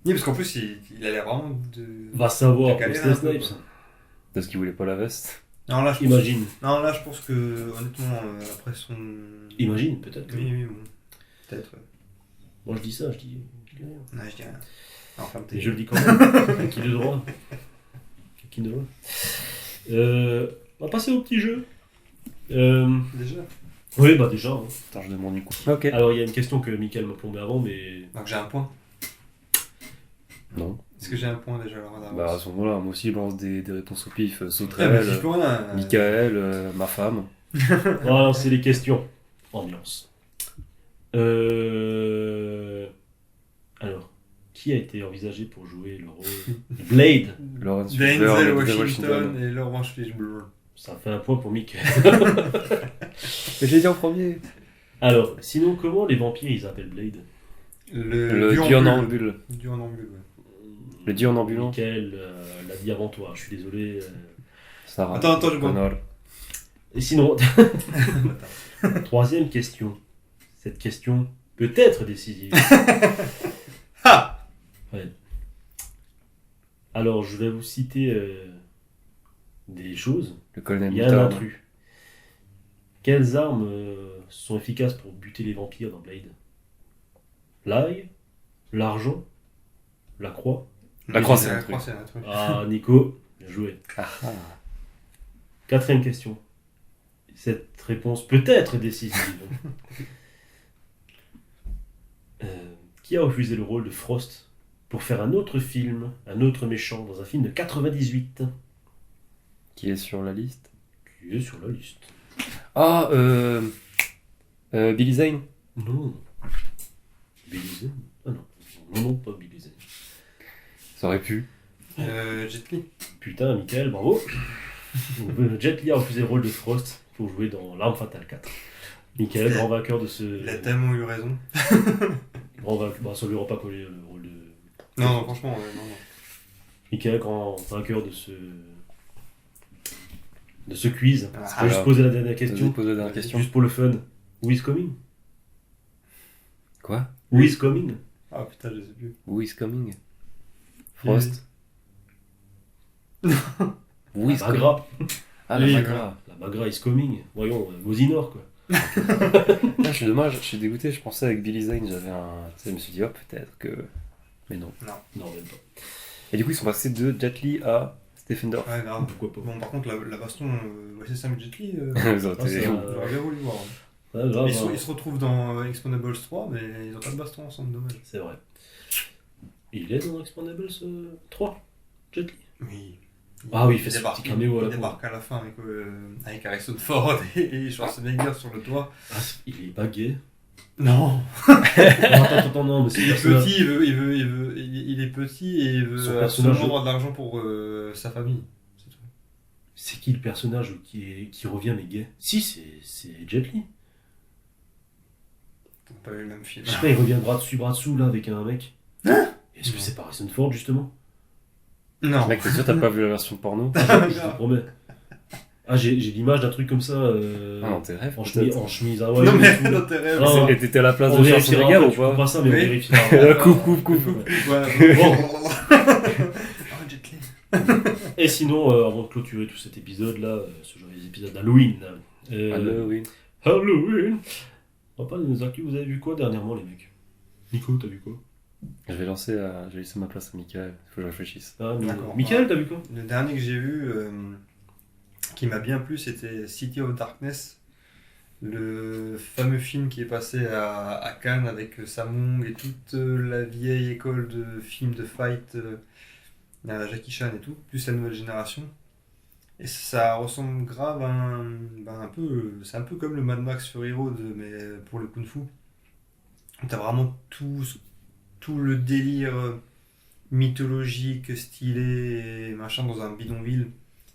Oui, parce qu'en plus, il a l'air vraiment de. Va savoir, de galérer Wesley un peu, Snipes. quoi. Parce qu'il voulait pas la veste. Non, là, je pense... Imagine. Non, là, je pense que, honnêtement, après son. Imagine, peut-être. que- Oui, bon. Peut-être, ouais. Moi je dis ça, je dis rien. Non, je dis rien. Non, ferme tes Mais je yeux. le dis quand même. Qui de droit. Qui de droit. On va passer au petit jeu. Déjà. Oui, bah déjà. Hein. Attends, je demande une coup. Ok. Alors il y a une question que Mickaël m'a plombé avant, mais. Donc j'ai un point. Non. Est-ce que j'ai un point déjà alors d'avance? Bah à ce moment-là, moi aussi je lance des réponses au pif. Ah, mais Sauterelle, j'y peux rien. Michael, ma femme. Voilà, c'est les questions. Ambiance. Alors, qui a été envisagé pour jouer le rôle de Blade? Lawrence Denzel Fishburne, Washington et Laurence Fishburne. Ça fait un point pour Mickaël. Mais j'ai dit en premier. Alors, sinon, comment les vampires ils appellent Blade? Le Dionambule. Dionambule, ouais. Le dieu en ambulant. Mickaël l'a dit avant toi, je suis désolé. Sarah. Attends, je vois. Connor. Et sinon, troisième question. Cette question peut être décisive. Ouais. Alors, je vais vous citer des choses. Le colonel Il y a un Moutarde. intrus. Quelles armes sont efficaces pour buter les vampires dans Blade? L'ail, l'argent, la croix. La croix, c'est La un truc. croix, c'est un truc. Ah, Nico, bien joué. Ah, ah. Quatrième question. Cette réponse peut être décisive. Qui a refusé le rôle de Frost pour faire un autre film, un autre méchant, dans un film de 98? Qui est sur la liste? Qui est sur la liste. Ah, Billy Zane? Non. Billy Zane? Ah non. Non, pas Billy Zane. Ça aurait pu. Jet Li. Putain, Mickaël, bravo. Jet Li a refusé le rôle de Frost pour jouer dans L'Arme Fatale 4. Mickaël, grand vainqueur de ce... Il a tellement eu raison. Grand vainqueur... Bah, ça lui aura pas collé le rôle de... Non, franchement, non. Mickaël, grand vainqueur de ce quiz. Ah, Je peux juste poser la dernière question. Vas-y, pose la dernière question. Juste pour le fun. Who is coming? Quoi? Who is coming? Ah putain, je sais plus. Who is coming? Frost? Who is La Magra. Ah, la Oui, Magra. La Magra is coming. Voyons, Mosinor, quoi. Là, je suis dommage, je suis dégoûté. Je pensais avec Billy Zane, j'avais un. Tu sais, je me suis dit, oh, peut-être que. Mais non. Non, même pas. Et du coup, ils sont passés de Jet Li à Stephen Dorff. Ouais, grave. Pourquoi pas. Bon, par contre, la baston, c'est Sam Jet Li. Ils ont été- J'aurais bien voulu voir. Ouais, grave, Ils se retrouvent dans Expendables 3, mais ils ont pas de baston ensemble, dommage. C'est vrai. Il est dans Expendables 3, Jet Li. Oui. Ah oui, il fait ce petit caméo à la Il débarque à la fin avec Harrison Ford et Schwarzenegger sur le toit. Ah, il est pas gay. Non. Attends, non, mais c'est il est personnage. petit, il est petit et il Son veut personnage- absolument avoir de l'argent pour sa famille. C'est qui le personnage qui revient mais gay? Si, c'est Jet Li. T'as pas eu le même film. Je sais pas, il revient bras dessous là avec un mec. Est-ce que c'est pas Harrison Ford justement? Non. Mec, t'es sûr t'as pas vu la version porno? Je te promets. Ah, j'ai l'image d'un truc comme ça. Ah, dans tes rêves, en peut-être. chemise. Ah, Non, mais et tout, là. dans tes rêves. Non, Et t'étais à la place on de vérifiera, Schwarzenegger en fait, ou tu pas? comprends ça, mais on Oui. vérifiera. Coupe. Ouais. Bon. Ah, Jet Li. Et sinon, avant de clôturer tout cet épisode là, ce joyeux épisode d'Halloween. Halloween. Halloween. On va parler de nos actus. Vous avez vu quoi dernièrement, les mecs? Nico, t'as vu quoi? Je vais j'ai laissé ma place à Michael, faut que je réfléchisse. Ah, D'accord. Michael, t'as vu quoi? Le dernier que j'ai vu qui m'a bien plu, c'était City of Darkness, le fameux film qui est passé à Cannes avec Samung et toute la vieille école de films de fight, Jackie Chan et tout, plus la nouvelle génération. Et ça ressemble grave à c'est un peu comme le Mad Max Fury Road, mais pour le Kung Fu. T'as vraiment tout le délire mythologique, stylé et machin dans un bidonville,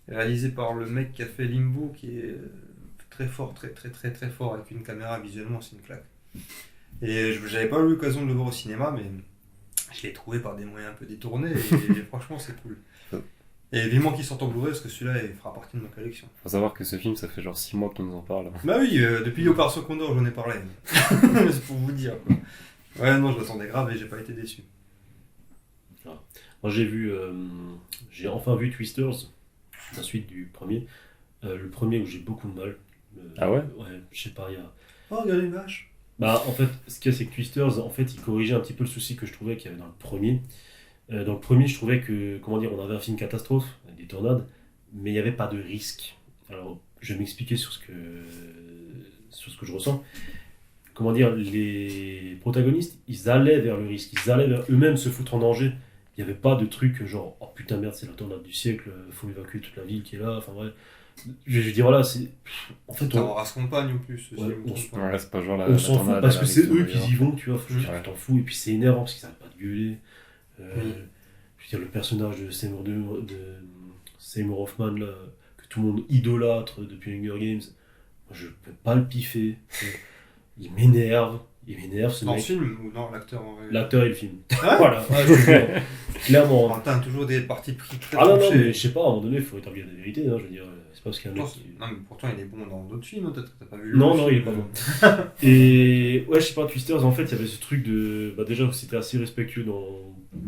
réalisé par le mec qui a fait Limbo, qui est très fort, très fort, avec une caméra, visuellement c'est une claque. Et j'avais pas eu l'occasion de le voir au cinéma, mais je l'ai trouvé par des moyens un peu détournés et franchement c'est cool. Et vivement qu'il sorte en Blu-ray parce que celui-là il fera partie de ma collection. Faut savoir que ce film, ça fait genre 6 mois qu'on nous en parle. Bah oui, depuis Opération Condor j'en ai parlé. C'est pour vous dire quoi. Ouais, non, je l'attendais grave et j'ai pas été déçu. Ah. Moi j'ai enfin vu Twisters, la suite du premier. Le premier où j'ai beaucoup de mal. Ah ouais? Ouais, je sais pas, il y a... Oh, regardez une vache. Bah en fait, ce qu'il y a c'est que Twisters, en fait, il corrigeait un petit peu le souci que je trouvais qu'il y avait dans le premier. Dans le premier, je trouvais que, comment dire, on avait un film catastrophe, avec des tornades, mais il n'y avait pas de risque. Alors, je vais m'expliquer sur ce que je ressens. Comment dire, les protagonistes, ils allaient vers le risque, ils allaient vers eux-mêmes se foutre en danger. Il n'y avait pas de truc genre, oh putain merde, c'est la tornade du siècle, faut évacuer toute la ville qui est là, enfin ouais. Je veux dire, voilà, c'est... En fait, on race compagne en plus. Ouais, Ouais, c'est pas genre on s'en fout parce que c'est eux qui y y vont, tu vois, tu t'en fous, et puis c'est énervant parce qu'ils n'arrêtent pas de gueuler. Je veux dire, le personnage de Seymour Hoffman, là, que tout le monde idolâtre depuis Hunger Games, moi, je peux pas le piffer. Il m'énerve ce dans mec. le film ou dans l'acteur en vrai? L'acteur et le film. Ah Voilà, je te jure. Clairement. Oh, t'as toujours des parties pris très Ah non, tranchées. mais je sais pas, à un moment donné, il faut établir la vérité, hein, je veux dire, c'est pas parce qu'il y a un mec qui... Non, mais pourtant il est bon dans d'autres films, peut-être que t'as pas vu. Non, il est pas bon. Et ouais, je sais pas, Twisters, en fait, il y avait ce truc de. Bah, déjà, c'était assez respectueux dans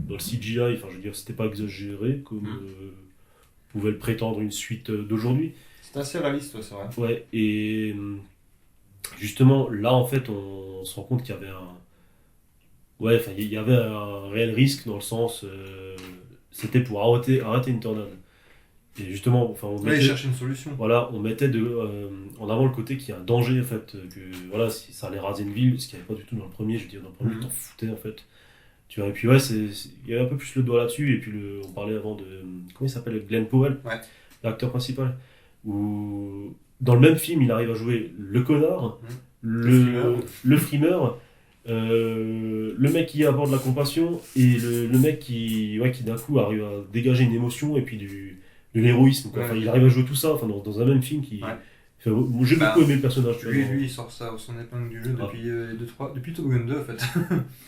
le CGI, enfin, je veux dire, c'était pas exagéré comme pouvait le prétendre une suite d'aujourd'hui. C'est assez réaliste, c'est vrai. Ouais, et justement, là, en fait, on se rend compte qu'il y avait Ouais, enfin, il y avait un réel risque dans le sens. C'était pour arrêter une tornade. Et justement, enfin, ils cherchaient une solution. Voilà, on mettait en avant le côté qu'il y a un danger, en fait, que voilà, si ça allait raser une ville, ce qu'il n'y avait pas du tout dans le premier, je veux dire, dans le premier, t'en foutais, en fait. Tu vois, et puis ouais, il y avait un peu plus le doigt là-dessus, et puis on parlait avant de. Comment il s'appelle? Glenn Powell, l'acteur principal. Où, dans le même film, il arrive à jouer le connard, le frimeur, le mec qui aborde la compassion, et le mec qui d'un coup arrive à dégager une émotion, et puis de l'héroïsme. Quoi. Enfin, il arrive à jouer tout ça enfin, dans un même film qui. Enfin, j'ai beaucoup aimé le personnage. Lui, il sort ça son épingle du jeu depuis Top Gun 2 en fait.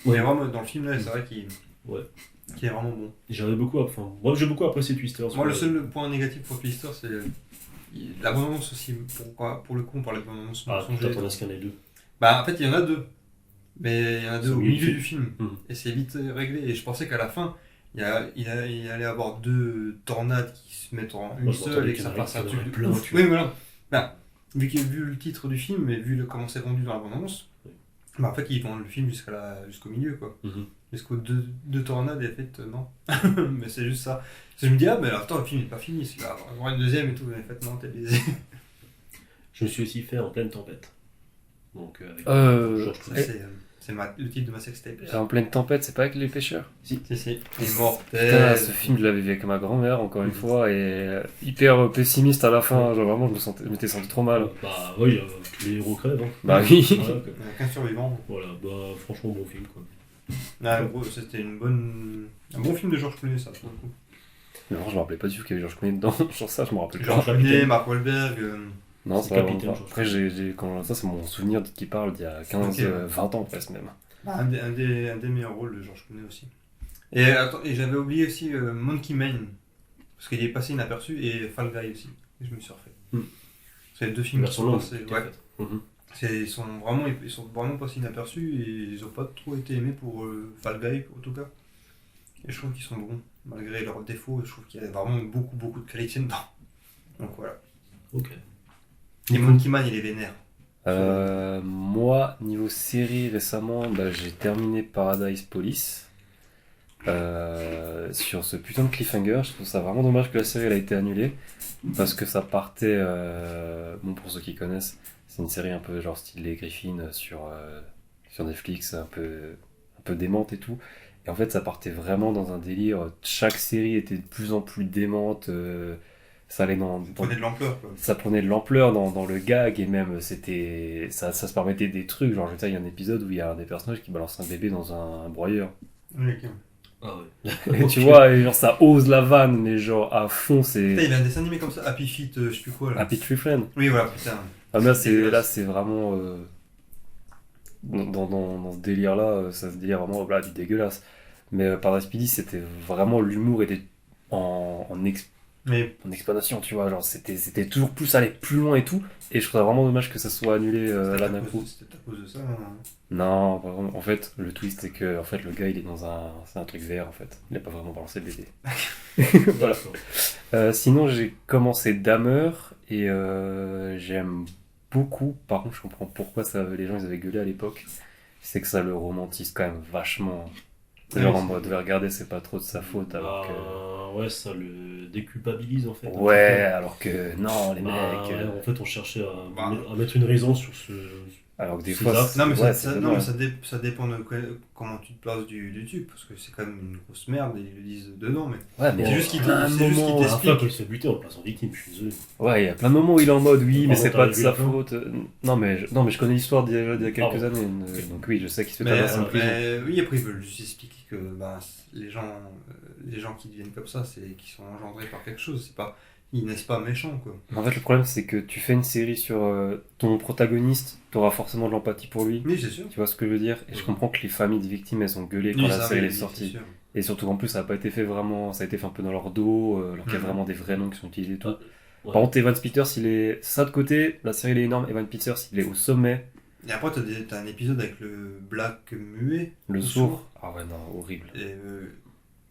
Il est vraiment dans le film là, c'est vrai qu'il est vraiment bon. Moi j'ai beaucoup apprécié Twisters. Moi le seul point négatif pour Twisters c'est l'abondance aussi. Pour le coup on parlait de l'abondance. T'attendais ce qu'il y en ait deux. Bah en fait il y en a deux. Mais il y en a deux au milieu du film. Mmh. Et c'est vite réglé. Et je pensais qu'à la fin, il allait avoir deux tornades qui se mettent en une seule et que ça fasse un truc de ouf. Oui, voilà. Bah, vu le titre du film et vu comment c'est vendu dans la bande-annonce, bah en fait ils vendent le film jusqu'au milieu quoi. Jusqu'aux deux tornades, et en fait, non. Mais c'est juste ça. Parce que je me dis, ah, mais attends, le film n'est pas fini, il va avoir une deuxième et tout. Mais en fait, non, t'es baisé. Je me suis aussi fait En pleine tempête. Donc, avec George Ça, Clooney. c'est le titre de ma sextape. En pleine tempête, c'est pas avec les pêcheurs? Si. Il est mort. Putain, ce film, je l'avais vu avec ma grand-mère, encore une fois, et hyper pessimiste à la fin. Genre, vraiment, je m'étais senti trop mal. Bah, oui, tous les héros crèvent. Hein. Bah oui. Il n'y a qu'un survivant. Voilà, bah, franchement, bon film, quoi. Ah, gros, c'était un bon film de George Clooney, ça, pour le coup. Mais alors, je me rappelais pas du tout qu'il y avait George Clooney dedans. Genre, ça, je me rappelle George Clooney, Mark Wahlberg. Non, c'est c'est pas Capitaine, vraiment. Après, quand ça, c'est mon souvenir de qui parle d'il y a 15, Ok. 20 ans presque même. Un des meilleurs rôles de George Clooney aussi. Et j'avais oublié aussi Monkey Man, parce qu'il est passé inaperçu, et Fall Guy aussi, et je me suis refait. C'est les deux films qui sont passés. Ouais. Ils sont vraiment passés inaperçus, et ils ont pas trop été aimés pour Fall Guy, en tout cas. Et je trouve qu'ils sont bons, malgré leurs défauts, je trouve qu'il y a vraiment beaucoup de qualité dedans. Donc voilà. Ok. Et Monkey Man, il est vénère. Moi, niveau série récemment, bah, j'ai terminé Paradise Police sur ce putain de cliffhanger. Je trouve ça vraiment dommage que la série elle a été annulée parce que ça partait. Bon, pour ceux qui connaissent, c'est une série un peu genre style Les Griffins sur Netflix, un peu démente et tout. Et en fait, ça partait vraiment dans un délire. Chaque série était de plus en plus démente. Ça allait ça prenait de l'ampleur, quoi. Ça prenait de l'ampleur dans le gag, et même c'était ça se permettait des trucs, genre je veux dire, il y a un épisode où il y a un des personnages qui balance un bébé dans un broyeur. Okay. Ah ouais. Et tu vois, et genre ça ose la vanne, mais genre à fond c'est... Putain, il y a un dessin animé comme ça, Happy Feet, je sais plus quoi là. Happy Tree Friend. Oui voilà, putain. Ah mais là c'est vraiment... dans ce délire là, ça se délire vraiment du dégueulasse. Mais Paradise Police, c'était vraiment, l'humour était en expansion, tu vois, genre c'était toujours plus aller plus loin et tout, et je trouve ça vraiment dommage que ça soit annulé là d'un coup. C'était à cause de ça hein. Non, pas vraiment. En fait, le twist c'est que en fait le gars il est dans c'est un truc vert en fait, il a pas vraiment balancé le bébé. Voilà. Sinon j'ai commencé Dahmer et j'aime beaucoup, par contre je comprends pourquoi les gens ils avaient gueulé à l'époque, c'est que ça le romantise quand même vachement. Genre en mode, regarder, c'est pas trop de sa faute, alors que... Ouais, ça le déculpabilise, en fait. Ouais, alors que, non, les mecs... Ouais, en fait, on cherchait à mettre une raison sur ce... Alors que des fois... Non, mais ça dépend de comment tu te places du tube, parce que c'est quand même une grosse merde, et ils le disent dedans, mais... Ouais, mais c'est juste qu'il t'explique. Après, il se fait buter en place en victime, je suis désolé. Ouais, il y a plein de moments où il est en mode, oui, mais c'est pas de sa faute. Non, mais je connais l'histoire d'il y a quelques années, donc oui, je sais qu'il se fait tabasser en prison. Oui, après, ils veulent juste expliquer que les gens qui deviennent comme ça, c'est qu'ils sont engendrés par quelque chose, c'est pas... Ils naissent pas méchants, quoi. En fait, le problème, c'est que tu fais une série sur ton protagoniste, t'auras forcément de l'empathie pour lui. Oui, c'est sûr. Tu vois ce que je veux dire? Et je comprends que les familles des victimes, elles ont gueulé quand la série est sortie. Et surtout, en plus, ça a pas été fait vraiment... Ça a été fait un peu dans leur dos, alors qu'il y a vraiment des vrais noms qui sont utilisés et tout. Ouais. Par contre, Evan Peters, il est... Ça de côté, la série, elle est énorme. Evan Peters, il est au sommet. Et après, t'as un épisode avec le black muet. Le sourd. Ah ouais, non, horrible. Et...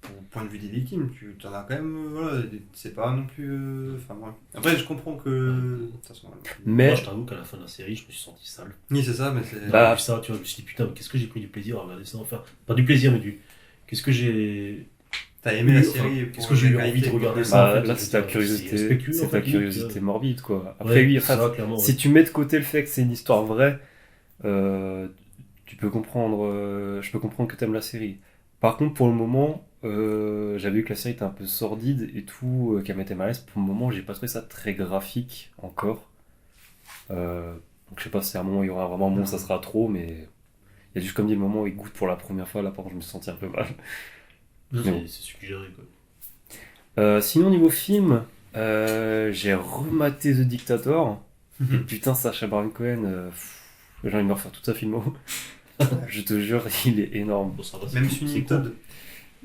Pour le point de vue des victimes, tu t'en as quand même, voilà, c'est pas non plus... Enfin, bref. Après, je comprends que... De toute façon, mais... Moi, je t'avoue qu'à la fin de la série, je me suis senti sale. Oui, c'est ça, mais c'est... Bah, ça, tu vois, je me suis dit, putain, mais qu'est-ce que j'ai pris du plaisir à regarder ça, enfin... Pas du plaisir, mais qu'est-ce que j'ai... T'as aimé la série pour... Qu'est-ce que j'ai eu envie de regarder ça, en fait, là, c'est ta curiosité morbide, quoi. Après, ouais, oui, enfin, si tu mets de côté le fait que c'est une histoire vraie, tu peux comprendre... je peux comprendre que t'aimes la série. Par contre, pour le moment... j'avais vu que la série était un peu sordide et tout, qu'elle mettait mal à l'aise. Pour le moment, j'ai pas trouvé ça très graphique encore. Donc je sais pas si à un moment il y aura vraiment bon, ça sera trop, mais il y a juste comme dit le moment où il goûte pour la première fois. Là, par contre, je me suis senti un peu mal. C'est suggéré quoi. Sinon, niveau film, j'ai rematé The Dictator. Et putain, Sacha Baron Cohen, j'ai envie de me refaire toute sa filmo. Je te jure, il est énorme. Même Sweeney Todd.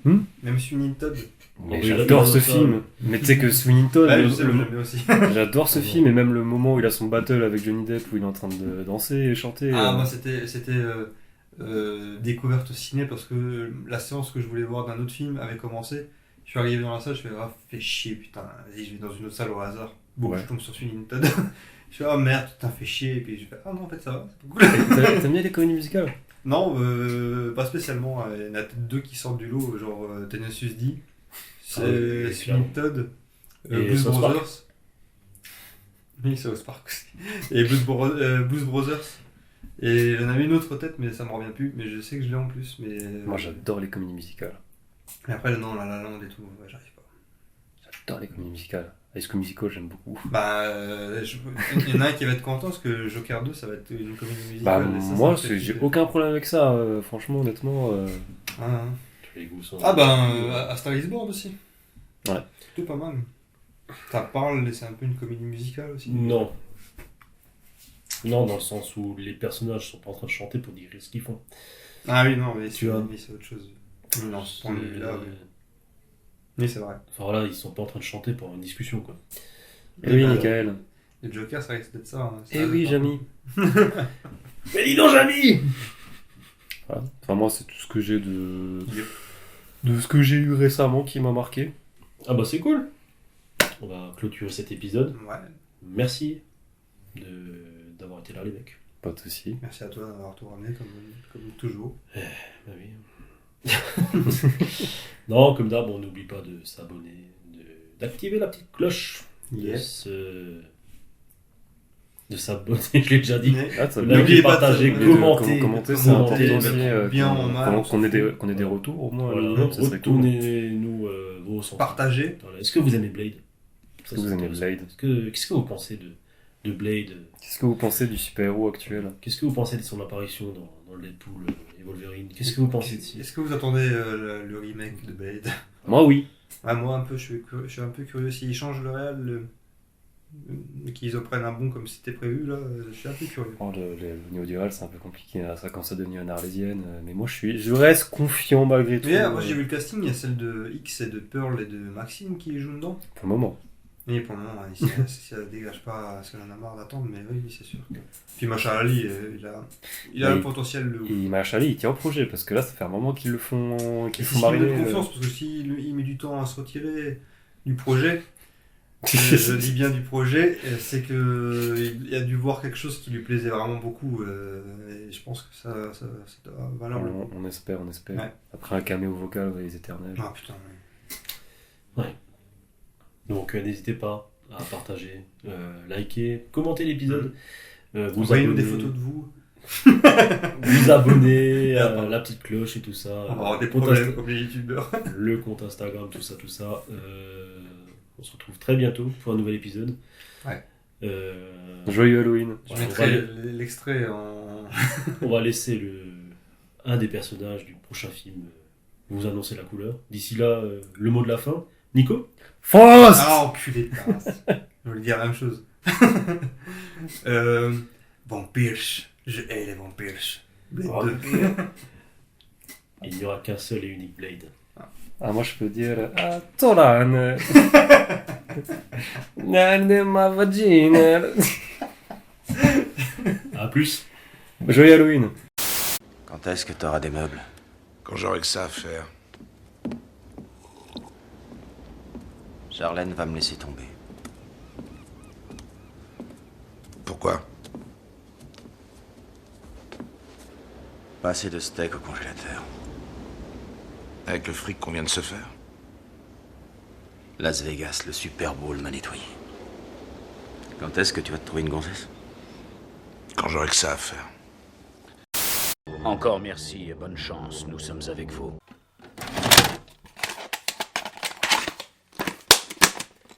Même Sweeney Todd. Mais j'adore ce film. Mais tu sais que Sweeney Todd, aussi. J'adore ce film, et même le moment où il a son battle avec Johnny Depp où il est en train de danser et chanter. Ah, moi c'était découverte au ciné parce que la séance que je voulais voir d'un autre film avait commencé. Je suis arrivé dans la salle, je fais fais chier putain, vas-y, je vais dans une autre salle au hasard. Bon, ouais. Je tombe sur Sweeney Todd. Je fais merde, putain, fais chier. Et puis je fais non, en fait ça va, c'est cool. T'aimes bien les comédies musicales? Non, pas spécialement. Il y en a peut-être 2 qui sortent du lot, genre Tenacious D, Sweeney Todd, Blues South Park. Brothers. Oui, South Park aussi. Et Blues Brothers. Et il y en avait une autre tête, mais ça me revient plus. Mais je sais que je l'ai en plus. Mais Moi, j'adore les comédies musicales. Et après, non, La La Land et tout, ouais, j'arrive pas. J'adore les comédies musicales. High School Musical, j'aime beaucoup. Bah, il y en a un qui va être content parce que Joker 2, ça va être une comédie Bah, musicale. et ça, moi, ça me fait j'ai kiffer. aucun problème avec ça, franchement, honnêtement. Les goûts sont... Ah ben, A Star is Born aussi. Ouais. Plutôt pas mal. Ça parle, c'est un peu une comédie musicale aussi. Non. Non, dans le sens où les personnages sont pas en train de chanter pour dire ce qu'ils font. Ah oui, non, mais Tu vois. c'est autre chose. Non, ce point de vue-là, oui. Oui, c'est vrai. Enfin voilà, ils sont pas en train de chanter pour une discussion, quoi. Et oui, Michael. Le Joker, ça risque d'être ça. Hein. Eh oui, Jamy. Mais dis donc, Jamy. Voilà. Enfin, moi, c'est tout ce que j'ai de ce que j'ai eu récemment qui m'a marqué. Ah bah c'est cool. On va clôturer cet épisode. Ouais. Merci d'avoir été là, les mecs. Pas de soucis. Merci à toi d'avoir tout ramené, comme toujours. Bah oui. Non, comme d'hab, on n'oublie pas de s'abonner, d'activer la petite cloche, Yes. de s'abonner, je l'ai déjà dit. N'oubliez pas de partager, s'abonner, commenter, c'est important commenter, aussi, bien en mal, qu'on ait des retours au moins. Voilà, minimum, ça serait cool. retournez-nous vos sentiments. Partagez. Voilà. Est-ce que vous aimez Blade? Est-ce que vous aimez Blade? Qu'est-ce que vous pensez de Blade? Qu'est-ce que vous pensez du super-héros actuel? Qu'est-ce que vous pensez de son apparition dans le Deadpool et Wolverine? Qu'est-ce que vous pensez de ça? Est-ce que vous attendez le remake de Blade? Moi, oui. Ouais, moi, un peu, je suis un peu curieux. S'ils changent le réel, qu'ils en prennent un bon comme c'était prévu, là, je suis un peu curieux. Oh, le niveau du réel, c'est un peu compliqué. Là, ça commence à devenir une arlésienne. Mais moi, je reste confiant malgré tout. Mais moi, j'ai vu le casting. Il y a celle de X et de Pearl et de Maxine qui jouent dedans. Pour le moment. Oui, pour le moment, si ça dégage pas, parce qu'on en a marre d'attendre, mais oui, c'est sûr. Puis Mahershala Ali, il a le potentiel de ouf. Et Mahershala Ali, il tient au projet, parce que là, ça fait un moment qu'ils le font, Et font s'il mariner. met de confiance, parce que s'il met du temps à se retirer du projet, je dis bien du projet, c'est qu'il a dû voir quelque chose qui lui plaisait vraiment beaucoup, et je pense que ça doit valoir le coup. On espère. Ouais. Après un caméo vocal, les éternels. Ah putain, Ouais. Donc n'hésitez pas à partager, liker, commenter l'épisode, vous envoyez-nous abonner, des photos de vous. vous abonner à la petite cloche et tout ça. On va avoir des Compte problèmes comme les youtubeurs. Le compte Instagram, tout ça. On se retrouve très bientôt pour un nouvel épisode. Ouais. Joyeux Halloween. Je mettrai l'extrait en... On va laisser un des personnages du prochain film vous annoncer la couleur. D'ici là, le mot de la fin. Nico? Faust! Ah, enculé de race. Je voulais dire la même chose. Vampires. Je hais les vampires. Blade 2. Il n'y aura qu'un seul et unique Blade. Ah, moi je peux dire Toran. Nande ma vagina. A plus. Joyeux Halloween. Quand est-ce que t'auras des meubles? Quand j'aurai que ça à faire. Charlène va me laisser tomber. Pourquoi? Pas assez de steak au congélateur. Avec le fric qu'on vient de se faire? Las Vegas, le Super Bowl m'a nettoyé. Quand est-ce que tu vas te trouver une gonzesse? Quand j'aurai que ça à faire. Encore merci et bonne chance, nous sommes avec vous.